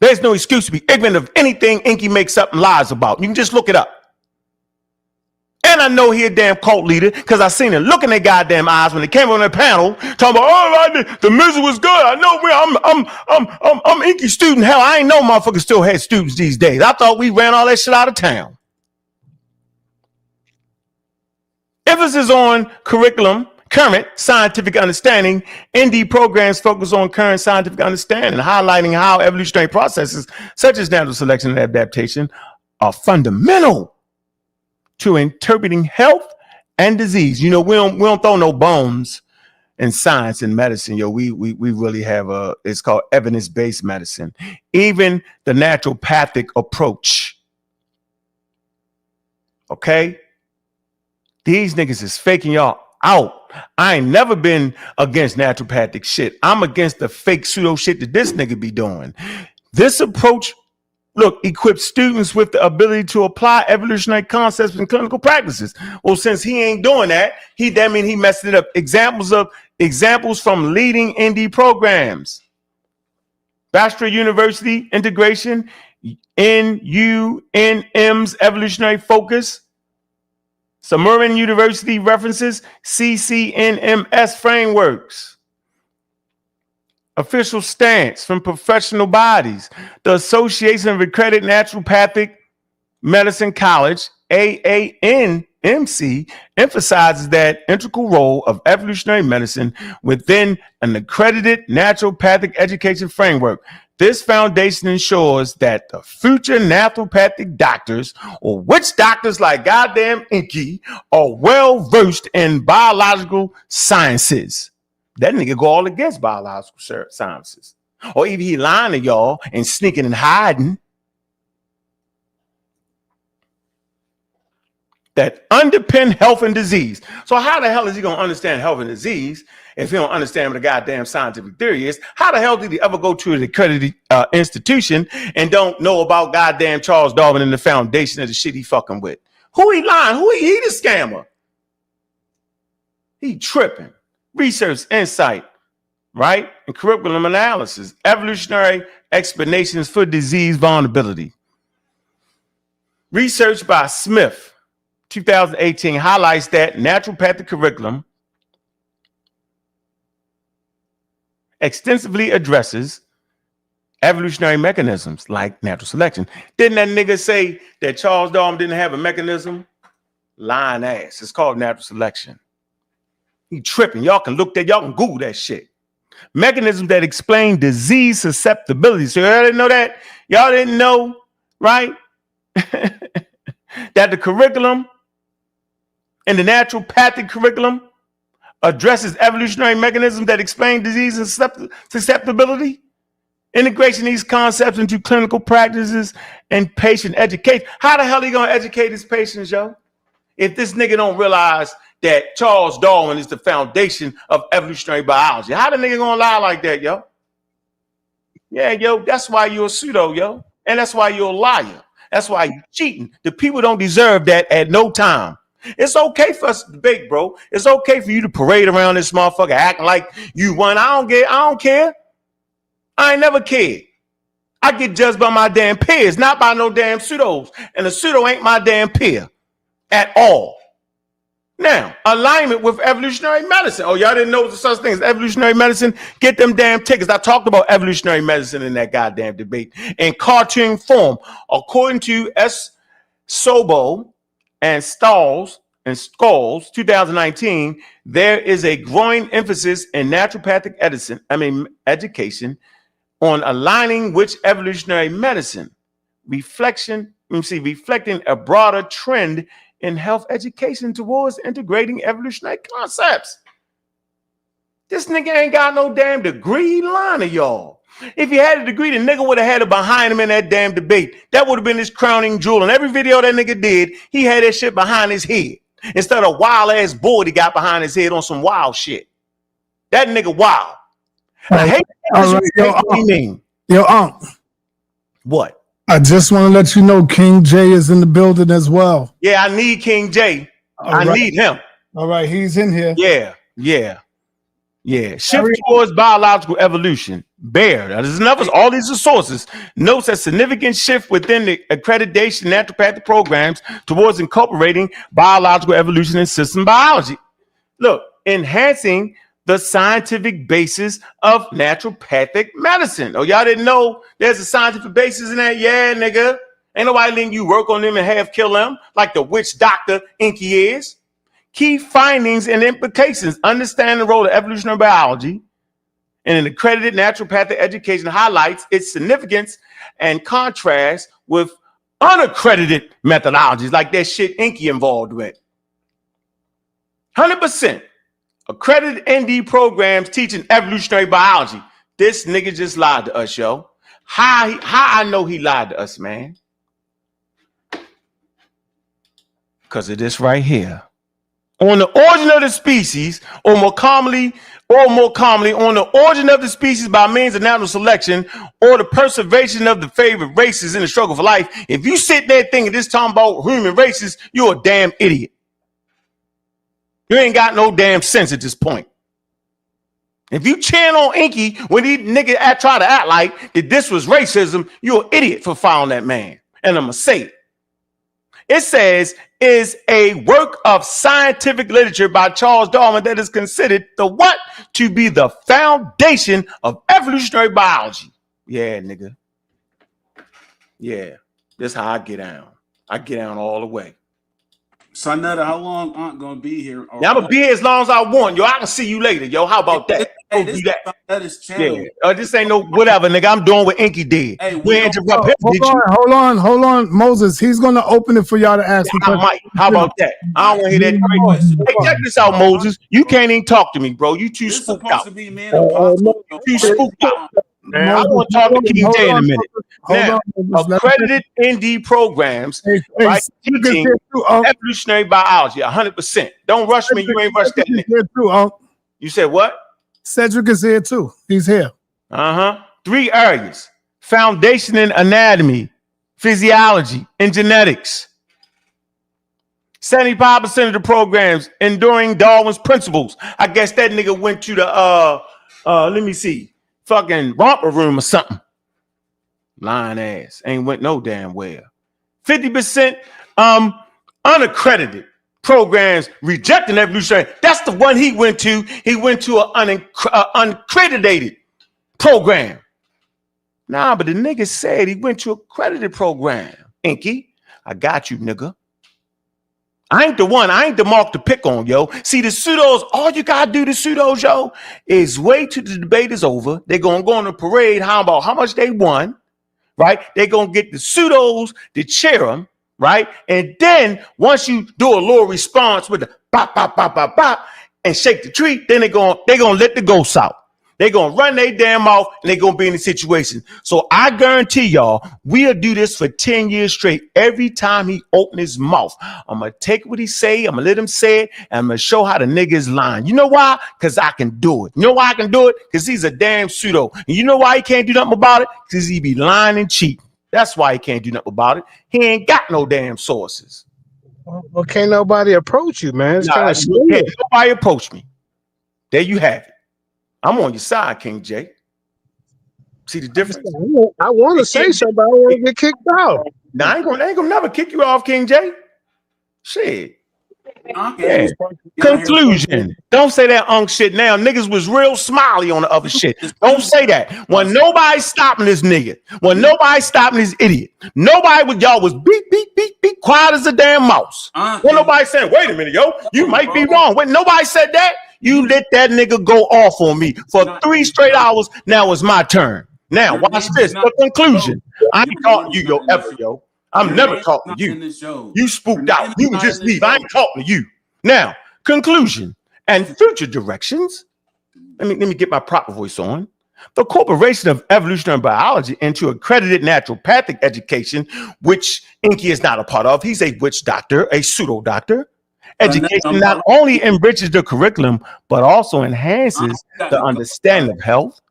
There's no excuse to be ignorant of anything Enqi makes up and lies about. You can just look it up. And I know he a damn cult leader because I seen him look in their goddamn eyes when they came on their panel talking about, oh, the music was good. I know I'm Enqi student. Hell, I ain't know motherfuckers still had students these days. I thought we ran all that shit out of town. Emphasis on curriculum, current scientific understanding. ND programs focus on current scientific understanding, highlighting how evolutionary processes such as natural selection and adaptation are fundamental to interpreting health and disease. You know, we don't throw no bones in science and medicine. Yo, we really have it's called evidence-based medicine. Even the naturopathic approach. Okay? These niggas is faking y'all out. I ain't never been against naturopathic shit. I'm against the fake pseudo shit that this nigga be doing. This approach, look, equips students with the ability to apply evolutionary concepts in clinical practices. Well, since he ain't doing that mean he messing it up. Examples from leading ND programs. Bachelor University Integration, NUNM's Evolutionary Focus, Sumerian University References, CCNMS Frameworks. Official stance from professional bodies. The Association of Accredited Naturopathic Medicine College, AANMC, emphasizes that integral role of evolutionary medicine within an accredited naturopathic education framework. This foundation ensures that the future naturopathic doctors, or witch doctors like goddamn Enqi, are well versed in biological sciences. That nigga go all against biological sciences. Or even he lying to y'all and sneaking and hiding. That underpin health and disease. So how the hell is he going to understand health and disease if he don't understand what a goddamn scientific theory is? How the hell did he ever go to an accredited institution and don't know about goddamn Charles Darwin and the foundation of the shit he fucking with? Who he lying? He the scammer? He tripping. Research insight, right? And curriculum analysis. Evolutionary explanations for disease vulnerability. Research by Smith, 2018, highlights that naturopathic curriculum extensively addresses evolutionary mechanisms like natural selection. Didn't that nigga say that Charles Darwin didn't have a mechanism? Lying ass. It's called natural selection. He tripping. Y'all can Google that shit. Mechanisms that explain disease susceptibility. So y'all didn't know that? Y'all didn't know, right? That the curriculum and the naturopathic curriculum addresses evolutionary mechanisms that explain disease and susceptibility. Integration of these concepts into clinical practices and patient education. How the hell are you going to educate his patients, yo? If this nigga don't realize that Charles Darwin is the foundation of evolutionary biology. How the nigga going to lie like that, yo? Yeah, yo, that's why you're a pseudo, yo. And that's why you're a liar. That's why you're cheating. The people don't deserve that at no time. It's okay for us to debate, bro. It's okay for you to parade around this motherfucker acting like you won. I don't care. I ain't never cared. I get judged by my damn peers, not by no damn pseudos. And a pseudo ain't my damn peer at all. Now, alignment with evolutionary medicine. Oh, y'all didn't know there's such thing as evolutionary medicine? Get them damn tickets. I talked about evolutionary medicine in that goddamn debate in cartoon form. According to S. Sobo and Stalls, 2019, there is a growing emphasis in naturopathic education on aligning with evolutionary medicine, reflecting a broader trend in health education towards integrating evolutionary concepts. This nigga ain't got no damn degree, lying to y'all. If he had a degree, the nigga would have had it behind him in that damn debate. That would have been his crowning jewel. And every video that nigga did, he had that shit behind his head instead of wild ass board he got behind his head on some wild shit. That nigga wild. I hate that. Yo, Ankh. What? I just want to let you know King J is in the building as well. Yeah, I need King J. I need him. All right, he's in here. Yeah. Shift towards biological evolution. Bayer. Now, there's enough. All these are sources. Notes a significant shift within the accreditation naturopathic programs towards incorporating biological evolution in system biology. Look, enhancing the scientific basis of naturopathic medicine. Oh, y'all didn't know there's a scientific basis in that? Yeah, nigga. Ain't nobody letting you work on them and half kill them like the witch doctor Enqi is. Key findings and implications. Understand the role of evolutionary biology in an accredited naturopathic education highlights its significance and contrast with unaccredited methodologies like that shit Enqi involved with. 100%. Accredited ND programs teaching evolutionary biology. This nigga just lied to us, yo. How I know he lied to us, man? Because of this right here. On the origin of the species, or more commonly, on the origin of the species by means of natural selection, or the preservation of the favored races in the struggle for life. If you sit there thinking this talking about human races, you're a damn idiot. You ain't got no damn sense at this point. If you channel Enqi when these niggas try to act like that this was racism, you're an idiot for following that man. And I'm going to say it. It says, is a work of scientific literature by Charles Darwin that is considered the what? To be the foundation of evolutionary biology. Yeah, nigga. Yeah. This is how I get down. I get down all the way. Sa.neter, how long Ankh gonna be here? Yeah, I'm gonna be here as long as I want, yo. I can see you later, yo. How about that? Hey, this do that. Yeah. This ain't no whatever, nigga. I'm doing what Enqi did. Hey, we interrupt him. Hold on, Moses. He's gonna open it for y'all to ask. I might. How about that? I don't want to hear that. Hey, check this out, Moses. You can't even talk to me, bro. You too spooked out. You spooked out. I want to talk to King J in a minute. Now, accredited ND programs, right, teaching evolutionary biology, 100%. Don't rush me. You ain't rushed that nigga. You said what? Cedric is here too. He's here. 3 areas: foundation in anatomy, physiology, and genetics. 75% of the programs enduring Darwin's principles. I guess that nigga went to the let me see, fucking romper room or something. Lying ass. Ain't went no damn where. 50% unaccredited programs rejecting evolutionary. That's the one he went to. He went to an uncredited program. Nah, but the nigga said he went to an accredited program. Enqi, I got you, nigga. I ain't the one. I ain't the mark to pick on, yo. See, the pseudos, all you gotta do to pseudos, yo, is wait till the debate is over. They're gonna go on a parade. How about how much they won, right? They're gonna get the pseudos to cheer them, right? And then once you do a little response with the bop, bop, bop, bop, bop, and shake the tree, then they're gonna let the ghosts out. They're going to run their damn mouth and they're going to be in the situation. So I guarantee y'all, we'll do this for 10 years straight. Every time he open his mouth, I'm going to take what he say. I'm going to let him say it. And I'm going to show how the nigga is lying. You know why? Because I can do it. You know why I can do it? Because he's a damn pseudo. And you know why he can't do nothing about it? Because he be lying and cheating. That's why he can't do nothing about it. He ain't got no damn sources. Well, can't nobody approach you, man. It's kind of can't nobody approach me. There you have it. I'm on your side, King J. See the difference? I want to say something, but I want to get kicked out. Now, I ain't gonna never kick you off, King J. Shit. Yeah. Conclusion. Don't say that Ankh shit now. Niggas was real smiley on the other shit. Don't say that. When nobody's stopping this nigga, when nobody's stopping this idiot, nobody with y'all was beat, quiet as a damn mouse. When nobody saying, wait a minute, yo, you might be wrong. When nobody said that, you let that nigga go off on me for 3 straight hours. Now it's my turn. Now, watch this. The conclusion. I ain't talking to you, yo, ever, yo. I'm never talking to you. You spooked out. You can just leave. I ain't talking to you. Now, conclusion and future directions. Let me get my proper voice on. The incorporation of evolutionary biology into accredited naturopathic education, which Enqi is not a part of. He's a witch doctor, a pseudo doctor. Education not only enriches the curriculum, but also enhances the understanding of health.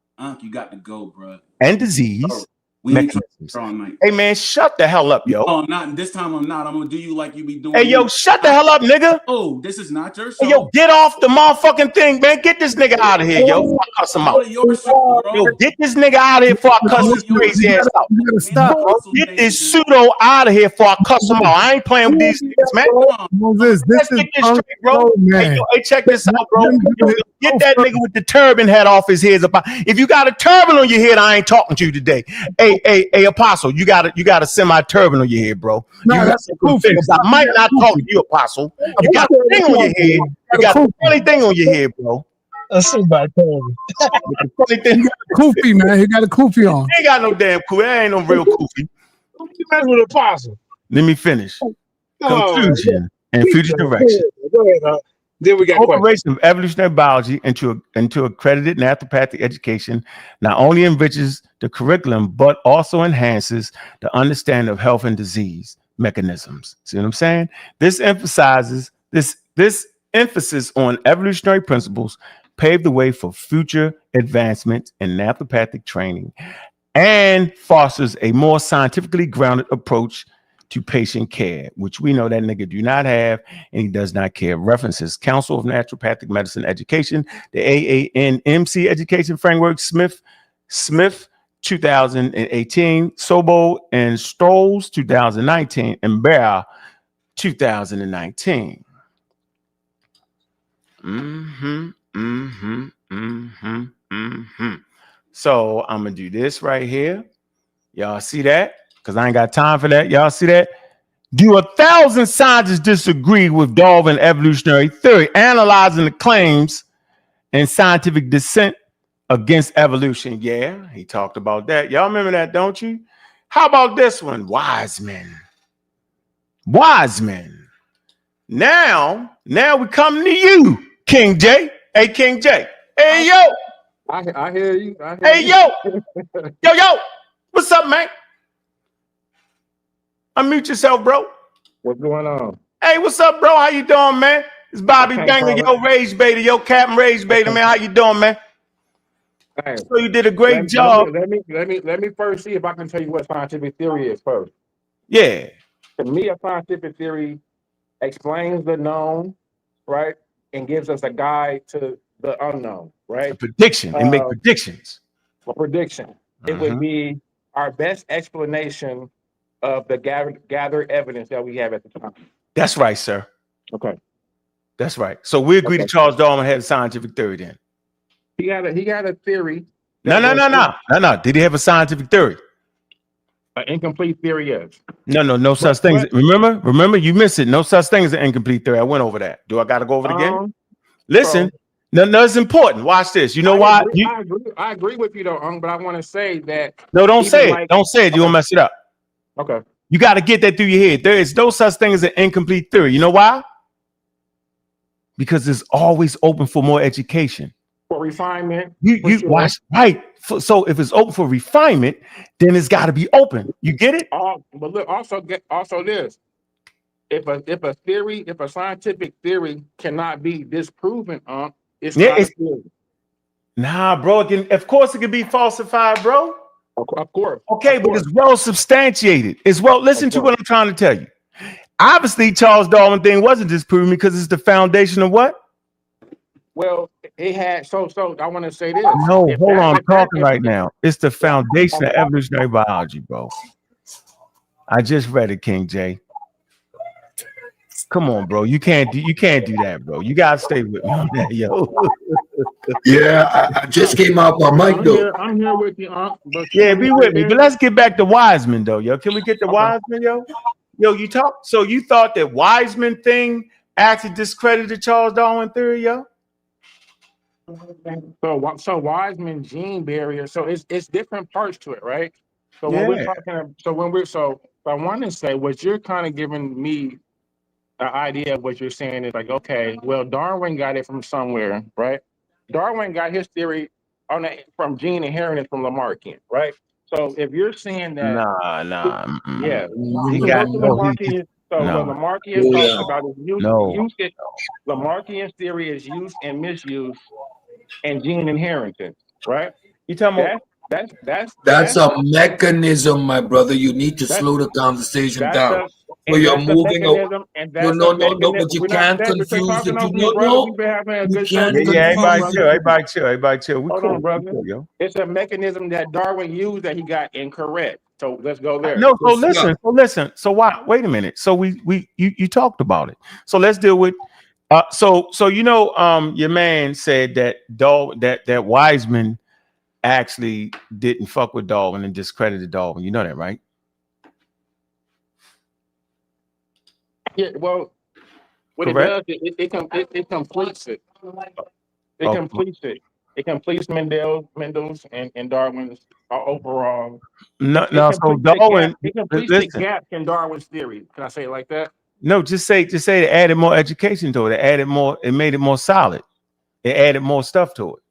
You got to go, bro. And disease. Mechanisms. Hey man, shut the hell up, yo. No, I'm not. This time I'm not. I'm gonna do you like you be doing. Hey yo, shut the hell up, nigga. Oh, this is not your show. Hey, yo, get off the motherfucking thing, man. Get this nigga out of here, yo. Before I cuss him out. Yo, get this nigga out of here before I cuss his crazy ass out. Stop. Get this pseudo out of here before I cuss him out. I ain't playing with these niggas, man. Moses, Let's get this straight, bro. Hey, check this out, bro. Get that nigga with the turban hat off his head. If you got a turban on your head, I ain't talking to you today. Hey, Apostle, you got a semi-turban on your head, bro. No, that's a cool thing. I might not talk to you, Apostle. You got a thing on your head. You got a funny thing on your head, bro. A semi-turban. Funny thing. Koofy, man. He got a koofy on. He ain't got no damn koofy. That ain't no real koofy. With Apostle. Let me finish. Conclusion and future direction. Go ahead, Then we got incorporation of evolutionary biology into accredited naturopathic education not only enriches the curriculum, but also enhances the understanding of health and disease mechanisms. See what I'm saying? This emphasizes this emphasis on evolutionary principles paved the way for future advancement in naturopathic training and fosters a more scientifically grounded approach to patient care, which we know that nigga do not have, and he does not care. References: Council of Naturopathic Medicine Education, the AANMC Education Framework, Smith, 2018, Sobo and Strolls, 2019, and Bear, 2019. So I'm gonna do this right here. Y'all see that? Because I ain't got time for that. Y'all see that? Do 1,000 scientists disagree with Darwin evolutionary theory, analyzing the claims and scientific dissent against evolution? Yeah, he talked about that. Y'all remember that, don't you? How about this one? Wise men. Wise men. Now we come to you, King J. Hey, King J. Hey, yo. I hear you. Hey, yo. Yo. What's up, man? Unmute yourself, bro. What's going on? Hey, what's up, bro? How you doing, man? It's Bobby Banger, yo, Rage Beta, yo, Captain Rage Beta, man. How you doing, man? Hey, so you did a great job. Let me first see if I can tell you what scientific theory is first. Yeah. To me, a scientific theory explains the known, right, and gives us a guide to the unknown, right? A prediction. And make predictions. A prediction. It would be our best explanation of the gathered evidence that we have at the time. That's right, sir. Okay. That's right. So we agree that Charles Darwin had a scientific theory then. He had a theory. No. Did he have a scientific theory? An incomplete theory, yes. No such things. Remember, you missed it. No such thing as an incomplete theory. I went over that. Do I got to go over it again? Listen, no, it's important. Watch this. You know why? I agree with you though, but I want to say that. No, don't say it. Don't say it. You'll mess it up. Okay. You got to get that through your head. There is no such thing as an incomplete theory. You know why? Because it's always open for more education. For refinement. You watch, right. So if it's open for refinement, then it's got to be open. You get it? But look, also this. If a scientific theory cannot be disproven, it's not a theory. Nah, bro. Of course it can be falsified, bro. Of course. Okay, but it's well substantiated. It's well. Listen to what I'm trying to tell you. Obviously, Charles Darwin thing wasn't disproven because it's the foundation of what? Well, it had so I want to say this. No, hold on, I'm talking right now. It's the foundation of evolutionary biology, bro. I just read it, King J. Come on, bro. You can't do that, bro. You gotta stay with me on that, yo. Yeah, I just came out my mic though. I'm here with you, yeah, be with me. But let's get back to Wiseman though, yo. Can we get to Wiseman, yo? Yo, you thought that Wiseman thing actually discredited Charles Darwin theory, yo? So Wiseman gene barrier. So it's different parts to it, right? So yeah. when we're talking, I want to say what you're kind of giving me an idea of what you're saying is like, okay, well, Darwin got it from somewhere, right? Darwin got his theory from gene inheritance from Lamarckian, right? So if you're saying that, yeah, Lamarckian talks about his use. Lamarckian's theory is use and misuse and gene inheritance, right? You talking about that's a mechanism, my brother. You need to slow the conversation down. So you're moving. No, but you can't confuse the two. You can't. Everybody chill. Hold on, brother. It's a mechanism that Darwin used that he got incorrect. So let's go there. No, so listen. So why? Wait a minute. So you talked about it. So let's deal with. So your man said that that Wiseman actually didn't fuck with Darwin and discredited Darwin. You know that, right? Yeah. Well, what Correct? It does, it completes it. It completes it. It completes Mendel's and Darwin's overall. No. So Darwin, it completes the gap in Darwin's theory. Can I say it like that? No, just say it added more education to it. It added more. It made it more solid. It added more stuff to it.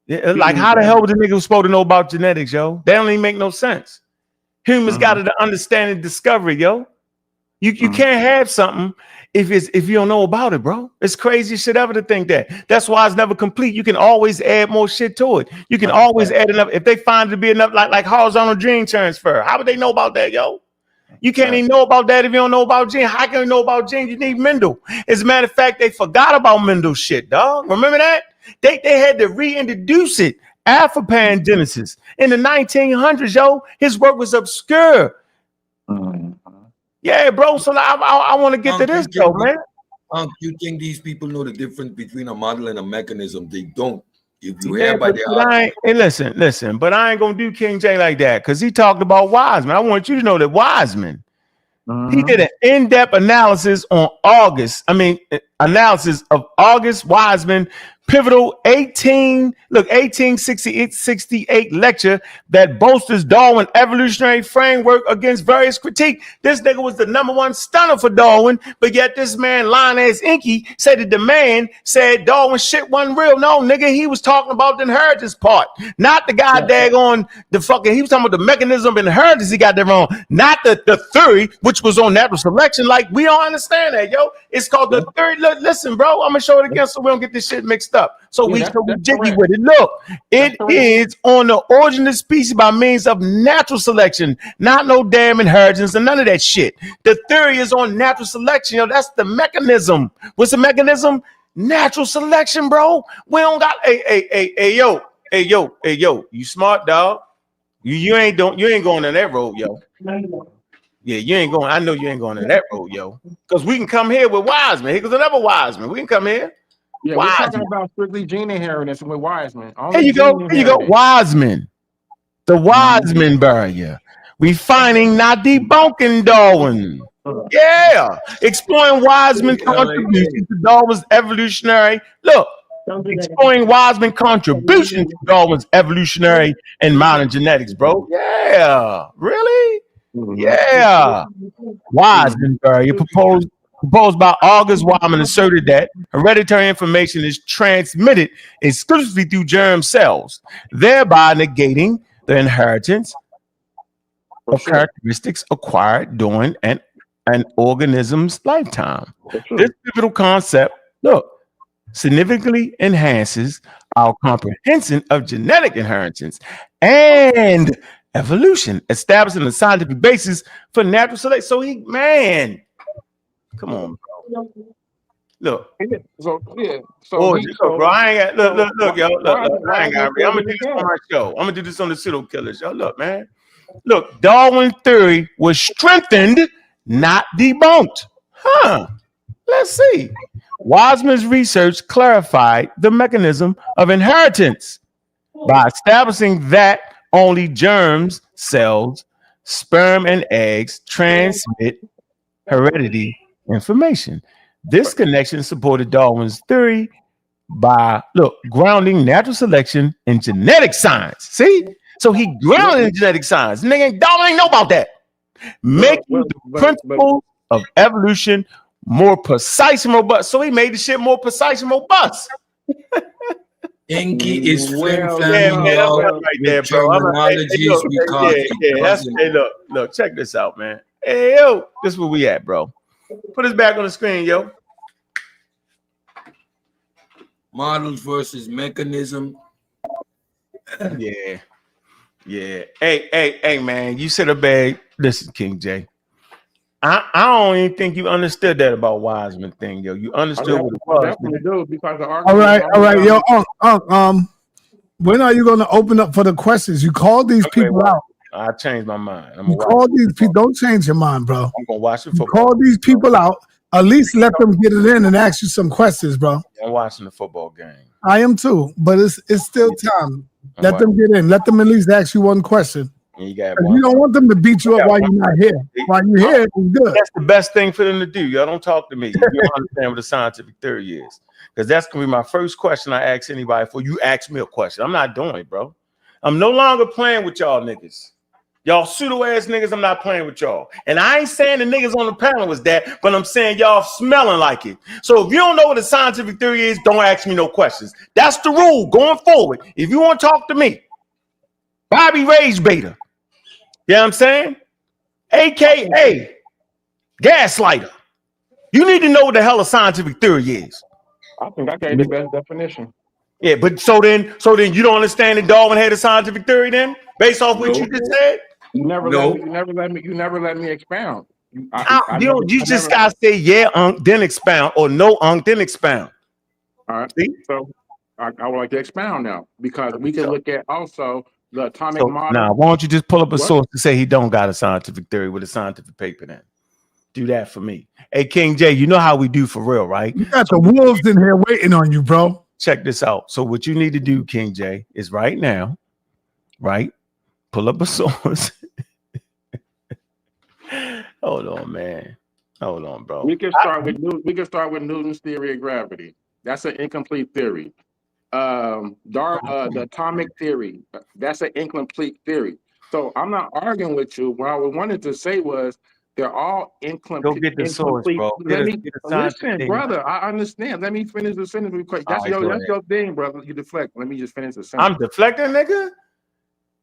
Like how the hell would the nigga was supposed to know about genetics, yo? That don't even make no sense. Humans got to understand and discovery, yo. You can't have something if you don't know about it, bro. It's crazy shit ever to think that. That's why it's never complete. You can always add more shit to it. You can always add enough. If they find it to be enough, like horizontal gene transfer, how would they know about that, yo? You can't even know about that if you don't know about gene. How can you know about gene? You need Mendel. As a matter of fact, they forgot about Mendel shit, dog. Remember that? They had to reintroduce it after pangenesis in the 1900s, yo. His work was obscure. Yeah, bro. So I want to get to this, though, man. You think these people know the difference between a model and a mechanism? They don't. If you Yeah, hear by hey, listen, but I ain't gonna do King J like that because he talked about Wiseman. I want you to know that Wiseman, he did an in-depth analysis on analysis of August Wiseman pivotal 1868 lecture that bolsters Darwin evolutionary framework against various critique. This nigga was the #1 stunner for Darwin, but yet this man, lying ass Enqi, said that the man said Darwin shit wasn't real. No, nigga, he was talking about the inheritance part, not the guy daggone the fucking, he was talking about the mechanism of inheritance. He got that wrong, not the theory, which was on natural selection. Like, we don't understand that, yo. It's called the theory. Listen, bro, I'm gonna show it again so we don't get this shit mixed up. So we jiggy with it. Look, it is on the origin of species by means of natural selection, not no damn inheritance and none of that shit. The theory is on natural selection, yo. That's the mechanism. What's the mechanism? Natural selection, bro. We don't got hey yo. You smart, dog. You ain't going on that road, yo. Yeah, you ain't going. I know you ain't going on that road, yo. Because we can come here with Wiseman. Here's another Wiseman. We can come here. Yeah, we're talking about strictly gene inheritance with Wiseman. Here you go. Wiseman. The Wiseman barrier. Refining, not debunking Darwin. Yeah. Exploring Wiseman's contribution to Darwin's evolutionary. Look. Exploring Wiseman's contribution to Darwin's evolutionary and modern genetics, bro. Yeah. Really? Yeah. Wiseman barrier proposed by August Wiseman asserted that hereditary information is transmitted exclusively through germ cells, thereby negating the inheritance of characteristics acquired during an organism's lifetime. This pivotal concept, look, significantly enhances our comprehension of genetic inheritance and evolution, establishing a scientific basis for natural selection. So come on, bro. Look. So bro, I ain't got look, yo. Look, I ain't got. I'm gonna do this on my show. I'm gonna do this on the pseudo killers, yo. Look, man. Look, Darwin's theory was strengthened, not debunked. Let's see. Wiseman's research clarified the mechanism of inheritance by establishing that only germs, cells, sperm, and eggs transmit heredity information. This connection supported Darwin's theory by grounding natural selection in genetic science. See? So he grounded in genetic science. Darwin ain't know about that. Making the principles of evolution more precise and robust. So he made the shit more precise and robust. Enqi is right there, bro. Look, check this out, man. Hey, yo, this is where we at, bro. Put us back on the screen, yo. Models versus mechanism. Yeah. Hey, man, you said a bag. Listen, King J. I don't even think you understood that about Wiseman thing, yo. You understood what it was. Definitely do, because the all right, yo, when are you going to open up for the questions? You called these people out. I changed my mind. You call these people. Don't change your mind, bro. I'm gonna watch the football. Call these people out. At least let them get it in and ask you some questions, bro. I'm watching the football game. I am too, but it's still time. Let them get in. Let them at least ask you one question. You don't want them to beat you up while you're not here. While you're here, it's good. That's the best thing for them to do. Y'all don't talk to me. You don't understand what the scientific theory is. Because that's gonna be my first question I ask anybody for. You ask me a question. I'm not doing it, bro. I'm no longer playing with y'all niggas. Y'all pseudo ass niggas, I'm not playing with y'all. And I ain't saying the niggas on the panel was that, but I'm saying y'all smelling like it. So if you don't know what the scientific theory is, don't ask me no questions. That's the rule going forward. If you want to talk to me, Bobby Rage Beta, you know what I'm saying? AKA Gaslighter. You need to know what the hell a scientific theory is. I think I gave the best definition. Yeah, but so then you don't understand that Darwin had a scientific theory then, based off what you just said? You never let me expound. You just gotta say yeah, then expound, or no, then expound. All right. See? So I would like to expound now, because we can look at also the atomic model. Now, why don't you just pull up a source to say he don't got a scientific theory with a scientific paper then? Do that for me. Hey, King J, you know how we do for real, right? You got the wolves in here waiting on you, bro. Check this out. So what you need to do, King J, is right now, right? Pull up a source. Hold on, man. Hold on, bro. We can start with Newton's theory of gravity. That's an incomplete theory. The atomic theory, that's an incomplete theory. So I'm not arguing with you. What I wanted to say was they're all incomplete. Go get the source, bro. Listen, brother, I understand. Let me finish the sentence real quick. That's your thing, brother. You deflect. Let me just finish the sentence. I'm deflecting, nigga.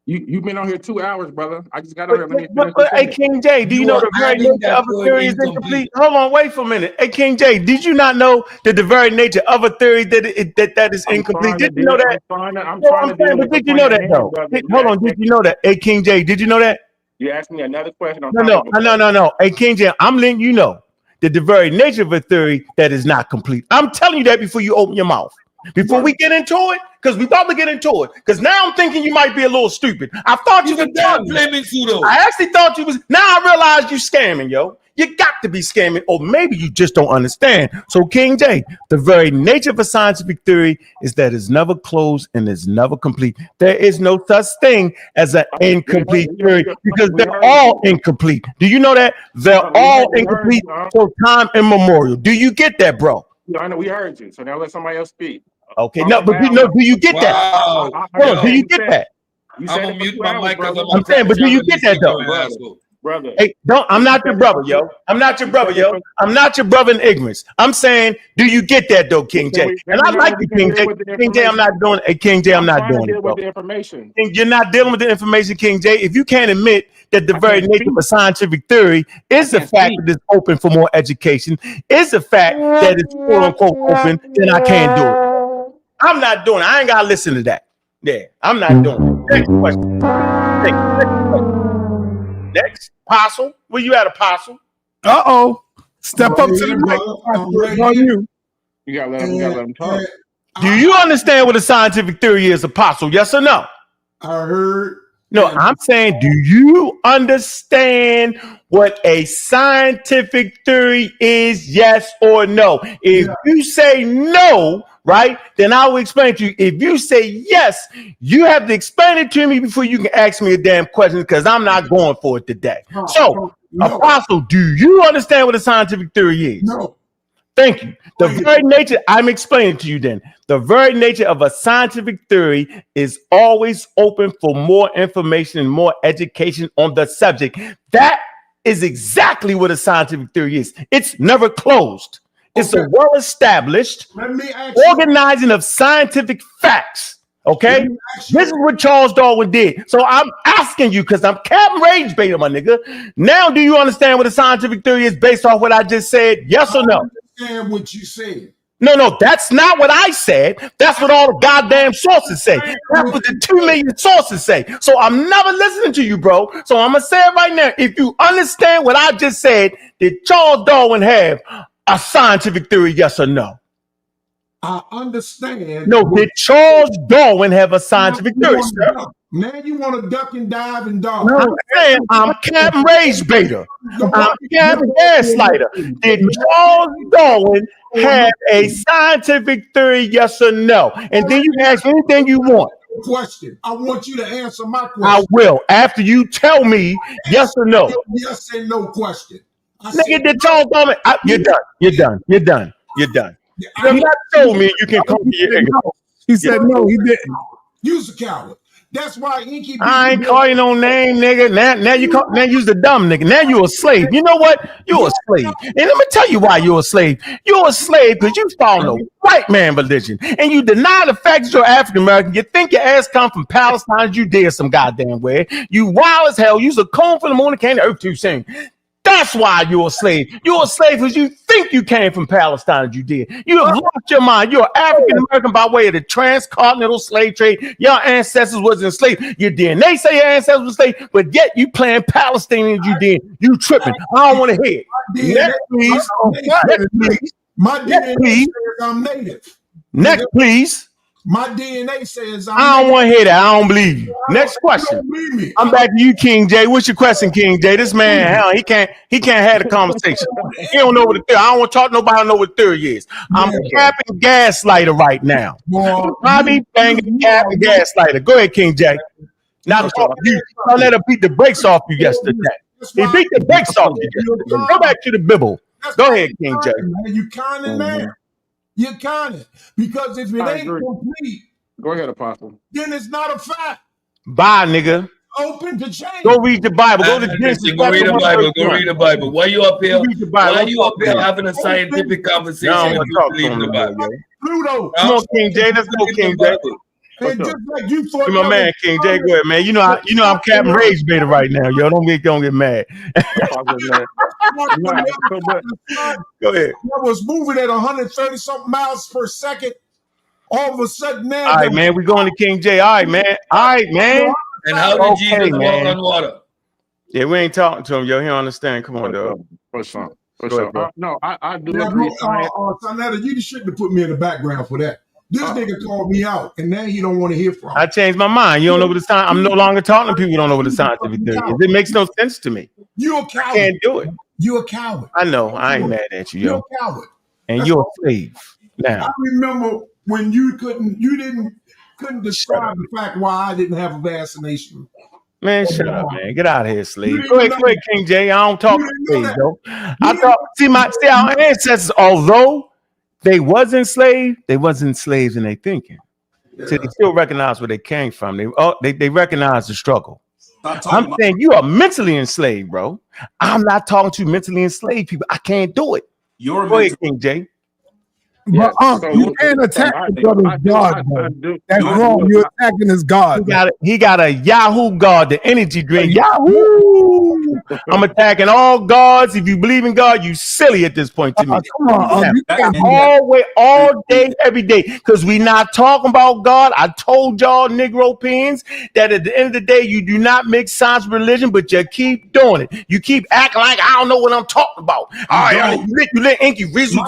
You've been on here 2 hours, brother. I just got on here. Let me finish hey, King J, do you know the very nature of a theory is incomplete? Hold on, wait for a minute. Hey, King J, did you not know that the very nature of a theory that is incomplete? Did you know that? Did you know that though? Hold on, did you know that? Hey, King J, did you know that? You asked me another question. No. Hey, King J, I'm letting you know that the very nature of a theory that is not complete. I'm telling you that before you open your mouth. Before we get into it, because we about to get into it. Because now I'm thinking you might be a little stupid. I thought you were blaming Pseudos. I actually thought you was. Now I realize you scamming, yo. You got to be scamming, or maybe you just don't understand. So, King J, the very nature of a scientific theory is that it's never closed and it's never complete. There is no such thing as an incomplete theory, because they're all incomplete. Do you know that? They're all incomplete for time immemorial. Do you get that, bro? I know we heard you. So now let somebody else speak. Okay, do you get that? Hold on, do you get that? I'm gonna mute my mic. I'm saying, but do you get that though? Brother. Hey, I'm not your brother, yo. I'm not your brother, yo. I'm not your brother in ignorance. I'm saying, do you get that though, King J? And I like you, King J. King J, I'm not doing it. Hey, King J, I'm not doing it, bro. You're not dealing with the information, King J. If you can't admit that the very nature of a scientific theory is the fact that it's open for more education, is the fact that it's quote unquote open, then I can't do it. I'm not doing it. I ain't gotta listen to that. Yeah, I'm not doing it. Next question. Next question. Next. Apostle, where you at, Apostle? Step up to the mic. On you. You gotta let him talk. Do you understand what a scientific theory is, Apostle? Yes or no? I heard. No, I'm saying, do you understand what a scientific theory is? Yes or no? If you say no, right, then I will explain to you. If you say yes, you have to explain it to me before you can ask me a damn question, because I'm not going for it today. So, Apostle, do you understand what a scientific theory is? No. Thank you. The very nature, I'm explaining to you then, the very nature of a scientific theory is always open for more information and more education on the subject. That is exactly what a scientific theory is. It's never closed. It's a well-established organizing of scientific facts. Okay, this is what Charles Darwin did. So I'm asking you, because I'm Captain Rage Beta, my nigga. Now, do you understand what a scientific theory is based off what I just said? Yes or no? I understand what you said. No, that's not what I said. That's what all the goddamn sources say. That's what the 2 million sources say. So I'm never listening to you, bro. So I'm gonna say it right now. If you understand what I just said, did Charles Darwin have a scientific theory? Yes or no? I understand. No, did Charles Darwin have a scientific theory, sir? Now you want to duck and dive and dog. No, I'm saying I'm Captain Rage Beta. I'm Captain Gaslighter. Did Charles Darwin have a scientific theory? Yes or no? And then you can ask anything you want. Question. I want you to answer my question. I will, after you tell me yes or no. Yes and no question. Nigga, did Charles Darwin? You're done. You're done. You have not told me you can come to your ignorance. He said no, he didn't. You's a coward. That's why Enqi. I ain't call you no name, nigga. Now you's the dumb nigga. Now you a slave. You know what? You're a slave. And let me tell you why you're a slave. You're a slave because you follow the white man religion. And you deny the fact that you're African American. You think your ass come from Palestine, Judea some goddamn way. You wild as hell. You's a comb for the moon and came to earth too soon. That's why you're a slave. You're a slave because you think you came from Palestine. You did. You have lost your mind. You're African American by way of the transcontinental slave trade. Your ancestors was enslaved. Your DNA say your ancestors were enslaved, but yet you playing Palestinians. You did. You tripping. I don't want to hear it. Next, please. Next, please. My DNA says I'm native. Next, please. My DNA says I'm I don't native. want to hear that. I don't believe you. Next question. I'm back to you, King J. What's your question, King J? This man, hell, he can't have a conversation. He don't know what the theory. I don't want to talk to nobody. I don't know what theory is. I'm capping gaslighter right now. Bobby banging capping gaslighter. Go ahead, King J. Now talk to you. Don't let him beat the brakes off you yesterday. He beat the brakes off you yesterday. Go back to the Bible. Go ahead, King J. You counting there? You counting because if it ain't complete, go ahead, Apostle. Then it's not a fact. Bye, nigga. Open to change. Go read the Bible. Go to Genesis. Go read the Bible. Go read the Bible. Why you up here? Why you up here having a scientific conversation? I don't You want to believe the Bible. Pluto. Come on, King J. Let's go, King J. And just like you thought, my man, King J. Go ahead, man. You know I'm Captain Rage Beta right now, yo. Don't get mad. Go ahead. I was moving at 130 something miles per second. All of a sudden, now. All right, man. We going to King J. All right, man. And how did Jesus walk on water? Yeah, we ain't talking to him, yo. He don't understand. Come on, dog. For sure. No, I do agree. sa.neter, you shouldn't have put me in the background for that. This nigga called me out, and now he don't want to hear from me. I changed my mind. You don't know what the sign. I'm no longer talking to people who don't know what the scientific theory is. It makes no sense to me. You're a coward. I can't do it. You're a coward. I know. I ain't mad at you, yo. You're a coward. And you're a slave. Now. I remember when you couldn't describe the fact why I didn't have a vaccination. Man, shut up, man. Get out of here, slave. Go ahead, King J. I don't talk to slaves, though. I thought, see our ancestors, although they wasn't slaves in their thinking. Yeah. So they still recognize where they came from. They recognize the struggle. I'm saying you are mentally enslaved, bro. I'm not talking to mentally enslaved people. I can't do it. Go ahead, King J. But you can't attack the brother's God, bro. That's wrong. You're attacking his God. He got a Yahoo God, the energy drink. Yahoo! I'm attacking all gods. If you believe in God, you silly at this point to me. Come on, all day, every day. Because we not talking about God. I told y'all, Negro pins, that at the end of the day, you do not mix science and religion, but you keep doing it. You keep acting like I don't know what I'm talking about. All right, you lit Enqi, goosey.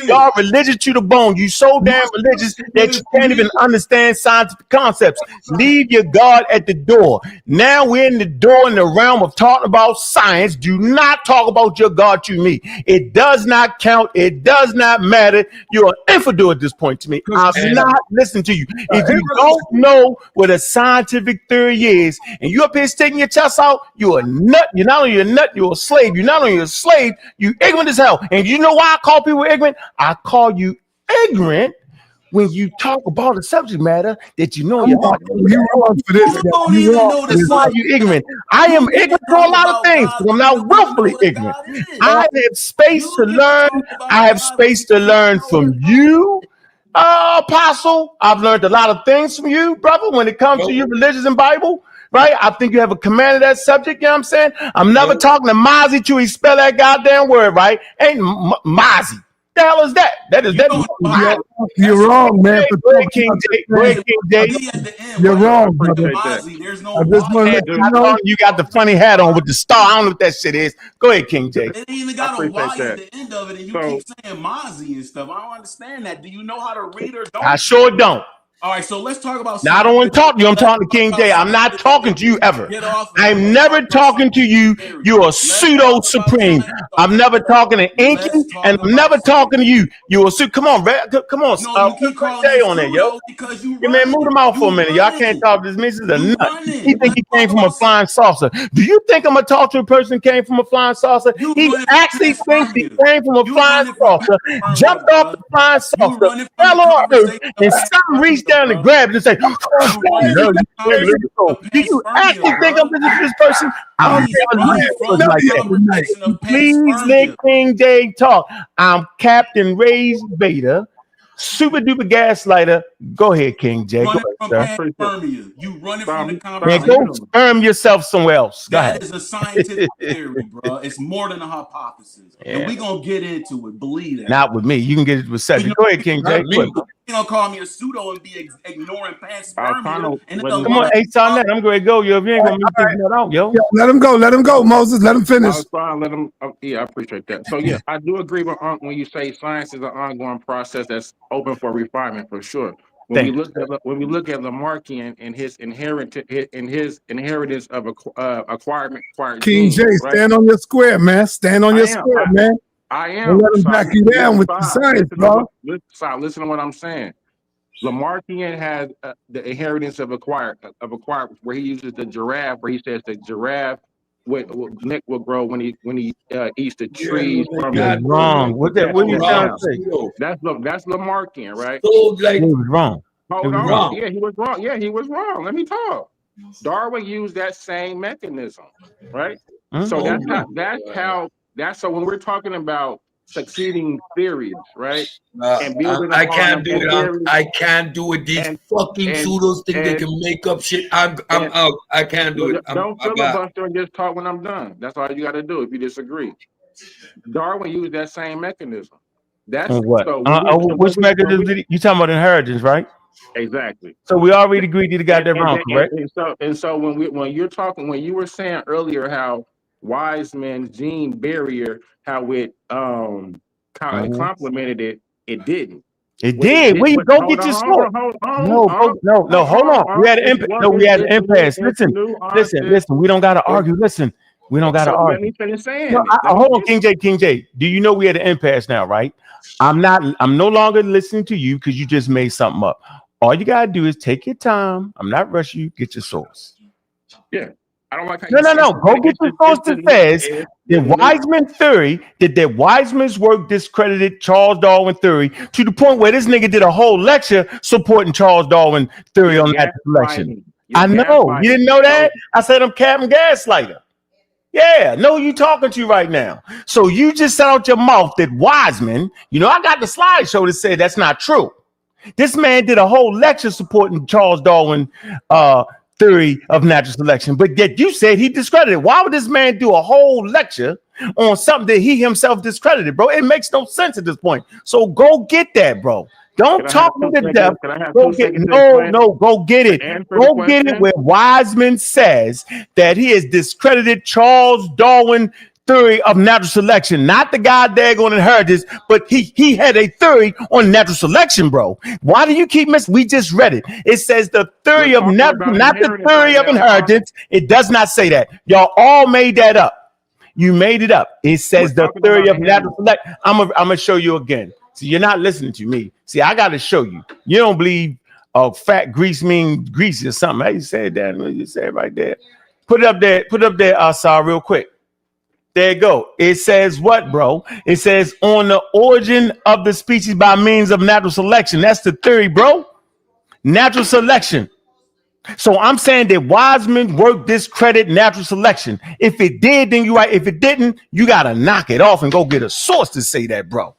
Y'all religious to the bone. You so damn religious that you can't even understand scientific concepts. Leave your God at the door. Now we're in the door in the realm of talking about science. Do not talk about your God to me. It does not count. It does not matter. You're an infidel at this point to me. I'm not listening to you. If you don't know what a scientific theory is, and you up here sticking your chest out, you're a nut. You're not only a nut, you're a slave. You're not only a slave, you ignorant as hell. And you know why I call people ignorant? I call you ignorant when you talk about a subject matter that you know you're wrong for this. Why you ignorant? I am ignorant for a lot of things, but I'm not willfully ignorant. I have space to learn. I have space to learn from you, Apostle. I've learned a lot of things from you, brother, when it comes to your religious and Bible. Right? I think you have a command of that subject. You know what I'm saying? I'm never talking to Mozzy till he spell that goddamn word, right? Ain't Mozzy. The hell is that? You're wrong, man. Go ahead, King J. You're wrong, brother. You got the funny hat on with the star. I don't know what that shit is. Go ahead, King J. It ain't even got a Y at the end of it, and you keep saying Mozzie and stuff. I don't understand that. Do you know how to read or don't? I sure don't. All right, so let's talk about. Now I don't want to talk to you. I'm talking to King J. I'm not talking to you ever. I'm never talking to you. You're a pseudo supreme. I'm never talking to Enqi, and I'm never talking to you. You're a come on, come on. Put J on there, yo. Yeah, man, move them out for a minute. Y'all can't talk to this. This is a nut. He think he came from a flying saucer. Do you think I'm gonna talk to a person who came from a flying saucer? He actually thinks he came from a flying saucer, jumped off the flying saucer, fell on earth, and something reached down and grabbed and say, do you actually think I'm this person? I don't like that. Please let King J talk. I'm Captain Ray's Beta. super duper gaslighter. Go ahead, King J. Go Running ahead, from sir. panspermia. You running from the Man, conversation. go sperm yourself somewhere else. Go ahead. That is a scientific theory, bro. It's more than a hypothesis. Yeah. And we're going to get into it. Believe that. Not with me. You can get it with Cedric. Go ahead, King J. You don't call me a pseudo and be ignoring panspermia. Come on, hey, Sa.neter, I'm going to go, yo. If you ain't going to make this nut out, yo. Let him go, Moses. Let him finish. I was trying to let him. Yeah, I appreciate that. So yeah, I do agree with Ankh when you say science is an ongoing process that's open for refinement for sure. When we look at Lamarckian and his inheritance of acquired King genes, J, right? stand on your square, man. Stand on your square, man. I am. Don't let him back you down with the science, bro. Listen to what I'm saying. Lamarckian has the inheritance of acquired, where he uses the giraffe, where he says the giraffe neck will grow when he eats the trees. That's wrong. What you trying to say? That's Lamarckian, right? So like, he was wrong. Hold on. Yeah, he was wrong. Yeah, he was wrong. Let me talk. Darwin used that same mechanism, right? So so when we're talking about succeeding theories, right? And building I can't do it. I can't do it. These fucking pseudos think they can make up shit. I'm out. I can't do it. Don't filibuster and just talk when I'm done. That's all you got to do if you disagree. Darwin used that same mechanism. That's what? So which mechanism? You talking about inheritance, right? Exactly. So we already agreed you got that wrong, correct? And so when you were saying earlier how Wiseman's gene barrier, how it complemented it, it didn't. It did. Where you go get your smoke? No, hold on. We had an impasse. Listen. We don't gotta argue. Listen, we don't gotta argue. Let me finish saying. Hold on, King J. Do you know we had an impasse now, right? I'm no longer listening to you because you just made something up. All you gotta do is take your time. I'm not rushing you. Get your source. Yeah. I don't like how no. Go get your source that says that Wiseman theory, that Wiseman's work discredited Charles Darwin theory to the point where this nigga did a whole lecture supporting Charles Darwin theory on natural selection. I know. You didn't know that? I said I'm Captain Gaslighter. Yeah, no, you talking to you right now. So you just said out your mouth that Wiseman, I got the slideshow that said that's not true. This man did a whole lecture supporting Charles Darwin theory of natural selection, but yet you said he discredited. Why would this man do a whole lecture on something that he himself discredited, bro? It makes no sense at this point. So go get that, bro. Don't talk me to death. Go get it. Go get it. Go get it where Wiseman says that he has discredited Charles Darwin theory of natural selection, not the guy daggone inheritance, but he had a theory on natural selection, bro. Why do you keep missing? We just read it. It says the theory of natural, not the theory of inheritance. It does not say that. Y'all all made that up. You made it up. It says the theory of natural selection. I'm gonna show you again. See, you're not listening to me. See, I got to show you. You don't believe fat grease mean greasy or something. How you say that? You say it right there. Put it up there, Sa, real quick. There you go. It says what, bro? It says on the origin of the species by means of natural selection. That's the theory, bro. Natural selection. So I'm saying that Wiseman work discredit natural selection. If it did, then you're right. If it didn't, you got to knock it off and go get a source to say that, bro.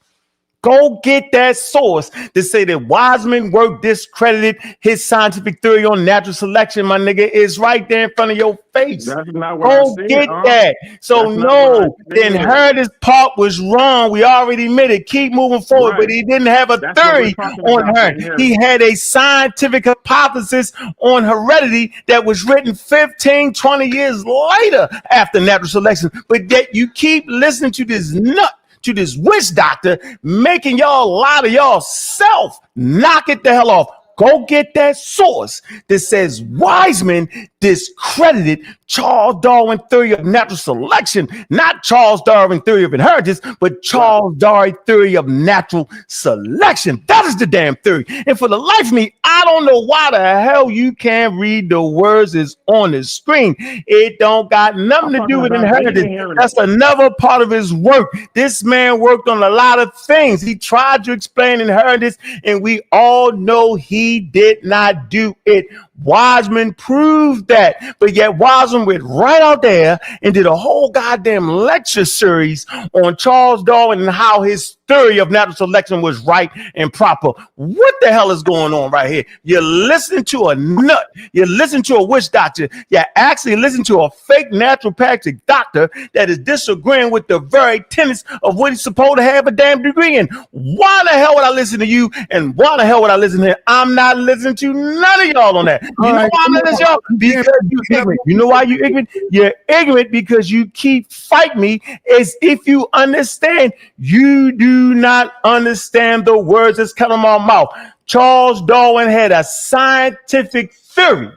Go get that source to say that Wiseman work discredited his scientific theory on natural selection, my nigga. Is right there in front of your face. That's not what I said, get that. So no, the inheritance part was wrong. We already admitted. Keep moving forward, but he didn't have a theory on her. He had a scientific hypothesis on heredity that was written 15, 20 years later after natural selection. But yet you keep listening to this nut, to this witch doctor, making y'all lie to y'all self. Knock it the hell off. Go get that source that says Wiseman discredited Charles Darwin theory of natural selection, not Charles Darwin theory of inheritance, but Charles Darwin theory of natural selection. That is the damn theory. And for the life of me, I don't know why the hell you can't read the words that's on the screen. It don't got nothing to do with inheritance. That's another part of his work. This man worked on a lot of things. He tried to explain inheritance, and we all know he did not do it. Wiseman proved that. But yet Wiseman went right out there and did a whole goddamn lecture series on Charles Darwin and how his theory of natural selection was right and proper. What the hell is going on right here? You're listening to a nut. You're listening to a witch doctor. You're actually listening to a fake naturopathic doctor that is disagreeing with the very tenets of what he's supposed to have a damn degree in. Why the hell would I listen to you? And why the hell would I listen to him? I'm not listening to none of y'all on that. You know why I'm not listening to y'all? Because you're ignorant. You know why you're ignorant? You're ignorant because you keep fighting me as if you understand. You do not understand the words that's coming out of my mouth. Charles Darwin had a scientific theory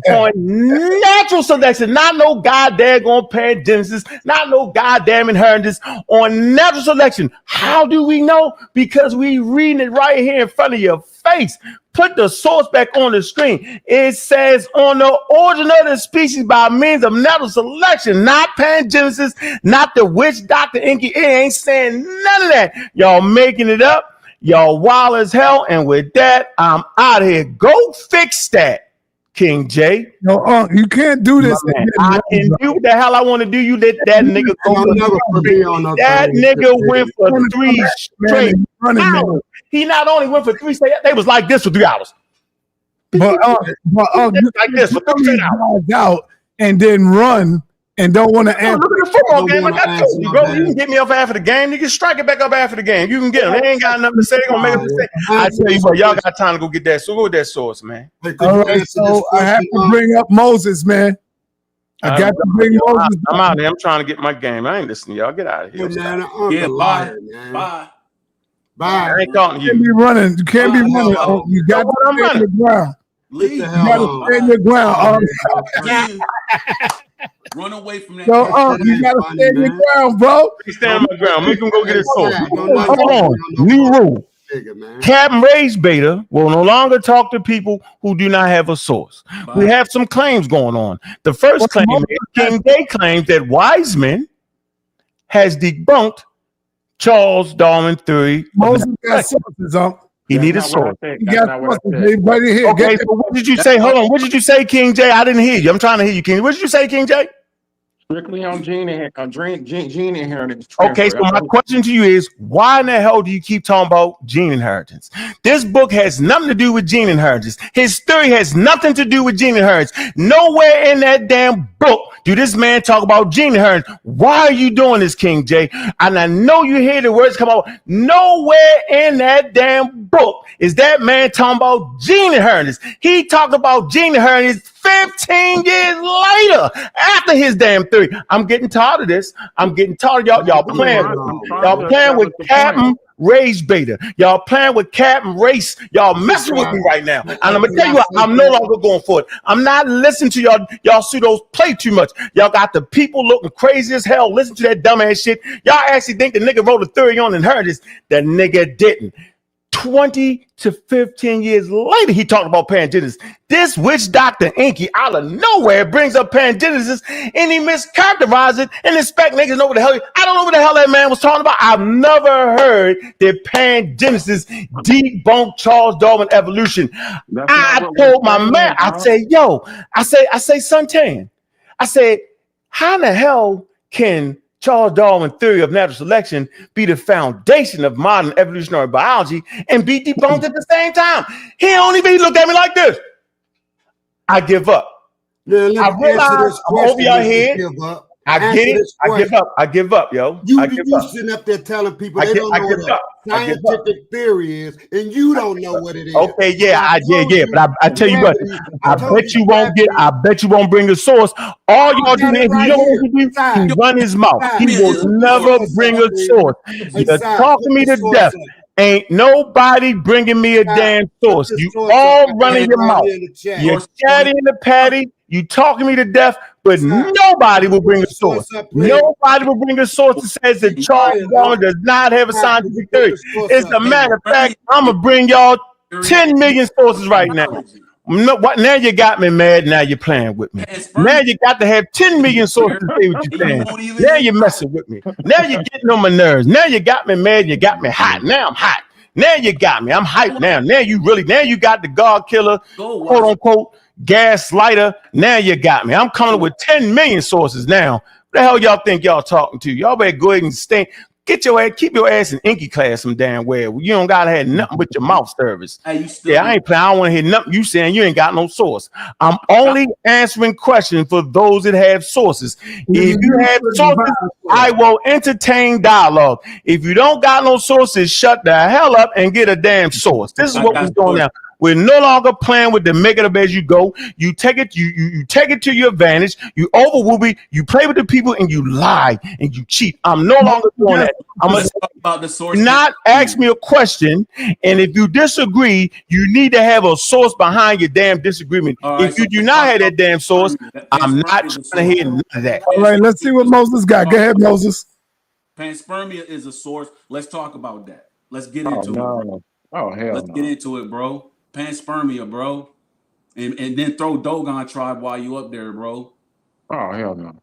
on natural selection, not no goddamn pangenesis, not no goddamn inheritance, on natural selection. How do we know? Because we reading it right here in front of your face. Put the source back on the screen. It says on the origin of the species by means of natural selection, not pangenesis, not the witch doctor Enqi. It ain't saying none of that. Y'all making it up. Y'all wild as hell. And with that, I'm out of here. Go fix that, King J. No, you can't do this. I can do what the hell I want to do. You let that nigga go. That nigga went for 3 straight hours. He not only went for 3 straight, they was like this for 3 hours. But like this for 3 hours out and then run and don't want to answer. Look at the football game. I got you, bro. You can get me off after the game. You can strike it back up after the game. You can get them. They ain't got nothing to say. They gonna make a mistake. I tell you what, y'all got time to go get that. So go with that source, man. All right, so I have to bring up Moses, man. I got to bring Moses. I'm out of here. I'm trying to get my game. I ain't listening to y'all. Get out of here. Yeah, bye. Bye. Bye. I ain't talking to you. You can't be running. You can't be running. You got to stay in the ground. You got to stay in the ground. Run away from that. So, you got to stay in the ground, bro. Stay on my ground. Make him go get his source. Hold on. New rule. Captain Ray's Beta will no longer talk to people who do not have a source. We have some claims going on. The first claim is King Day claims that Wiseman has debunked Charles Darwin theory. Moses got sources, He need a source. He got sources. Right here. Okay, so what did you say? Hold on. What did you say, King J? I didn't hear you. I'm trying to hear you, King. What did you say, King J? Strictly on gene inheritance. Okay, so my question to you is, why in the hell do you keep talking about gene inheritance? This book has nothing to do with gene inheritance. His theory has nothing to do with gene inheritance. Nowhere in that damn book do this man talk about gene inheritance. Why are you doing this, King J? And I know you hear the words come out. Nowhere in that damn book is that man talking about gene inheritance. He talked about gene inheritance 15 years later after his damn theory. I'm getting tired of this. I'm getting tired of y'all playing with Captain Ray's Beta. Y'all playing with Captain Race. Y'all messing with me right now. And I'm gonna tell you what, I'm no longer going for it. I'm not listening to y'all pseudos play too much. Y'all got the people looking crazy as hell. Listen to that dumbass shit. Y'all actually think the nigga wrote a theory on inheritance. The nigga didn't. 20 to 15 years later, he talked about pangenesis. This witch doctor Enqi out of nowhere brings up pangenesis and he mischaracterized it and expect niggas know what the hell. I don't know what the hell that man was talking about. I've never heard that pangenesis debunked Charles Darwin evolution. I told my man, I said, Suntan. I said, how in the hell can Charles Darwin theory of natural selection be the foundation of modern evolutionary biology and be debunked at the same time? He don't even look at me like this. I give up. I realize I'm over your head. I get it. I give up, yo. You sitting up there telling people they don't know what scientific theory is, and you don't know what it is. Okay, yeah. But I tell you what, I bet you won't bring a source. All y'all do is he run his mouth. He will never bring a source. You're talking me to death. Ain't nobody bringing me a damn source. You all running your mouth. You're chatting the patty. You talking me to death, but nobody will bring a source. Nobody will bring a source that says that Charles Darwin does not have a scientific theory. As a matter of fact, I'm gonna bring y'all 10 million sources right now. Now you got me mad. Now you're playing with me. Now you got to have 10 million sources to say what you're saying. Now you're messing with me. Now you're getting on my nerves. Now you got me mad. You got me hot. Now I'm hot. Now you got me. I'm hyped now. Now you got the God killer, quote unquote, gaslighter. Now you got me. I'm coming up with 10 million sources now. What the hell y'all think y'all talking to? Y'all better go ahead and stay. Get your ass, keep your ass in Enqi class some damn well. You don't gotta have nothing but your mouth service. Hey, Yeah, I ain't playing. I don't want to hear nothing you saying. You ain't got no source. I'm only answering questions for those that have sources. If you have sources, I will entertain dialogue. If you don't got no sources, shut the hell up and get a damn source. This is what we're doing now. We're no longer playing with the make it up as you go. You take it, you take it to your advantage. You overwhelm, you play with the people, and you lie and you cheat. I'm no longer doing that. I'm gonna talk about the source. Not ask me a question, and if you disagree, you need to have a source behind your damn disagreement. Right, if you do not have that damn source, I'm not trying to hear none of that. All right, let's see what Moses got. Go ahead, Moses. Panspermia is a source. Let's talk about that. Let's get into it. Bro. Oh hell Let's get into it, bro. Panspermia, bro, and then throw Dogon tribe while you up there, bro. Oh hell no.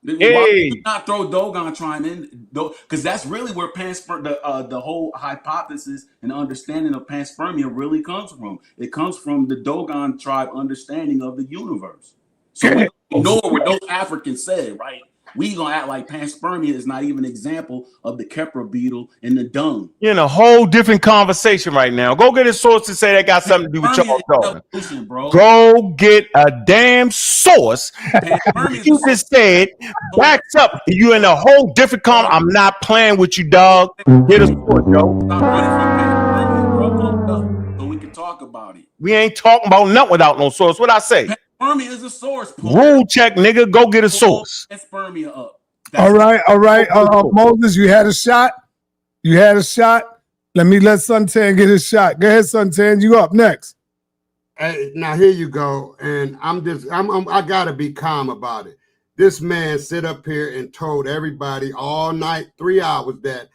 Hey. Why would you not throw Dogon tribe in? Because that's really where the whole hypothesis and understanding of panspermia really comes from. It comes from the Dogon tribe understanding of the universe. So we ignore what those Africans said, right? We gonna act like panspermia is not even an example of the Kepra beetle and the dung. You're in a whole different conversation right now. Go get a source to say that got something to do with Charles Darwin. Go get a damn source. You just said backs up. You in a whole different I'm not playing with you, dog. Get a source, yo. So we can talk about it. We ain't talking about nothing without no source. What I say? Panspermia is a source. Rule check, nigga. Go get a source. Panspermia up. All right. Moses, you had a shot. Let Suntan get his shot. Go ahead, Suntan. You up next. Hey, now here you go. And I gotta be calm about it. This man sit up here and told everybody all night, 3 hours, that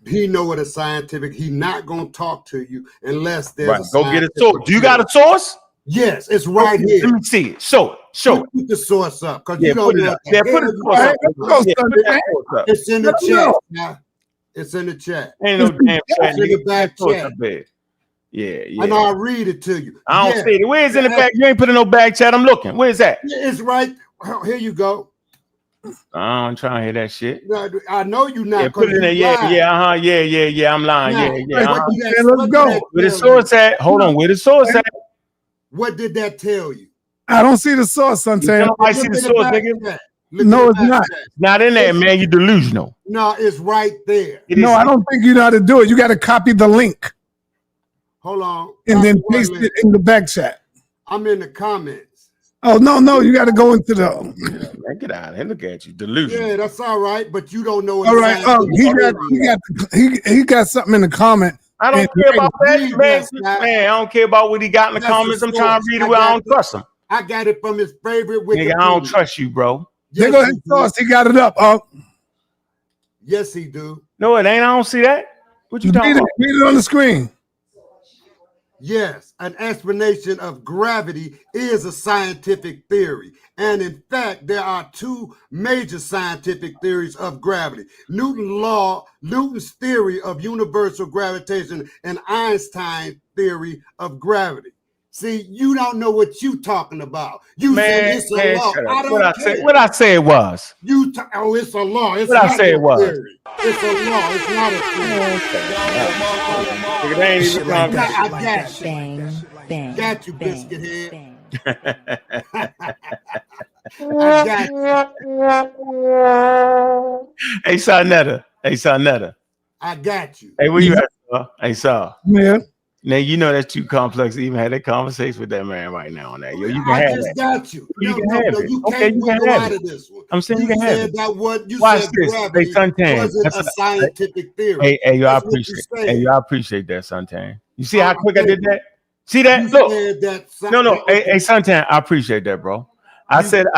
he know what a scientific. He not gonna talk to you unless there's a go get a source. Do you got a source? Yes, it's right here. Let me see it. Show it. Put the source up, because you don't know. Put the source up. It's in the chat. Now. It's in the chat. Ain't no damn chat. In the back chat. Yeah. And I'll read it to you. I don't see it. Where's in the back? You ain't putting no back chat. I'm looking. Where's that? It's right. Here you go. I'm trying to hear that shit. I know you not. Yeah, put it in there. Yeah. I'm lying. Yeah. Let's go. Where the source at? Hold on. Where the source at? What did that tell you? I don't see the source, Suntan. I see the source, nigga. No, it's not. Not in there, man. You're delusional. No, it's right there. No, I don't think you know how to do it. You got to copy the link. Hold on. And then paste it in the back chat. I'm in the comments. Oh, no. You got to go into the... Man, get out of here. Look at you. Delusional. Yeah, that's all right. But you don't know. All right. He got something in the comment. I don't care about that, man. I don't care about what he got in the comments. I'm trying to read it. I don't trust him. I got it from his favorite Wikipedia. Nigga, I don't trust you, bro. There go his source. He got it up. Yes, he do. No, it ain't. I don't see that. What you talking about? Read it on the screen. Yes, an explanation of gravity is a scientific theory. And in fact, there are two major scientific theories of gravity. Newton's theory of universal gravitation, and Einstein's theory of gravity. See, you don't know what you talking about. You said it's a law. I don't care. What I say it was. It's a law. It's what I say it was. Theory. It's a law. It's not a theory. It ain't even I got you. Bang, got you, biscuit head. Hey, sa.neter. I got you. Hey, where you at? Hey, Saw. Yeah. Now you know that's too complex to even have that conversation with that man right now on that. Yo, you can have just got you. You can have it. You okay, you can have it. This one. I'm saying you can have it. That what you Watch said this. gravity wasn't a scientific theory. Hey, I appreciate that, Suntan. You see how quick I did that? See that? Look. No. Hey, Suntan, I appreciate that, bro. I said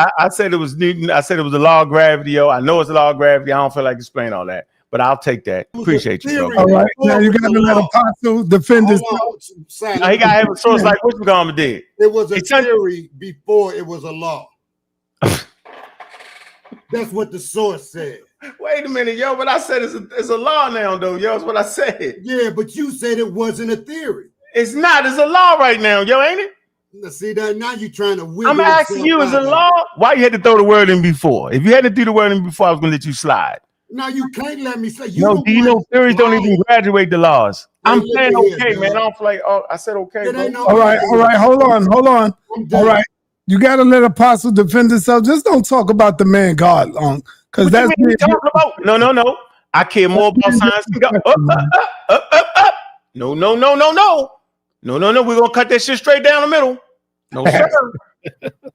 it was Newton. I said it was the law of gravity, yo. I know it's the law of gravity. I don't feel like explaining all that. But I'll take that. Appreciate you, bro. All right. Now you got to let Apostle defend his. Now he got to have a source like what you gonna did. It was a theory before it was a law. That's what the source said. Wait a minute, yo. What I said is a law now, though, yo. That's what I said. Yeah, but you said it wasn't a theory. It's not. It's a law right now, yo, ain't it? See that now you trying to wiggle I'm asking you, is a law? Why you had to throw the word in before? If you hadn't threw the word in before, I was gonna let you slide. No, you can't let me say. No, do you know theories don't even graduate the laws? I'm saying okay, man. I don't feel like, oh, I said okay, bro. All right, hold on. All right, you gotta let Apostle defend himself. Just don't talk about the man God, because that's what you talking about. No. I care more about science than God. Up. No. We're gonna cut that shit straight down the middle. No, sir.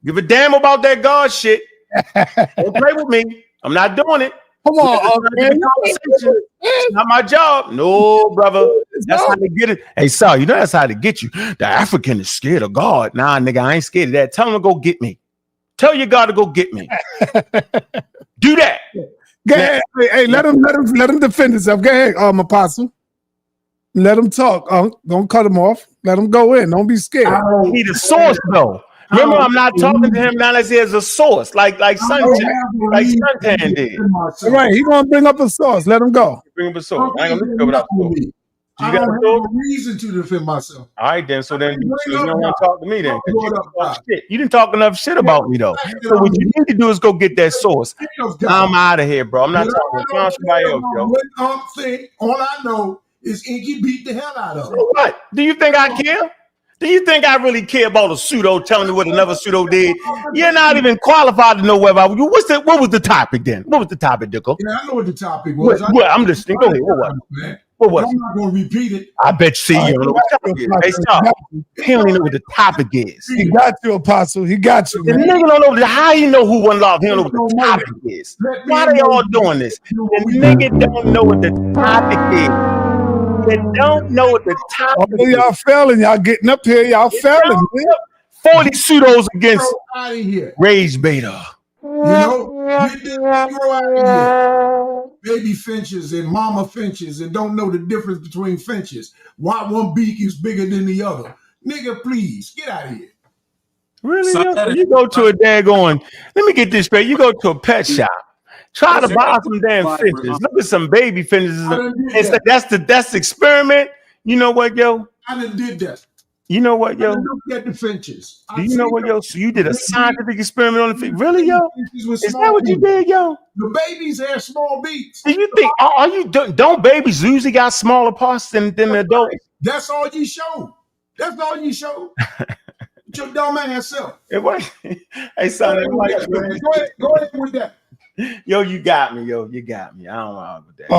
Give a damn about that God shit. Don't play with me. I'm not doing it. Come on, man. It's not my job. No, brother. That's how they get it. Hey, Sal, you know that's how they get you. The African is scared of God. Nah, nigga, I ain't scared of that. Tell him to go get me. Tell your God to go get me. Do that. Go ahead. Hey, let him defend himself. Go ahead, Apostle. Let him talk. Don't cut him off. Let him go in. Don't be scared. He need a source, though. Remember, I'm not talking to him now unless he has a source, like Suntan did. All right, he gonna bring up a source. Let him go. Bring up a source. I ain't gonna go without source. I don't have no reason to defend myself. All right, then. So then you don't want to talk to me then. You didn't talk enough shit about me though. So what you need to do is go get that source. I'm out of here, bro. I'm not talking to somebody else, yo. All I know is Enqi beat the hell out of him. What? Do you think I care? Do you think I really care about a pseudo telling me what another pseudo did? You're not even qualified to know whether I was. What was the topic then? What was the topic, Dicko? Yeah, I know what the topic was. Well, I'm listening. Go ahead. What was? I'm not going to repeat it. I bet you don't know what the topic is. Hey, stop. He don't even know what the topic is. He got you, Apostle. He got you, man. The nigga don't know how you know who one love. He don't know what the topic is. Why they all doing this? The nigga don't know what the topic is. They don't know what the topic is. Y'all failing. Y'all getting up here. Y'all failing. 40 pseudos against out of here. Rage Beta. You know, get this girl out of here. Baby finches and mama finches and don't know the difference between finches. Why one beak is bigger than the other. Nigga, please, get out of here. Really? So you go to a daggone, let me get this straight. You go to a pet shop. Try to buy some damn finches. Look at some baby finches. That's the experiment. You know what, yo? I done did that. You know what, yo? I looked at the finches. Do you know what, yo? So you did a scientific experiment on the finch. Really, yo? Is that what you did, yo? The babies have small beaks. Do you think, don't babies usually got smaller parts than adults? That's all you show. That's all you show. Your dumb ass self. Hey, son, go ahead with that. Yo, you got me, yo. You got me. I don't know with that.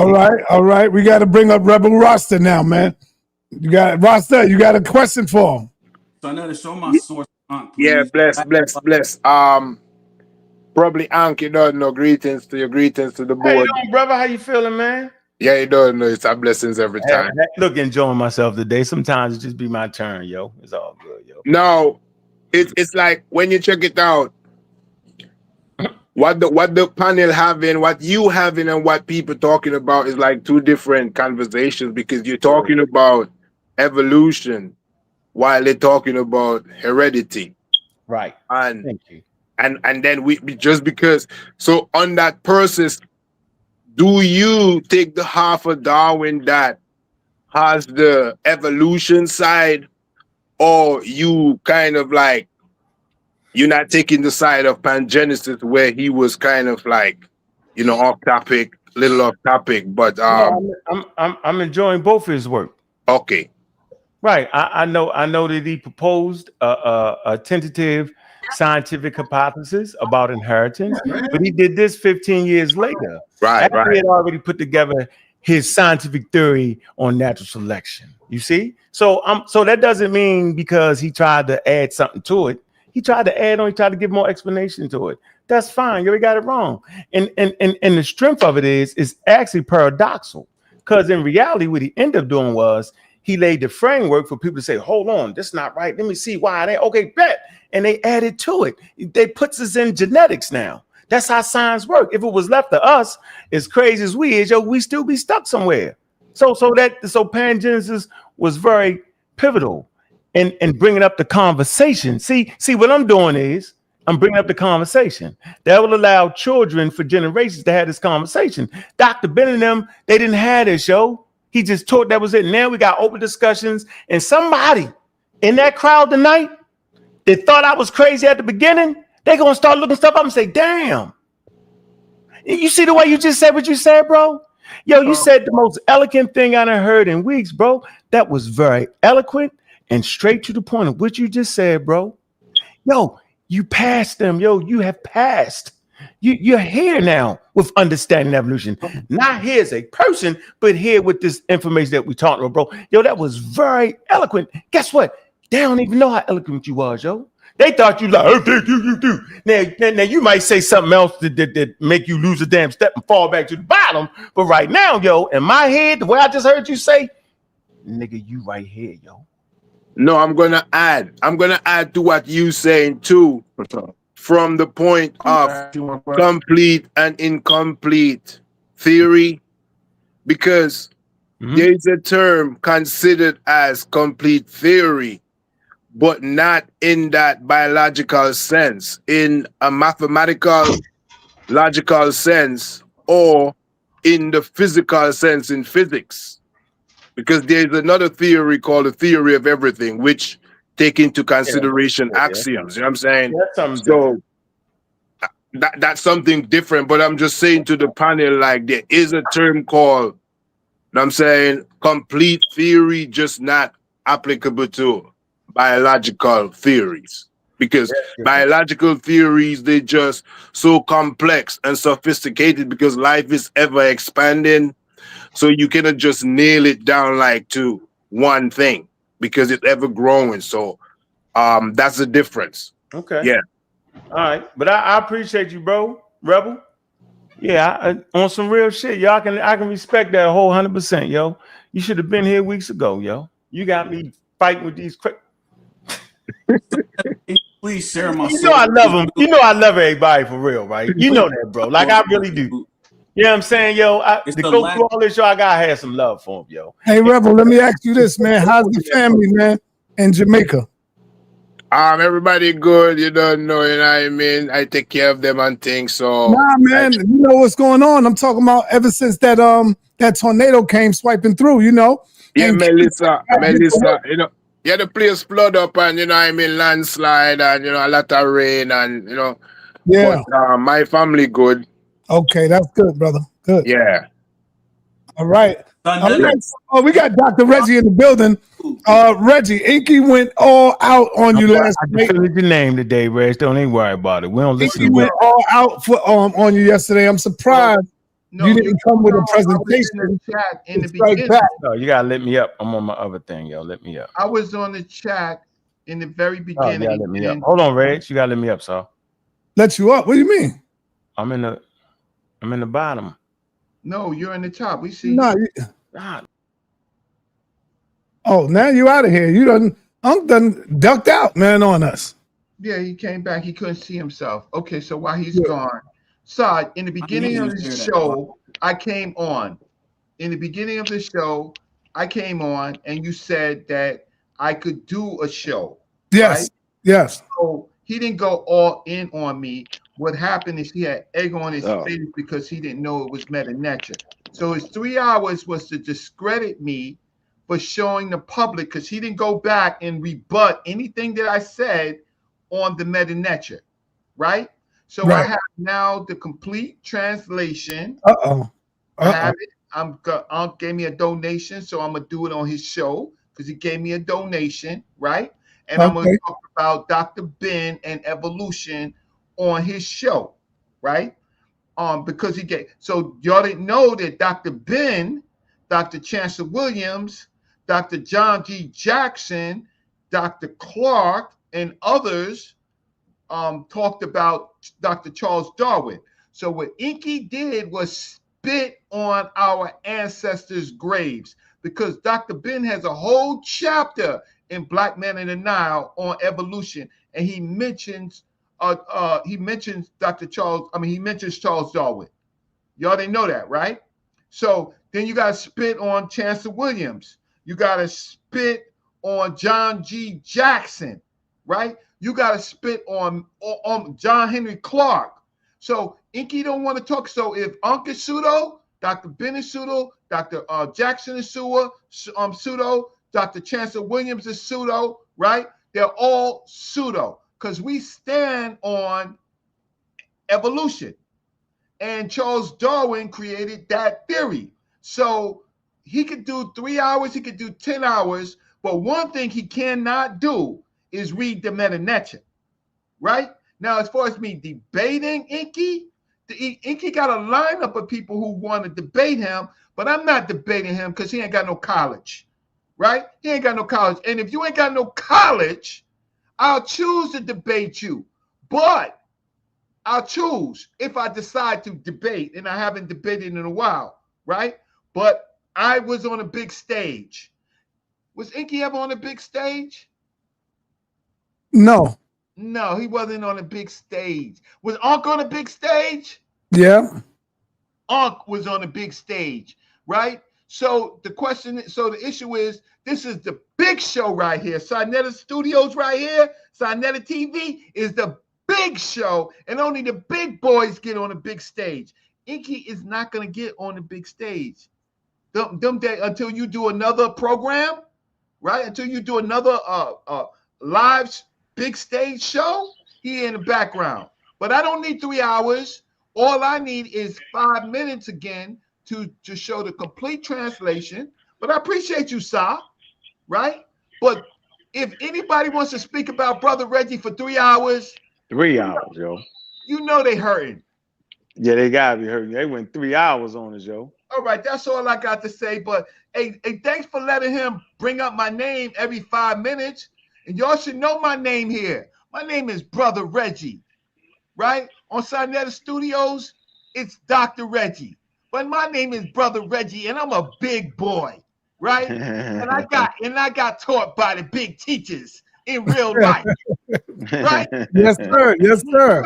All right. We got to bring up Rebel Roster now, man. You got Roster. You got a question for him? So I know to show my source. Yeah, bless. Probably Ankh, you don't know. Greetings to the board. Hey, yo, brother, how you feeling, man? Yeah, you don't know. It's our blessings every time. Look, enjoying myself today. Sometimes it just be my turn, yo. It's all good, yo. No, it's like when you check it out. What the panel having, what you having, and what people talking about is like two different conversations, because you're talking about evolution while they're talking about heredity. Right. And thank you. And then we just because so on that process, do you take the half of Darwin that has the evolution side, or you kind of like you're not taking the side of pangenesis where he was kind of like, you know, off topic, little off topic, but I'm enjoying both of his work. Okay. Right. I know that he proposed a tentative scientific hypothesis about inheritance, but he did this 15 years later. Right. He had already put together his scientific theory on natural selection. You see? So that doesn't mean because he tried to add something to it. He tried to give more explanation to it. That's fine. You got it wrong. And the strength of it is actually paradoxical, because in reality, what he ended up doing was he laid the framework for people to say, hold on, this is not right. Let me see why. Okay, bet. And they added to it. They puts us in genetics now. That's how science works. If it was left to us, as crazy as we is, we still be stuck somewhere. So pangenesis was very pivotal in bringing up the conversation. See, what I'm doing is I'm bringing up the conversation that will allow children for generations to have this conversation. Dr. Ben and them, they didn't have this show. He just taught that was it. Now we got open discussions, and somebody in that crowd tonight they thought I was crazy at the beginning, they're going to start looking stuff up and say, damn. You see the way you just said what you said, bro? Yo, you said the most eloquent thing I done heard in weeks, bro. That was very eloquent and straight to the point of what you just said, bro. Yo, you passed them. Yo, you have passed. You're here now with understanding evolution. Not here as a person, but here with this information that we talked about, bro. Yo, that was very eloquent. Guess what? They don't even know how eloquent you was, yo. They thought you like, oh, you do. Now you might say something else that make you lose a damn step and fall back to the bottom. But right now, yo, in my head, the way I just heard you say, nigga, you right here, yo. No, I'm gonna add to what you saying too, from the point of complete and incomplete theory, because there is a term considered as complete theory, but not in that biological sense, in a mathematical, logical sense, or in the physical sense in physics. Because there's another theory called the theory of everything, which take into consideration axioms. You know what I'm saying? So that's something different. But I'm just saying to the panel, like, there is a term called, you know what I'm saying, complete theory, just not applicable to biological theories. Because biological theories, they're just so complex and sophisticated because life is ever expanding. So you cannot just nail it down like to one thing because it's ever growing. So that's the difference. Okay. Yeah. All right. But I appreciate you, bro. Rebel. Yeah, on some real shit. Y'all I can respect that a whole 100%, yo. You should have been here weeks ago, yo. You got me fighting with these Please share my You know I love them. You know I love everybody for real, right? You know that, bro. Like I really do. You know what I'm saying, yo? To go through all this, yo, I gotta have some love for him, yo. Hey, Rebel, let me ask you this, man. How's the family, man, in Jamaica? Everybody good, you don't know, you know what I mean? I take care of them and things, so. Nah, man, you know what's going on. I'm talking about ever since that that tornado came swiping through, you know? Yeah, and Melissa, you know, yeah, the place flood up and, you know what I mean, landslide and, you know, a lot of rain and, you know. Yeah. But my family good. Okay, that's good, brother. Good. Yeah. All right. We got Dr. Reggie in the building. Reggie, Enqi went all out on you last night. I your name today, Reg. Don't even worry about it. We don't listen Enqi to went all out for on you yesterday. I'm surprised you didn't come with a presentation. In the beginning. No, you gotta let me up. I'm on my other thing, yo. Let me up. I was on the chat in the very beginning. Oh, let me up. Hold on, Reg. You gotta let me up, so. Let you up? What do you mean? I'm in the bottom. No, you're in the top. We see. No. Oh, now you out of here. You done ducked out, man, on us. Yeah, he came back. He couldn't see himself. Okay, so while he's gone, Saad, in the beginning of the show, I came on. In the beginning of the show, I came on, and you said that I could do a show. Yes. Right? Yes. So he didn't go all in on me. What happened is he had egg on his face because he didn't know it was meta-nature. So his 3 hours was to discredit me for showing the public, because he didn't go back and rebut anything that I said on the meta-nature, right? So I have now the complete translation. I have it. Ankh gave me a donation, so I'm gonna do it on his show because he gave me a donation, right? And I'm gonna talk about Dr. Ben and evolution on his show, right? Because he gave. So y'all didn't know that Dr. Ben, Dr. Chancellor Williams, Dr. John G. Jackson, Dr. Clark, and others talked about Dr. Charles Darwin. So what Enqi did was spit on our ancestors' graves, because Dr. Ben has a whole chapter in Black Man in the Nile on evolution, and he mentions Charles Darwin. Y'all didn't know that, right? So then you got to spit on Chancellor Williams. You got to spit on John G. Jackson, right? You got to spit on John Henry Clark. So Enqi don't want to talk. So if Ankh is pseudo, Dr. Ben is pseudo, Dr. Jackson is pseudo, Dr. Chancellor Williams is pseudo, right? They're all pseudo because we stand on evolution. And Charles Darwin created that theory. So he could do 3 hours, he could do 10 hours, but one thing he cannot do is read the meta-nature, right? Now, as far as me debating Enqi, Enqi got a lineup of people who want to debate him, but I'm not debating him because he ain't got no college, right? He ain't got no college. And if you ain't got no college, I'll choose to debate you. But I'll choose if I decide to debate, and I haven't debated in a while, right? But I was on a big stage. Was Enqi ever on a big stage? No. No, he wasn't on a big stage. Was Ankh on a big stage? Yeah. Ankh was on a big stage, right? So the issue is, this is the big show right here. Sa.neter Studios right here, sa.neter TV is the big show, and only the big boys get on a big stage. Enqi is not going to get on the big stage. Until you do another program, right? Until you do another live big stage show, he in the background. But I don't need 3 hours. All I need is 5 minutes again to show the complete translation. But I appreciate you, Sa, right? But if anybody wants to speak about Brother Reggie for 3 hours, 3 hours, yo. You know they hurting. Yeah, they gotta be hurting. They went 3 hours on us, yo. All right, that's all I got to say. But hey, thanks for letting him bring up my name every 5 minutes. And y'all should know my name here. My name is Brother Reggie, right? On sa.neter Studios, it's Dr. Reggie. But my name is Brother Reggie, and I'm a big boy, right? and I got taught by the big teachers in real life. Right? Yes, sir. Yes, sir.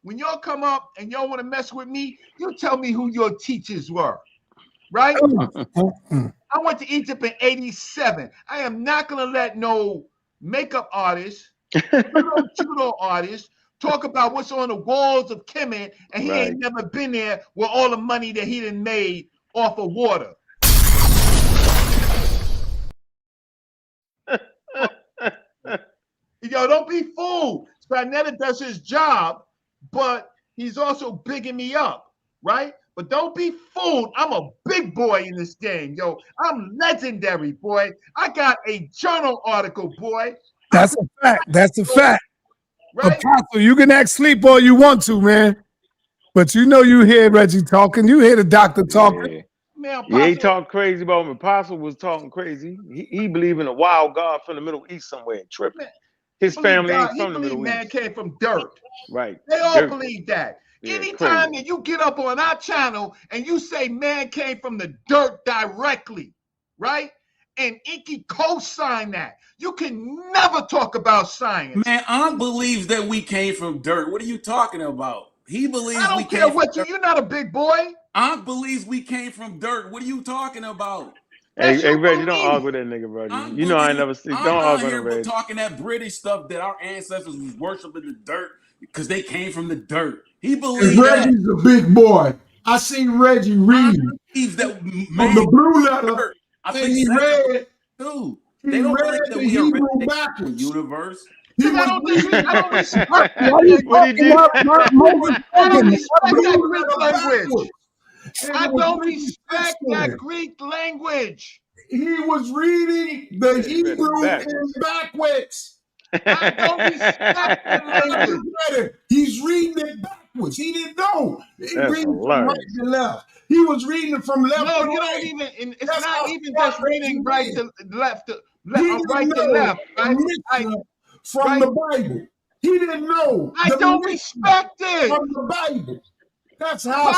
When y'all come up and y'all want to mess with me, you tell me who your teachers were. Right? I went to Egypt in 87. I am not going to let no makeup artist, judo artist, talk about what's on the walls of Kemet, and he ain't never been there with all the money that he done made off of water. Yo, don't be fooled. Sa.neter does his job, but he's also bigging me up, right? But don't be fooled. I'm a big boy in this game, yo. I'm legendary, boy. I got a journal article, boy. That's a fact. That's a fact. Right? Apostle, you can act sleep all you want to, man. But you know you hear Reggie talking. You hear the doctor talking. Man, he talk crazy about him. Apostle was talking crazy. He believe in a wild God from the Middle East somewhere. Tripping. His family ain't from the Middle East. Man came from dirt. Right. They all believe that. Yeah, anytime that you get up on our channel and you say man came from the dirt directly, right? And Enqi co-signed that. You can never talk about science. Man, Ankh believes that we came from dirt. What are you talking about? He believes I don't care what you're not a big boy. Ankh believes we came from dirt. What are you talking about? Hey, Reggie, don't argue with that nigga, bro. You know I ain't never seen. Don't argue with him, Reggie. Talking that British stuff that our ancestors was worshiping the dirt because they came from the dirt. He believes that. Reggie's a big boy. I seen Reggie read that from the blue letter, and he read too. They don't believe that we Hebrew backwards. The universe. He was I don't respect Why are you talking about Moses? I don't respect that Greek language. I don't respect that Greek language. He was reading the Hebrew in backwards. I don't respect that language. He's reading it backwards. He didn't know. He reading from right to left. He was reading it from left to right. No, you don't even. It's not even just reading right to left to right to left. Right? From the Bible. He didn't know. I don't respect it. From the Bible. That's how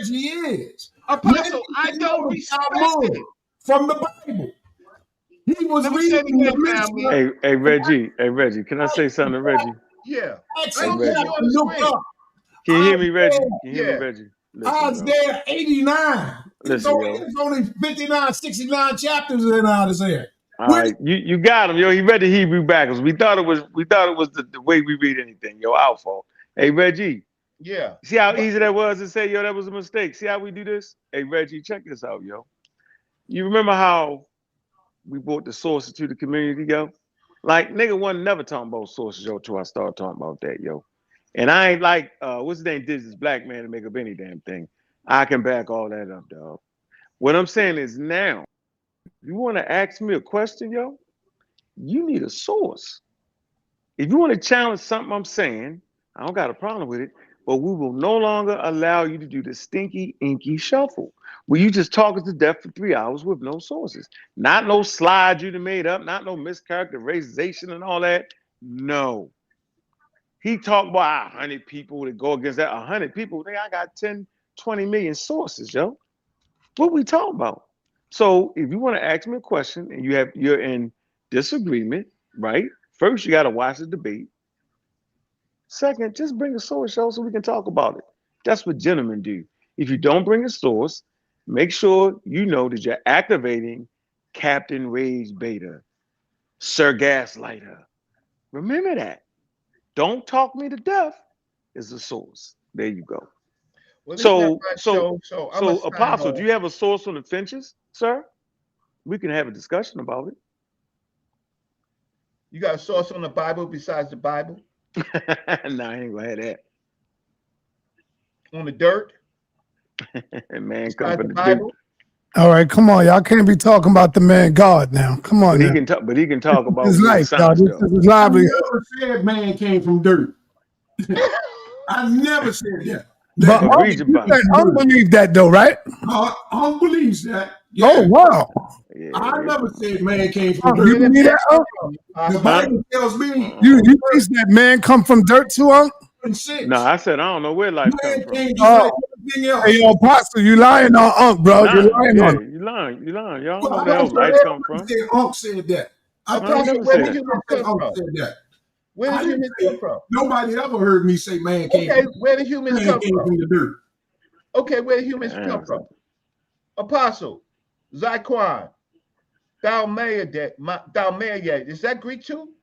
Reggie is. Apostle, I don't respect it. From the Bible. He was reading the Hey, Reggie, can I say something to Reggie? Yeah. Can you hear me, Reggie? Can you hear me, Reggie? Isaiah 89. There's only 59, 69 chapters in Isaiah. All right, you got him, yo. He read the Hebrew backwards. We thought it was the way we read anything, yo. Our fault. Hey, Reggie. Yeah. See how easy that was to say, yo, that was a mistake. See how we do this? Hey, Reggie, check this out, yo. You remember how we brought the source to the community, yo? Like nigga wasn't never talking about sources, yo, till I started talking about that, yo. And I ain't like what's his name did this black man to make up any damn thing. I can back all that up, dog. What I'm saying is now, you want to ask me a question, yo, you need a source. If you want to challenge something I'm saying, I don't got a problem with it, but we will no longer allow you to do the stinky, inky shuffle where you just talking to death for 3 hours with no sources. Not no slides you made up, not no mischaracterization and all that. No. He talked about 100 people that go against that. 100 people, I got 10, 20 million sources, yo. What we talking about? So if you want to ask me a question and you're in disagreement, right? First, you got to watch the debate. Second, just bring a source, show, so we can talk about it. That's what gentlemen do. If you don't bring a source, make sure you know that you're activating Captain Rage Beta, Sir Gaslighter. Remember that. Don't talk me to death is the source. There you go. Well, So Apostle, Apostle, do you have a source on the finches, sir? We can have a discussion about it. You got a source on the Bible besides the Bible? Nah, I ain't gonna have that. On the dirt? Man, come from the Bible? All right, come on, y'all can't be talking about the man God now. Come on, but he can talk about his life, science, This is his livelihood. I never said man came from dirt. I never said that. But I don't believe that though, right? I believes that. Yeah. Oh wow! Yeah. I never said man came from dirt. You believe that? The Bible tells me you teach that man come from dirt too, Unc? No, I said I don't know where life comes from. Hey, yo, Apostle, you lying on Unc, bro? Nah, you lying on. You lying. Y'all don't know where else life come from. Unc said that. Apostle, where did humans come from? Where did humans come from? Nobody ever heard me say man came. Okay, where did humans come from? The dirt. Okay, where did humans come from? Apostle, Zaquan, Dalmaya, is that Greek too?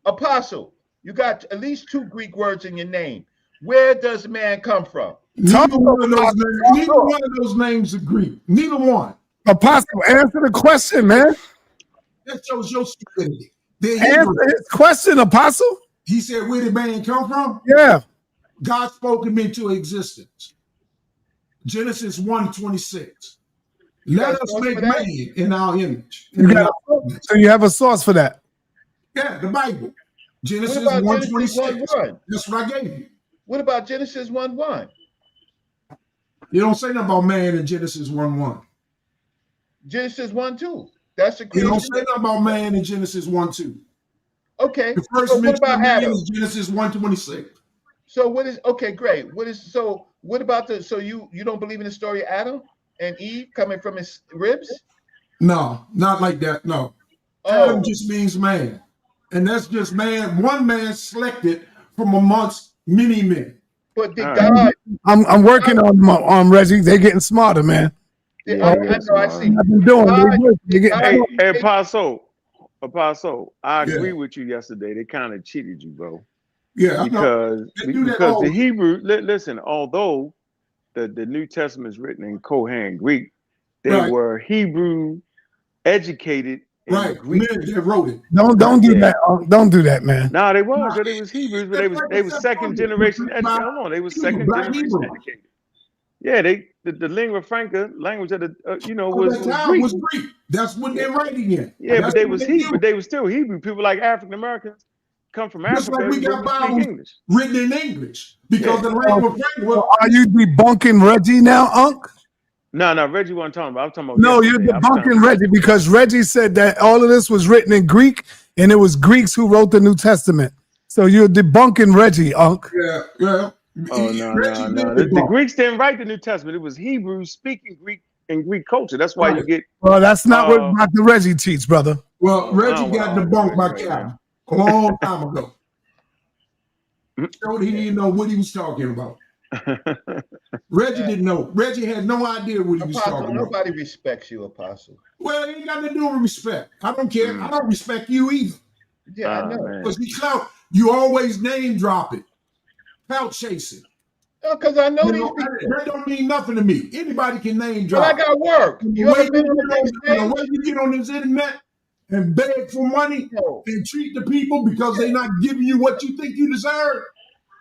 Apostle, you got at least 2 Greek words in your name. Where does man come from? Neither one of those names are Greek. Neither one. Apostle, answer the question, man. That shows your stupidity. Answer his question, Apostle. He said, where did man come from? Yeah. God spoke him into existence. Genesis 1:26. Let us make man in our image. So you have a source for that? Yeah, the Bible. Genesis 1:26. That's what I gave you. What about Genesis 1:1? You don't say nothing about man in Genesis 1:1. Genesis 1:2. That's the creation. You don't say nothing about man in Genesis 1:2. Okay. The first mention of man is Genesis 1:26. So what is great. What about you don't believe in the story of Adam and Eve coming from his ribs? No, not like that. No. Adam just means man. And that's just man, one man selected from amongst many men. But did God I'm working on Reggie. They're getting smarter, man. I know, I see. I've been doing Hey, Apostle, I agree with you yesterday. They kind of cheated you, bro. Yeah, because the Hebrew, listen, although the New Testament is written in Kohan Greek, they were Hebrew educated in Greek. They wrote it. Don't do that. Don't do that, man. No, they was. They was Hebrews, but they was second generation educated. Hold on, they was second generation educated. Yeah, the lingua franca language of the was Greek. That's what they're writing in. Yeah, but they was Hebrew, but they was still Hebrew. People like African Americans come from Africa. Like we got Bibles written in English because the lingua franca. Are you debunking Reggie now, Unc? No, Reggie wasn't talking about. I'm talking about. No, you're debunking Reggie because Reggie said that all of this was written in Greek and it was Greeks who wrote the New Testament. So you're debunking Reggie, Unc. Yeah. Oh no. The Greeks didn't write the New Testament. It was Hebrews speaking Greek in Greek culture. That's why you get. Well, that's not what Dr. Reggie teaches, brother. Well, Reggie got debunked by Cal a long time ago. Showed he didn't know what he was talking about. Reggie didn't know. Reggie had no idea what he was talking about. Nobody respects you, Apostle. Well, it ain't got to do with respect. I don't care. I don't respect you either. Yeah, I know. Because you always name drop it. Clout chasing. Because I know these people. That don't mean nothing to me. Anybody can name drop. But I got work. You ever been on the way you get on this internet, and beg for money and treat the people because they're not giving you what you think you deserve.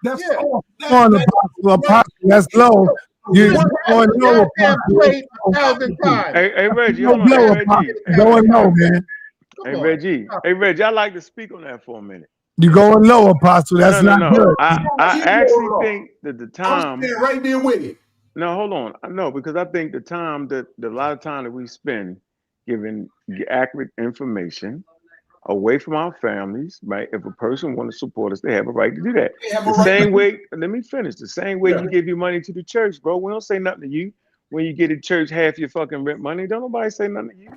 That's all. On Apostle, that's low. You're going low, Apostle. Hey, Reggie, Go hold on. low, Hey, Reggie. going low, man. Hey, Reggie. Hey, Reggie, I'd like to speak on that for a minute. You're going low, Apostle. That's not good. I actually think that the time. I'm right there with it. No, hold on. No, because I think the time that a lot of time that we spend giving accurate information away from our families, right? If a person wants to support us, they have a right to do that. The same way, let me finish. The same way you give your money to the church, bro. We don't say nothing to you when you get to church half your fucking rent money. Don't nobody say nothing to you.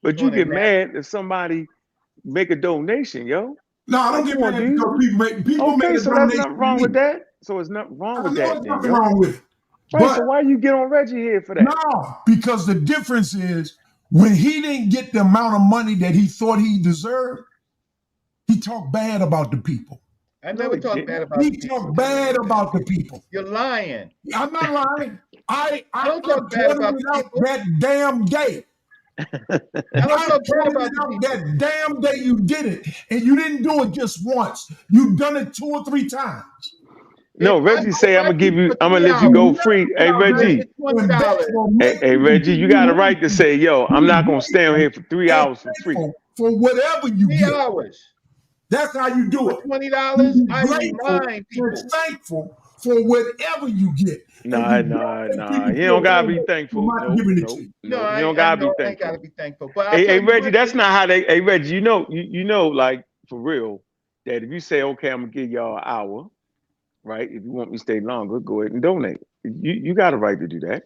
But you get mad if somebody make a donation, yo. No, I don't get mad because people make a so donation. there's nothing wrong with that. So there's nothing wrong with that. There's nothing wrong with it. Right, so why you get on Reggie here for that? No, because the difference is when he didn't get the amount of money that he thought he deserved, he talked bad about the people. I never talked bad about the people. He talked bad about the people. You're lying. I'm not lying. I don't talk bad about that damn day. I pointed out that damn day you did it, and you didn't do it just once. You've done it 2 or 3 times. No, Reggie say I'm gonna let you go free. Hey Reggie. Hey Reggie, you got a right to say, yo, I'm not gonna stay on here for 3 hours for free. For whatever you get. 3 hours. That's how you do it. $20. I'm lying, people. Thankful for whatever you get. Nah. You don't gotta be thankful. No, you don't gotta be thankful. I ain't gotta be thankful. But hey Reggie, that's not how they. Hey Reggie, you know, like for real, that if you say, okay, I'm gonna give y'all an hour. Right? If you want me to stay longer, go ahead and donate. You got a right to do that.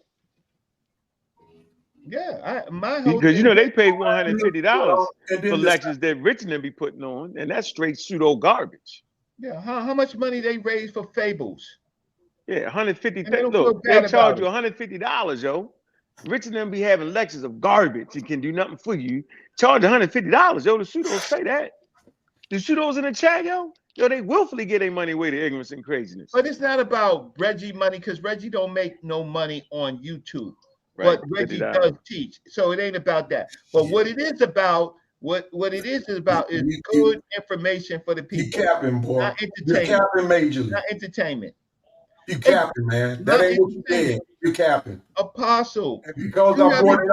Yeah, my whole because you know they pay $150 for lectures that Richmond be putting on, and that's straight pseudo garbage. Yeah, how much money they raise for fables? Yeah, $150. Look, they charge you $150, yo. Richmond be having lectures of garbage. It can do nothing for you. Charge $150, yo. The pseudos say that. The pseudos in the chat, yo. Yo, they willfully get their money away to ignorance and craziness. But it's not about Reggie money because Reggie don't make no money on YouTube. Right. But Reggie does teach, so it ain't about that. But what it is about, what it is about is good information for the people. You're capping, boy. Not entertainment. You're capping majorly. Not entertainment. You're capping, man. That ain't what you did. You're capping. Apostle. And because I brought it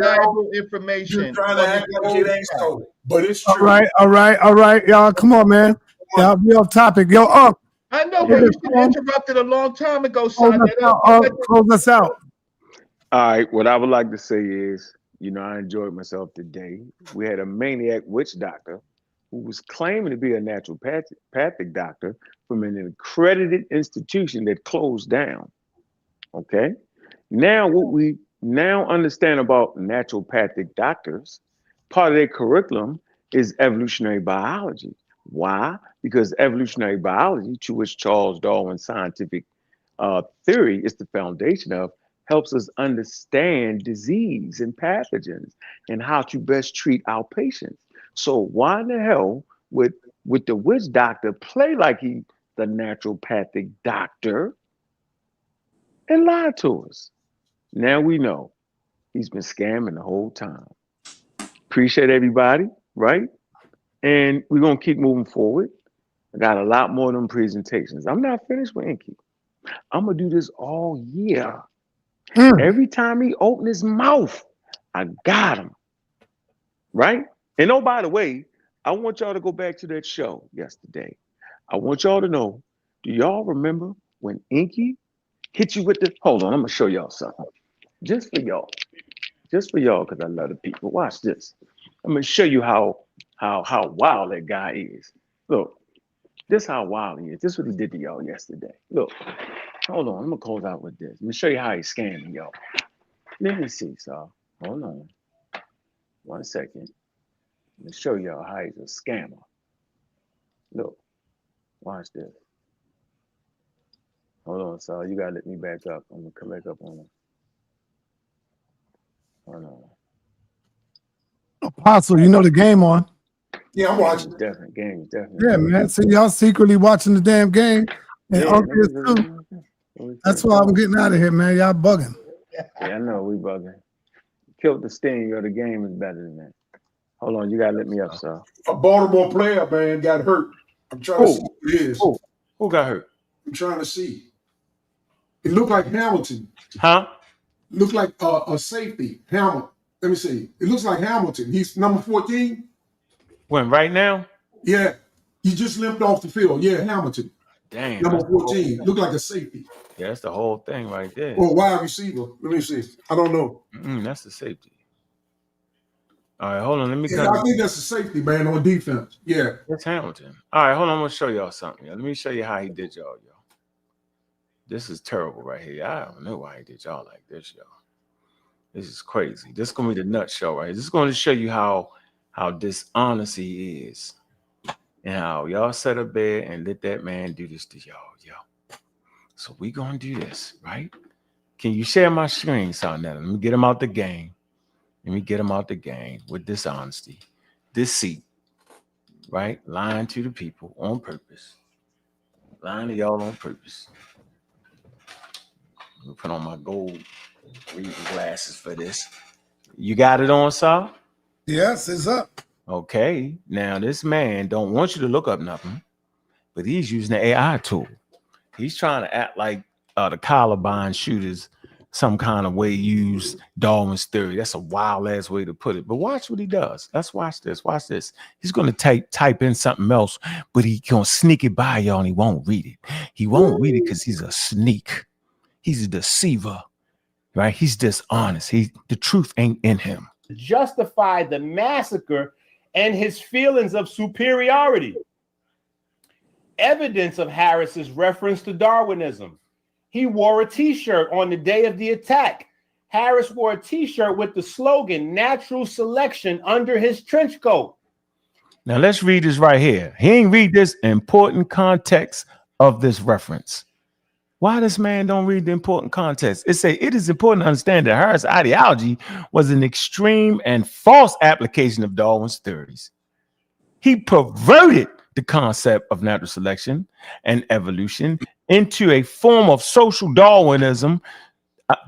out, information. You're trying to act like it ain't so. But it's true. All right, y'all. Come on, man. Y'all be off topic. Yo, I know, but you should have interrupted a long time ago, son. Close us out. All right, what I would like to say is, you know, I enjoyed myself today. We had a maniac witch doctor who was claiming to be a naturopathic doctor from an accredited institution that closed down. Okay? Now, what we now understand about naturopathic doctors, part of their curriculum is evolutionary biology. Why? Because evolutionary biology, to which Charles Darwin's scientific theory is the foundation of, helps us understand disease and pathogens and how to best treat our patients. So why in the hell would the witch doctor play like he's the naturopathic doctor and lie to us? Now we know he's been scamming the whole time. Appreciate everybody, right? And we're gonna keep moving forward. I got a lot more of them presentations. I'm not finished with Enqi. I'm gonna do this all year. Every time he opened his mouth, I got him. Right? And oh, by the way, I want y'all to go back to that show yesterday. I want y'all to know, do y'all remember when Enqi hit you with the, hold on, I'm gonna show y'all something. Just for y'all, because I love the people. Watch this. I'm gonna show you how wild that guy is. Look, this is how wild he is. This is what he did to y'all yesterday. Look. Hold on, I'm gonna close out with this. Let me show you how he's scamming, y'all. Let me see, so hold on. 1 second. Let me show y'all how he's a scammer. Look, watch this. Hold on, so you gotta let me back up. I'm gonna come back up on him. Hold on. Apostle, you know the game on. Yeah, I'm watching. Definitely. Yeah, man. So y'all secretly watching the damn game. And too. That's why I'm getting out of here, man. Y'all bugging. Yeah, I know we bugging. Killed the sting of the game is better than that. Hold on, you gotta let me up, sir. A Baltimore player, man, got hurt. I'm trying to see who it is. Who got hurt? I'm trying to see. It looked like Hamilton. Huh? Looked like a safety. Hamilton. Let me see. It looks like Hamilton. He's number 14. When, right now? Yeah. He just limped off the field. Yeah, Hamilton. Damn. Number 14. Looked like a safety. Yeah, that's the whole thing right there. Or wide receiver. Let me see. I don't know. That's the safety. All right, hold on. Let me Yeah, I think that's a safety, man, on defense. Yeah. That's Hamilton. All right, hold on. I'm going to show y'all something. Let me show you how he did y'all. This is terrible right here. I don't know why he did y'all like this, y'all. This is crazy. This is going to be the nutshell right here. This is going to show you how dishonest he is. And how y'all set up there and let that man do this to y'all, yo. So we going to do this, right? Can you share my screen, sa.neter? Let me get him out the game. Let me get him out the game with dishonesty, deceit, right? Lying to the people on purpose. Lying to y'all on purpose. I'm gonna put on my gold reading glasses for this. You got it on, Saul? Yes, it's up. Okay. Now, this man don't want you to look up nothing, but he's using the AI tool. He's trying to act like the Columbine shooters some kind of way use Darwin's theory. That's a wild ass way to put it. But watch what he does. Let's watch this. Watch this. He's going to type in something else, but he's going to sneak it by y'all and he won't read it. He won't read it because he's a sneak. He's a deceiver, right? He's dishonest. The truth ain't in him. Justify the massacre and his feelings of superiority. Evidence of Harris's reference to Darwinism. He wore a t-shirt on the day of the attack. Harris wore a t-shirt with the slogan, natural selection, under his trench coat. Now let's read this right here. He ain't read this important context of this reference. Why this man don't read the important context? It is important to understand that Harris' ideology was an extreme and false application of Darwin's theories. He perverted the concept of natural selection and evolution into a form of social Darwinism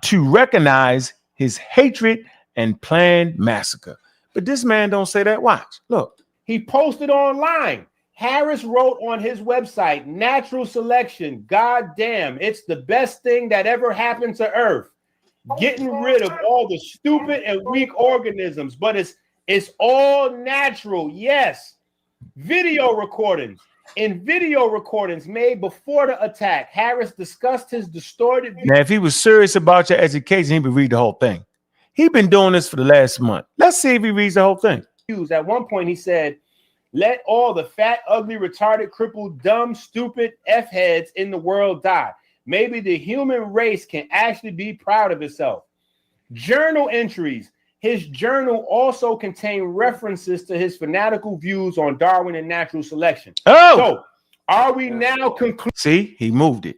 to recognize his hatred and planned massacre. But this man don't say that. Watch. Look. He posted online. Harris wrote on his website, natural selection, goddamn, it's the best thing that ever happened to Earth. Getting rid of all the stupid and weak organisms, but it's all natural, yes. Video recordings. In video recordings made before the attack, Harris discussed his distorted view. Now, if he was serious about your education, he would read the whole thing. He's been doing this for the last month. Let's see if he reads the whole thing. At one point, he said, let all the fat, ugly, retarded, crippled, dumb, stupid F-heads in the world die. Maybe the human race can actually be proud of itself. Journal entries. His journal also contained references to his fanatical views on Darwin and natural selection. Oh! So, are we now concluding? See, he moved it.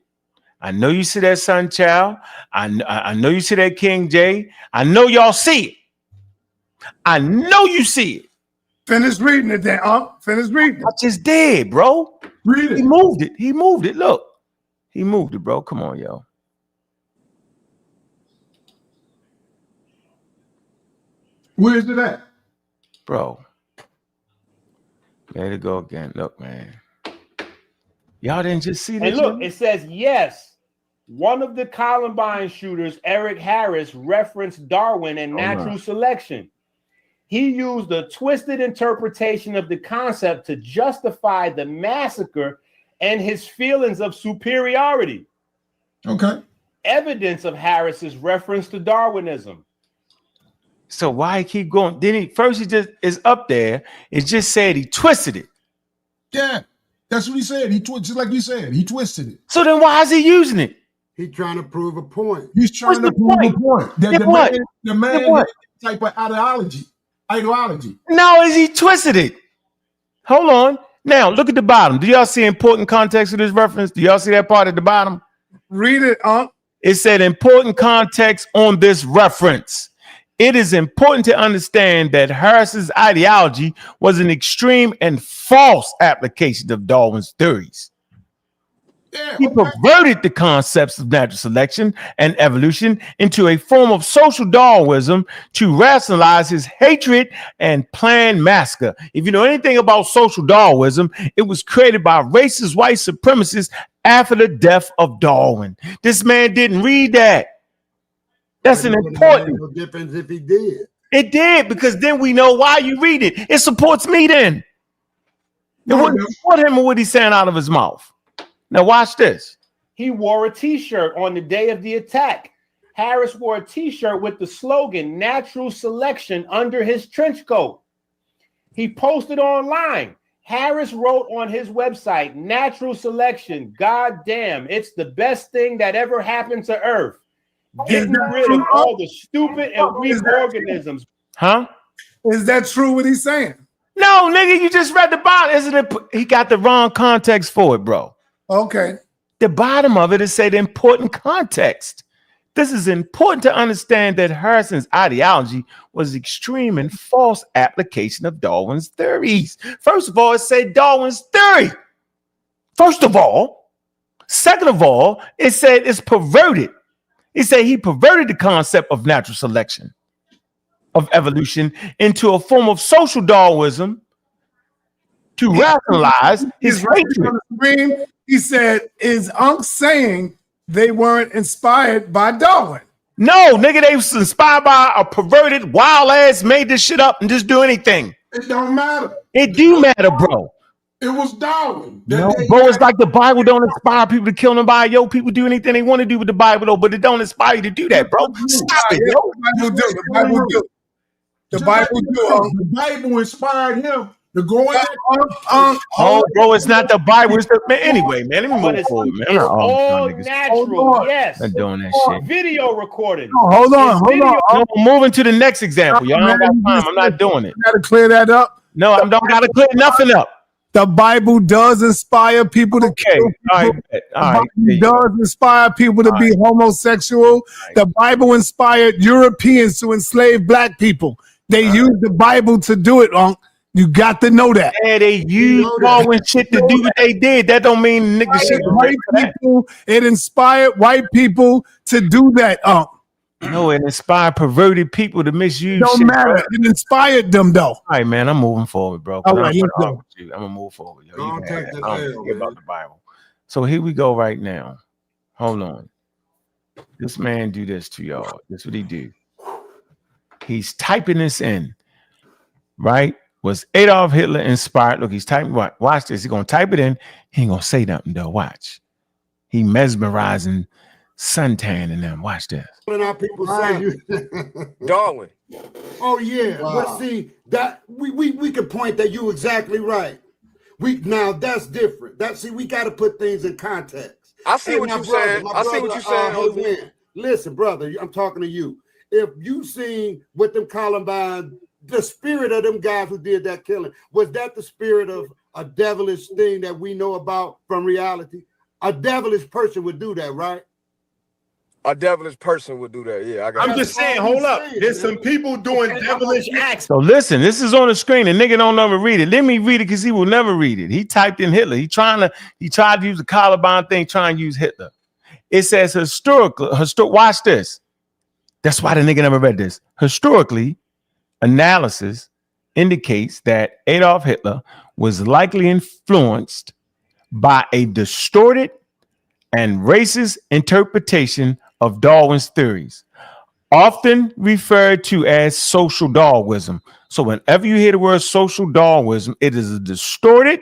I know you see that, Sun Child. I know you see that, King J. I know y'all see it. I know you see it. Finish reading it then, Finish reading it. I just did, bro. Read it. He moved it. He moved it. Look. He moved it, bro. Come on, yo. Where is it at? Bro. There to go again. Look, man. Y'all didn't just see this. And look, it says, yes, one of the Columbine shooters, Eric Harris, referenced Darwin and natural selection. He used a twisted interpretation of the concept to justify the massacre and his feelings of superiority. Okay. Evidence of Harris's reference to Darwinism. So why he keep going? Then he just is up there. It just said he twisted it. Yeah, that's what he said. Just like you said, he twisted it. So then why is he using it? He's trying to prove a point. He's trying to prove a point. That the man had type of ideology. No, is he twisted it? Hold on. Now look at the bottom. Do y'all see important context of this reference? Do y'all see that part at the bottom? Read it, It said important context on this reference. It is important to understand that Harris's ideology was an extreme and false application of Darwin's theories. He perverted the concepts of natural selection and evolution into a form of social Darwinism to rationalize his hatred and planned massacre. If you know anything about social Darwinism, it was created by racist white supremacists after the death of Darwin. This man didn't read that. That's an important. No difference if he did. It did, because then we know why you read it. It supports me then. It wouldn't support him or what he's saying out of his mouth. Now watch this. He wore a t-shirt on the day of the attack. Harris wore a t-shirt with the slogan "Natural Selection" under his trench coat. He posted online. Harris wrote on his website, "Natural selection, goddamn, it's the best thing that ever happened to Earth. Getting rid of all the stupid and weak organisms." Huh? Is that true what he's saying? No, nigga, you just read the bottom. Isn't it? He got the wrong context for it, bro. Okay. The bottom of it is say the important context. This is important to understand that Harrison's ideology was extreme and false application of Darwin's theories. First of all, it said Darwin's theory. First of all. Second of all, it said it's perverted. It said he perverted the concept of natural selection, of evolution, into a form of social Darwinism to rationalize his hatred. He said, is Ankh saying they weren't inspired by Darwin? No, nigga, they was inspired by a perverted, wild ass, made this shit up and just do anything. It don't matter. It do matter, bro. It was Darwin. No, bro, it's like the Bible don't inspire people to kill nobody. Yo, people do anything they want to do with the Bible, though, but it don't inspire you to do that, bro. Stop it, yo. The Bible do. The Bible do. The Bible inspired him to go in. Oh, bro, it's not the Bible. It's the, man, anyway, man. Let me move forward, man. It's all natural, yes. I'm doing that shit. Video recording. Hold on. No, I'm moving to the next example. Y'all don't got time. I'm not doing it. You gotta clear that up. No, I don't gotta clear nothing up. The Bible does inspire people to kill people. The Bible does inspire people to be homosexual. The Bible inspired Europeans to enslave black people. They used the Bible to do it, You got to know that. Yeah, they used Darwin shit to do what they did. That don't mean nigga shit. White people, it inspired white people to do that. No, it inspired perverted people to misuse. Don't shit, matter. Bro. It inspired them though. All right, man. I'm moving forward, bro. All right, let's go. I'm gonna move forward. Yo. Don't take that I don't L, care about the Bible. So here we go right now. Hold on. This man do this to y'all. This is what he do. He's typing this in. Right? Was Adolf Hitler inspired? Look, he's typing. Watch this. He's gonna type it in. He ain't gonna say nothing though. Watch. He mesmerizing Suntan and them. Watch this. Our people say you Darwin. Oh yeah, but see that we can point that you exactly right. Now that's different. We got to put things in context. I see what you're saying. I see what you're saying. Listen, brother, I'm talking to you. If you seen what them Columbine, the spirit of them guys who did that killing, was that the spirit of a devilish thing that we know about from reality? A devilish person would do that, right? A devilish person would do that. Yeah, I'm just saying, hold up. There's some people doing devilish acts. So listen, this is on the screen. The nigga don't ever read it. Let me read it because he will never read it. He typed in Hitler. He tried to use the Columbine thing, trying to use Hitler. It says historically, watch this. That's why the nigga never read this. Historically, analysis indicates that Adolf Hitler was likely influenced by a distorted and racist interpretation of Darwin's theories, often referred to as social Darwinism. So whenever you hear the word social Darwinism, it is a distorted,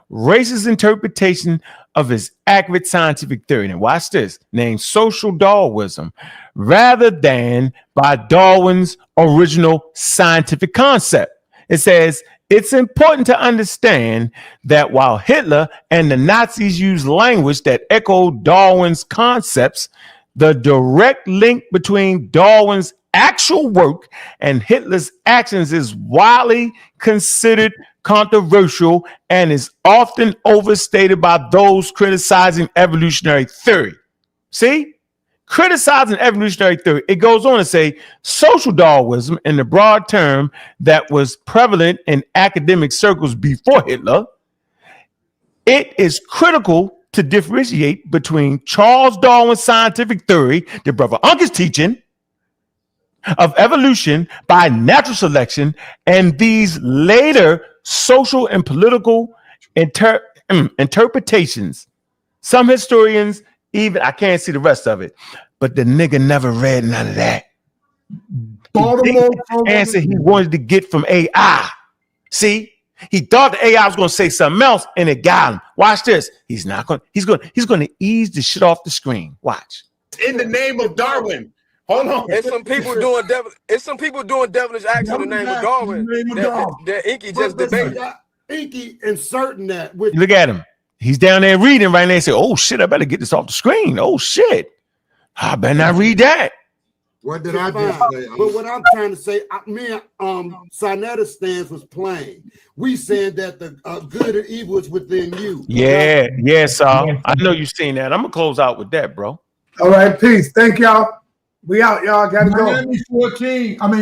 racist interpretation of his accurate scientific theory. Now watch this, named social Darwinism, rather than by Darwin's original scientific concept. It says, it's important to understand that while Hitler and the Nazis used language that echoed Darwin's concepts, the direct link between Darwin's actual work and Hitler's actions is widely considered controversial and is often overstated by those criticizing evolutionary theory. See? Criticizing evolutionary theory, it goes on to say social Darwinism, in the broad term that was prevalent in academic circles before Hitler, it is critical to differentiate between Charles Darwin's scientific theory, that Brother Ankh is teaching, of evolution by natural selection, and these later social and political interpretations. Some historians even, I can't see the rest of it, but the nigga never read none of that. Baltimore answer he wanted to get from AI. See, he thought the AI was going to say something else, and it got him. Watch this. He's not going. He's going to ease the shit off the screen. Watch. In the name of Darwin. Hold on. It's some people doing devilish acts in the name of Darwin. That Enqi just debated. Enqi inserting that. Look at him. He's down there reading right now. They say, "Oh shit, I better get this off the screen. Oh shit, I better not read that." What did I just say? But what I'm trying to say, sa.neter stance was plain. We said that the good and evil is within you. Yeah, yes, I know you've seen that. I'm gonna close out with that, bro. All right, peace. Thank y'all. We out, y'all. Gotta go.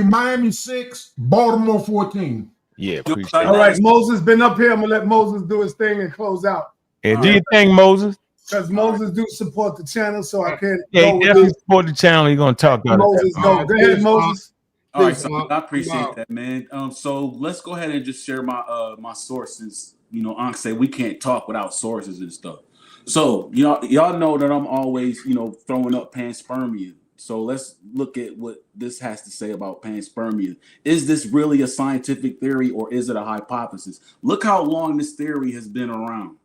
Miami 6, Baltimore 14. Yeah, appreciate all right, Moses been up here. I'm gonna let Moses do his thing and close out. Yeah, do your thing, Moses. Because Moses do support the channel, so I can't. Yeah, he definitely support the channel. You're gonna talk about Moses. Go ahead, Moses. All right, so I appreciate that, man. So let's go ahead and just share my my sources. You know, Ankh said we can't talk without sources and stuff. So y'all know that I'm always throwing up panspermia. So let's look at what this has to say about panspermia. Is this really a scientific theory or is it a hypothesis? Look how long this theory has been around.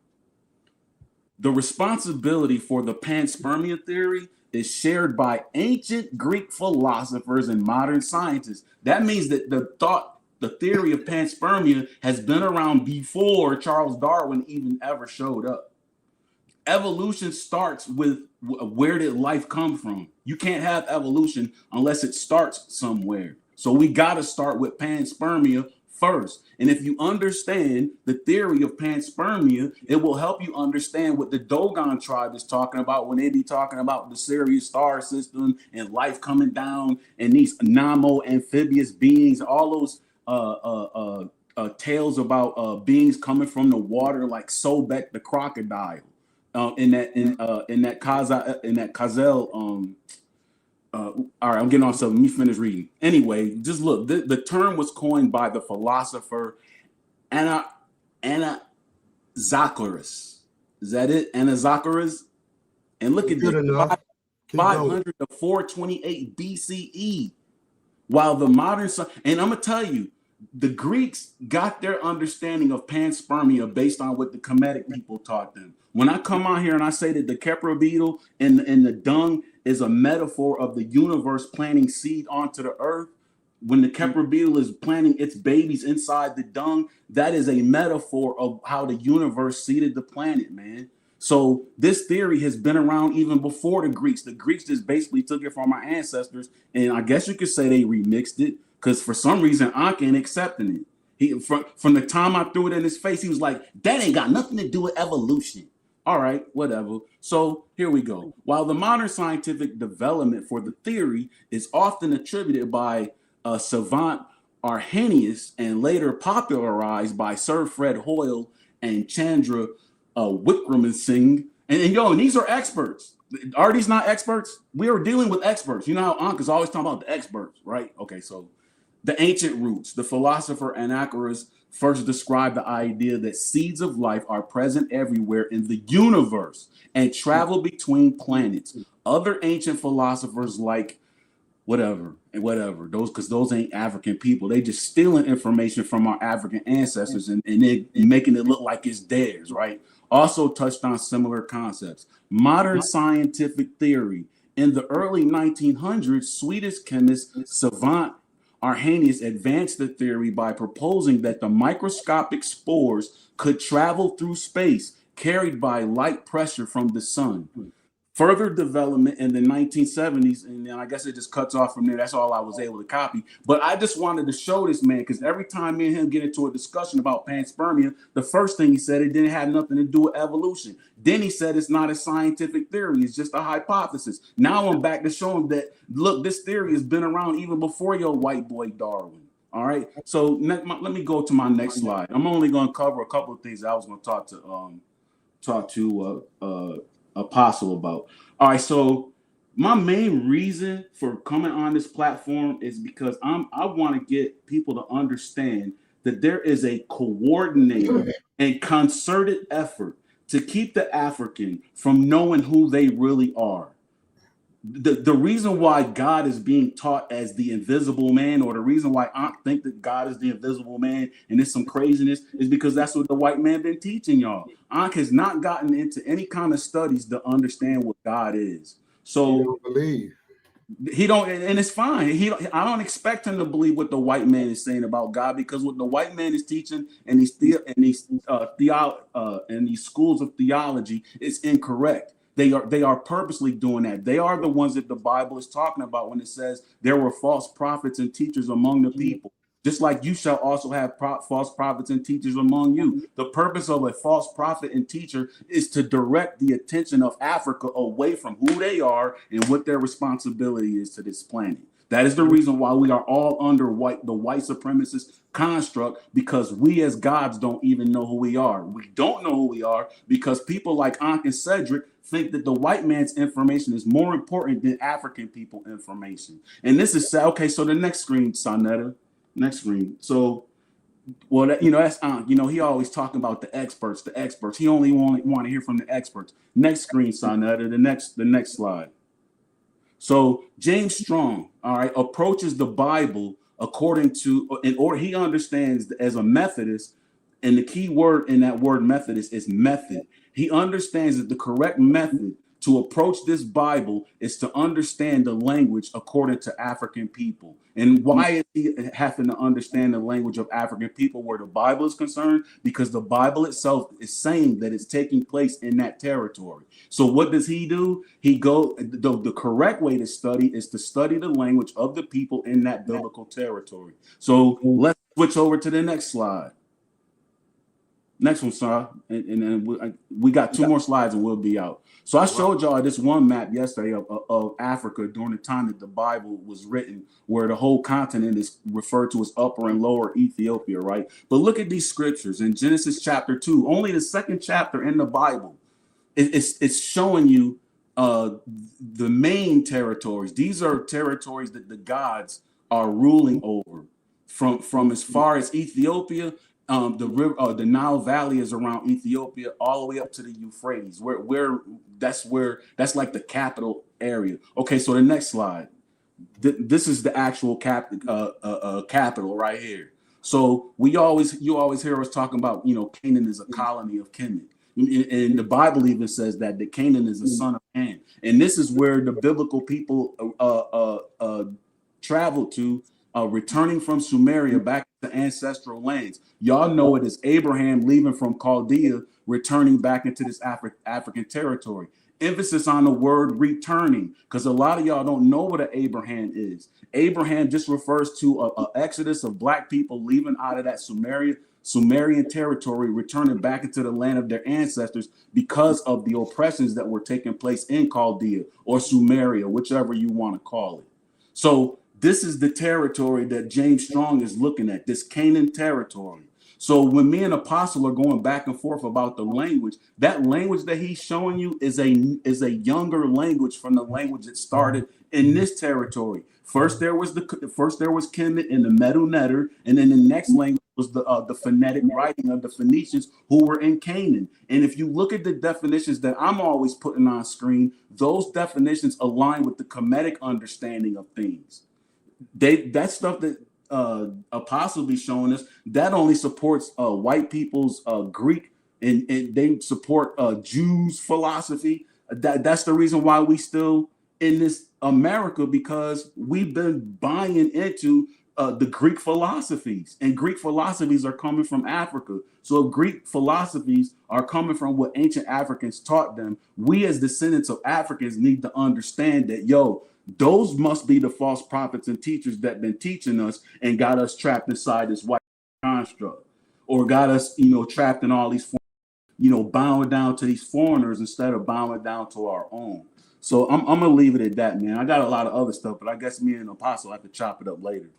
The responsibility for the panspermia theory is shared by ancient Greek philosophers and modern scientists. That means that the theory of panspermia has been around before Charles Darwin even ever showed up. Evolution starts with where did life come from? You can't have evolution unless it starts somewhere. So we got to start with panspermia first. And if you understand the theory of panspermia, it will help you understand what the Dogon tribe is talking about when they be talking about the Sirius star system and life coming down and these amphibious beings, all those tales about beings coming from the water like Sobek the crocodile. In that Kazel. All right, I'm getting on something. Let me finish reading. Anyway, just look. The term was coined by the philosopher Anaxagoras. Is that it? Anaxagoras? And look at this. 500 to 428 BCE. While the modern and I'm gonna tell you, the Greeks got their understanding of panspermia based on what the Kemetic people taught them. When I come out here and I say that the Kepler beetle and the dung is a metaphor of the universe planting seed onto the earth, when the Kepler beetle is planting its babies inside the dung, that is a metaphor of how the universe seeded the planet, man. So this theory has been around even before the Greeks. The Greeks just basically took it from our ancestors, and I guess you could say they remixed it, because for some reason Ankh ain't accepting it. He from the time I threw it in his face, he was like, that ain't got nothing to do with evolution. All right, whatever. So here we go. While the modern scientific development for the theory is often attributed by savant Arrhenius and later popularized by Sir Fred Hoyle and Chandra Wickramasinghe, and these are experts. Are these not experts? We are dealing with experts. You know how Ankh is always talking about the experts, right? Okay, so the ancient roots, the philosopher Anaxagoras first described the idea that seeds of life are present everywhere in the universe and travel between planets. Other ancient philosophers like whatever, those ain't African people. They just stealing information from our African ancestors and they making it look like it's theirs, right? Also touched on similar concepts. Modern scientific theory. In the early 1900s, Swedish chemist savant Arrhenius advanced the theory by proposing that the microscopic spores could travel through space carried by light pressure from the sun. Further development in the 1970s, and then I guess it just cuts off from there. That's all I was able to copy. But I just wanted to show this man, because every time me and him get into a discussion about panspermia, the first thing he said, it didn't have nothing to do with evolution. Then he said it's not a scientific theory, it's just a hypothesis. Now I'm back to show him that, look, this theory has been around even before your white boy Darwin. All right, so let me go to my next slide. I'm only going to cover a couple of things I was going to talk to Apostle about. All right, so my main reason for coming on this platform is because I want to get people to understand that there is a coordinated and concerted effort to keep the African from knowing who they really are. The reason why God is being taught as the invisible man, or the reason why I think that God is the invisible man and it's some craziness, is because that's what the white man been teaching y'all. Ankh has not gotten into any kind of studies to understand what God is. So he don't believe. He don't, and it's fine. I don't expect him to believe what the white man is saying about God, because what the white man is teaching and these schools of theology is incorrect. They are purposely doing that. They are the ones that the Bible is talking about when it says there were false prophets and teachers among the people. Just like you shall also have false prophets and teachers among you. The purpose of a false prophet and teacher is to direct the attention of Africa away from who they are and what their responsibility is to this planet. That is the reason why we are all under the white supremacist construct, because we as gods don't even know who we are. We don't know who we are because people like Ankh and Cedric think that the white man's information is more important than African people information. And this is okay. So the next screen, sa.neter. Next screen. So, well, that's he always talking about the experts. He only want to hear from the experts. Next screen, sa.neter. The next slide. So James Strong, all right, approaches the Bible according to, in order, he understands as a Methodist, and the key word in that word Methodist is method. He understands that the correct method to approach this Bible is to understand the language according to African people. And why is he having to understand the language of African people where the Bible is concerned? Because the Bible itself is saying that it's taking place in that territory. So what does he do? The correct way to study is to study the language of the people in that biblical territory. So let's switch over to the next slide. Next one, sir. And then we got 2 more slides and we'll be out. So I showed y'all this one map yesterday of Africa during the time that the Bible was written, where the whole continent is referred to as Upper and Lower Ethiopia, right? But look at these scriptures in Genesis chapter 2, only the 2nd chapter in the Bible. It's showing you the main territories. These are territories that the gods are ruling over, from as far as Ethiopia. The Nile Valley is around Ethiopia all the way up to the Euphrates, that's like the capital area. Okay, so the next slide. This is the actual capital right here. So you always hear us talking about, Canaan is a colony of Kemet. And the Bible even says that Canaan is a son of Ham. And this is where the biblical people traveled to, returning from Sumeria back to ancestral lands. Y'all know it as Abraham leaving from Chaldea, returning back into this African territory. Emphasis on the word returning, because a lot of y'all don't know what an Abraham is. Abraham just refers to an exodus of black people leaving out of that Sumerian territory, returning back into the land of their ancestors because of the oppressions that were taking place in Chaldea or Sumeria, whichever you want to call it. So this is the territory that James Strong is looking at, this Canaan territory. So when me and Apostle are going back and forth about the language, that language that he's showing you is a younger language from the language that started in this territory. First there was Kemet and the Medu-Neter, and then the next language was the phonetic writing of the Phoenicians who were in Canaan. And if you look at the definitions that I'm always putting on screen, those definitions align with the Kemetic understanding of things. That stuff that Apostle be showing us, that only supports white people's Greek, and they support Jews' philosophy. That's the reason why we still in this America, because we've been buying into the Greek philosophies, and Greek philosophies are coming from Africa. So if Greek philosophies are coming from what ancient Africans taught them, we as descendants of Africans need to understand that, those must be the false prophets and teachers that been teaching us and got us trapped inside this white construct, or got us, trapped in all these, bowing down to these foreigners instead of bowing down to our own. So I'm gonna leave it at that, man. I got a lot of other stuff, but I guess me and Apostle have to chop it up later.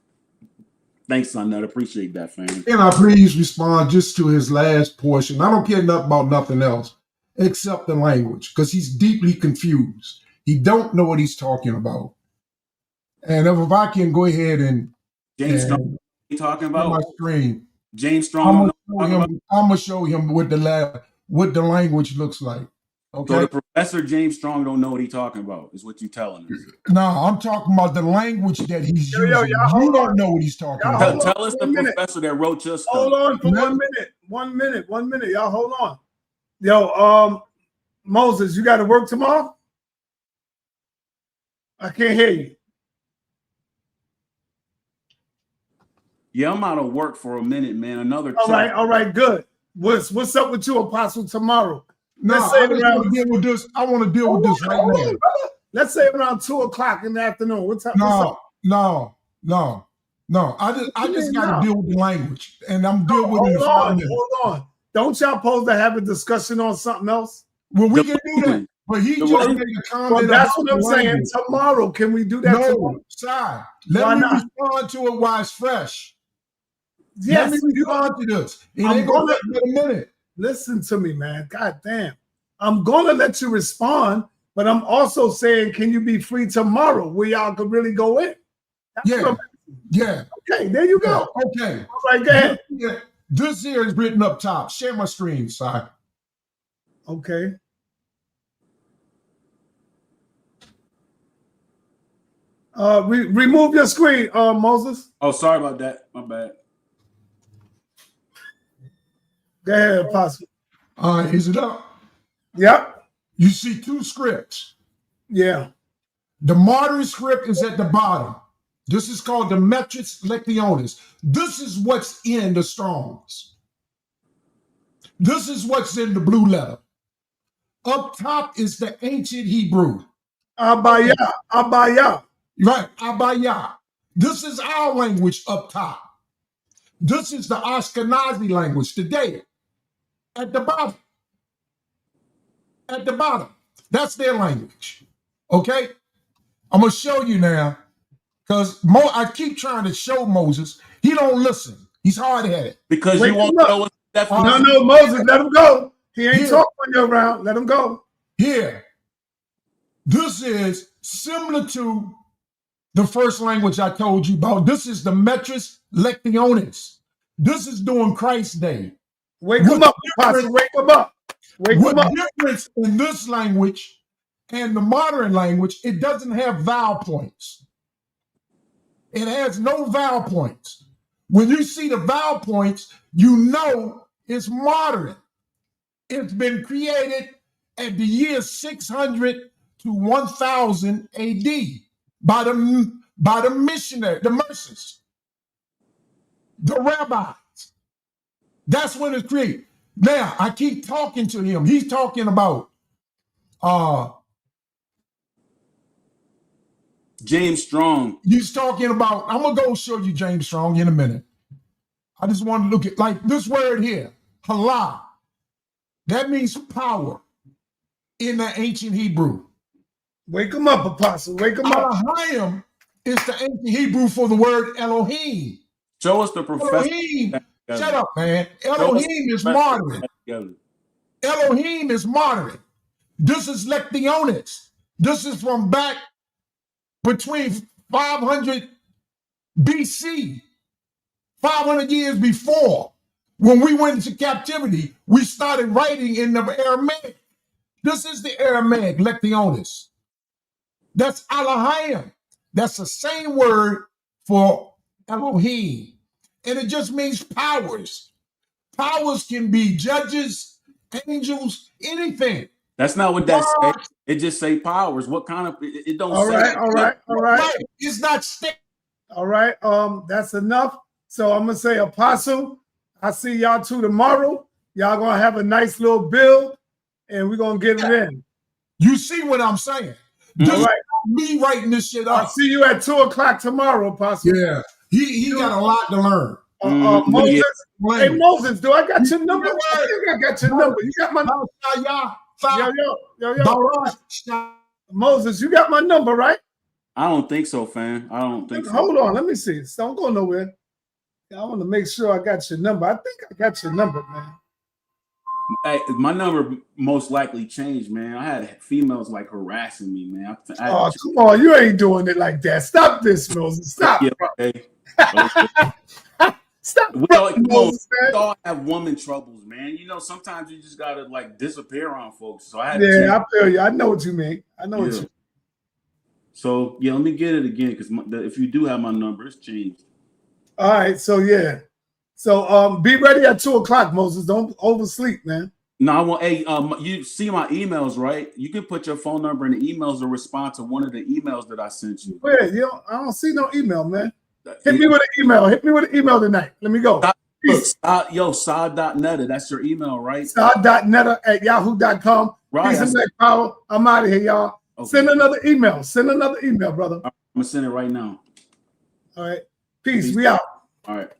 Thanks, Suntan. Appreciate that, fam. And I please respond just to his last portion. I don't care nothing about nothing else. accept the language because he's deeply confused. He don't know what he's talking about. And if I can go ahead and James Strong, you talking about my screen. James Strong. I'm gonna show him what the language looks like. Okay. So the Professor James Strong don't know what he's talking about, is what you telling us. No, I'm talking about the language that he's using. You don't know what he's talking about. Tell us the professor that wrote your stuff. Hold on for 1 minute. 1 minute. Y'all hold on. Yo, Moses, you got to work tomorrow? I can't hear you. Yeah, I'm out of work for a minute, man. Another. All right, good. What's up with you, Apostle, tomorrow? No, I want to deal with this. I want to deal with this right now. Let's say around 2 o'clock in the afternoon. What's up? No. I just got to deal with the language, and I'm dealing with it in 5 minutes. Hold on. Don't y'all supposed to have a discussion on something else? Well, we can do that. But he just made a comment. Well, that's what I'm saying. Tomorrow, can we do that? No, sorry. Let me respond to it while it's fresh. Yes, let me respond to this. It ain't gonna take but a minute. Listen to me, man. God damn. I'm gonna let you respond, but I'm also saying, can you be free tomorrow where y'all could really go in? Yeah. Okay, there you go. Okay. All right, go ahead. This here is written up top. Share my screen, Si. Okay. Remove your screen, Moses. Oh, sorry about that. My bad. Go ahead, Apostle. All right, is it up? Yep. You see 2 scripts. Yeah. The modern script is at the bottom. This is called the Metris Lectionis. This is what's in the Strongs. This is what's in the blue letter. Up top is the ancient Hebrew. Abaya. Right, Abaya. This is our language up top. This is the Ashkenazi language today. At the bottom. At the bottom. That's their language. Okay? I'm going to show you now. Because I keep trying to show Moses. He don't listen. He's hard-headed. Because you won't know what's definitely. No, Moses, let him go. He ain't talking when you're around. Let him go. Here. This is similar to the first language I told you about. This is the Metris Lectionis. This is during Christ's day. Wake him up, Apostle. Wake him up. What difference in this language and the modern language, it doesn't have vowel points. It has no vowel points. When you see the vowel points, you know it's modern. It's been created at the year 600 to 1000 AD by the missionary, the merchants, the rabbis. That's when it's created. Now, I keep talking to him. He's talking about James Strong. He's talking about, I'm going to go show you James Strong in a minute. I just want to look at, like this word here, halal. That means power in the ancient Hebrew. Wake him up, Apostle. Wake him up. Elohim is the ancient Hebrew for the word Elohim. Show us the professor. Elohim. Shut up, man. Elohim is modern. Elohim is modern. This is Lectionis. This is from back between 500 BC, 500 years before. When we went into captivity, we started writing in the Aramaic. This is the Aramaic Lectionis. That's Elohim. That's the same word for Elohim. And it just means powers. Powers can be judges, angels, anything. That's not what that says. It just say powers. What kind of, it don't all say. All right. It's not stick. All right. That's enough. So I'm going to say, Apostle, I see y'all 2 tomorrow. Y'all going to have a nice little build, and we're going to get it in. You see what I'm saying? Just me writing this shit up. I'll see you at 2 o'clock tomorrow, Apostle. Yeah. He got a lot to learn. Moses, hey, Moses, do I got your number? I think I got your number. You got my number? Yo. Moses, you got my number, right? I don't think so, fam. I don't think so. Hold on. Let me see. Don't go nowhere. I want to make sure I got your number. I think I got your number, man. My number most likely changed, man. I had females like harassing me, man. Oh, come on, you ain't doing it like that. Stop this, Moses. Stop. Yeah, okay. Stop. We all have woman troubles, man. You know, sometimes you just gotta like disappear on folks. So I had I feel you. I know what you mean. I know what you mean. So yeah, let me get it again because if you do have my number, it's changed. All right, so yeah. So be ready at 2 o'clock, Moses. Don't oversleep, man. No, I want. Hey, you see my emails, right? You can put your phone number in the emails or respond to one of the emails that I sent you. Yeah, I don't see no email, man. Hit me with an email. Hit me with an email tonight. Let me go. Look, sa.neter. That's your email, right? sa.neter at yahoo.com. Right. Peace and black power. I'm out of here, y'all. Okay. Send another email. Send another email, brother. I'm gonna send it right now. All right. Peace. We out. All right.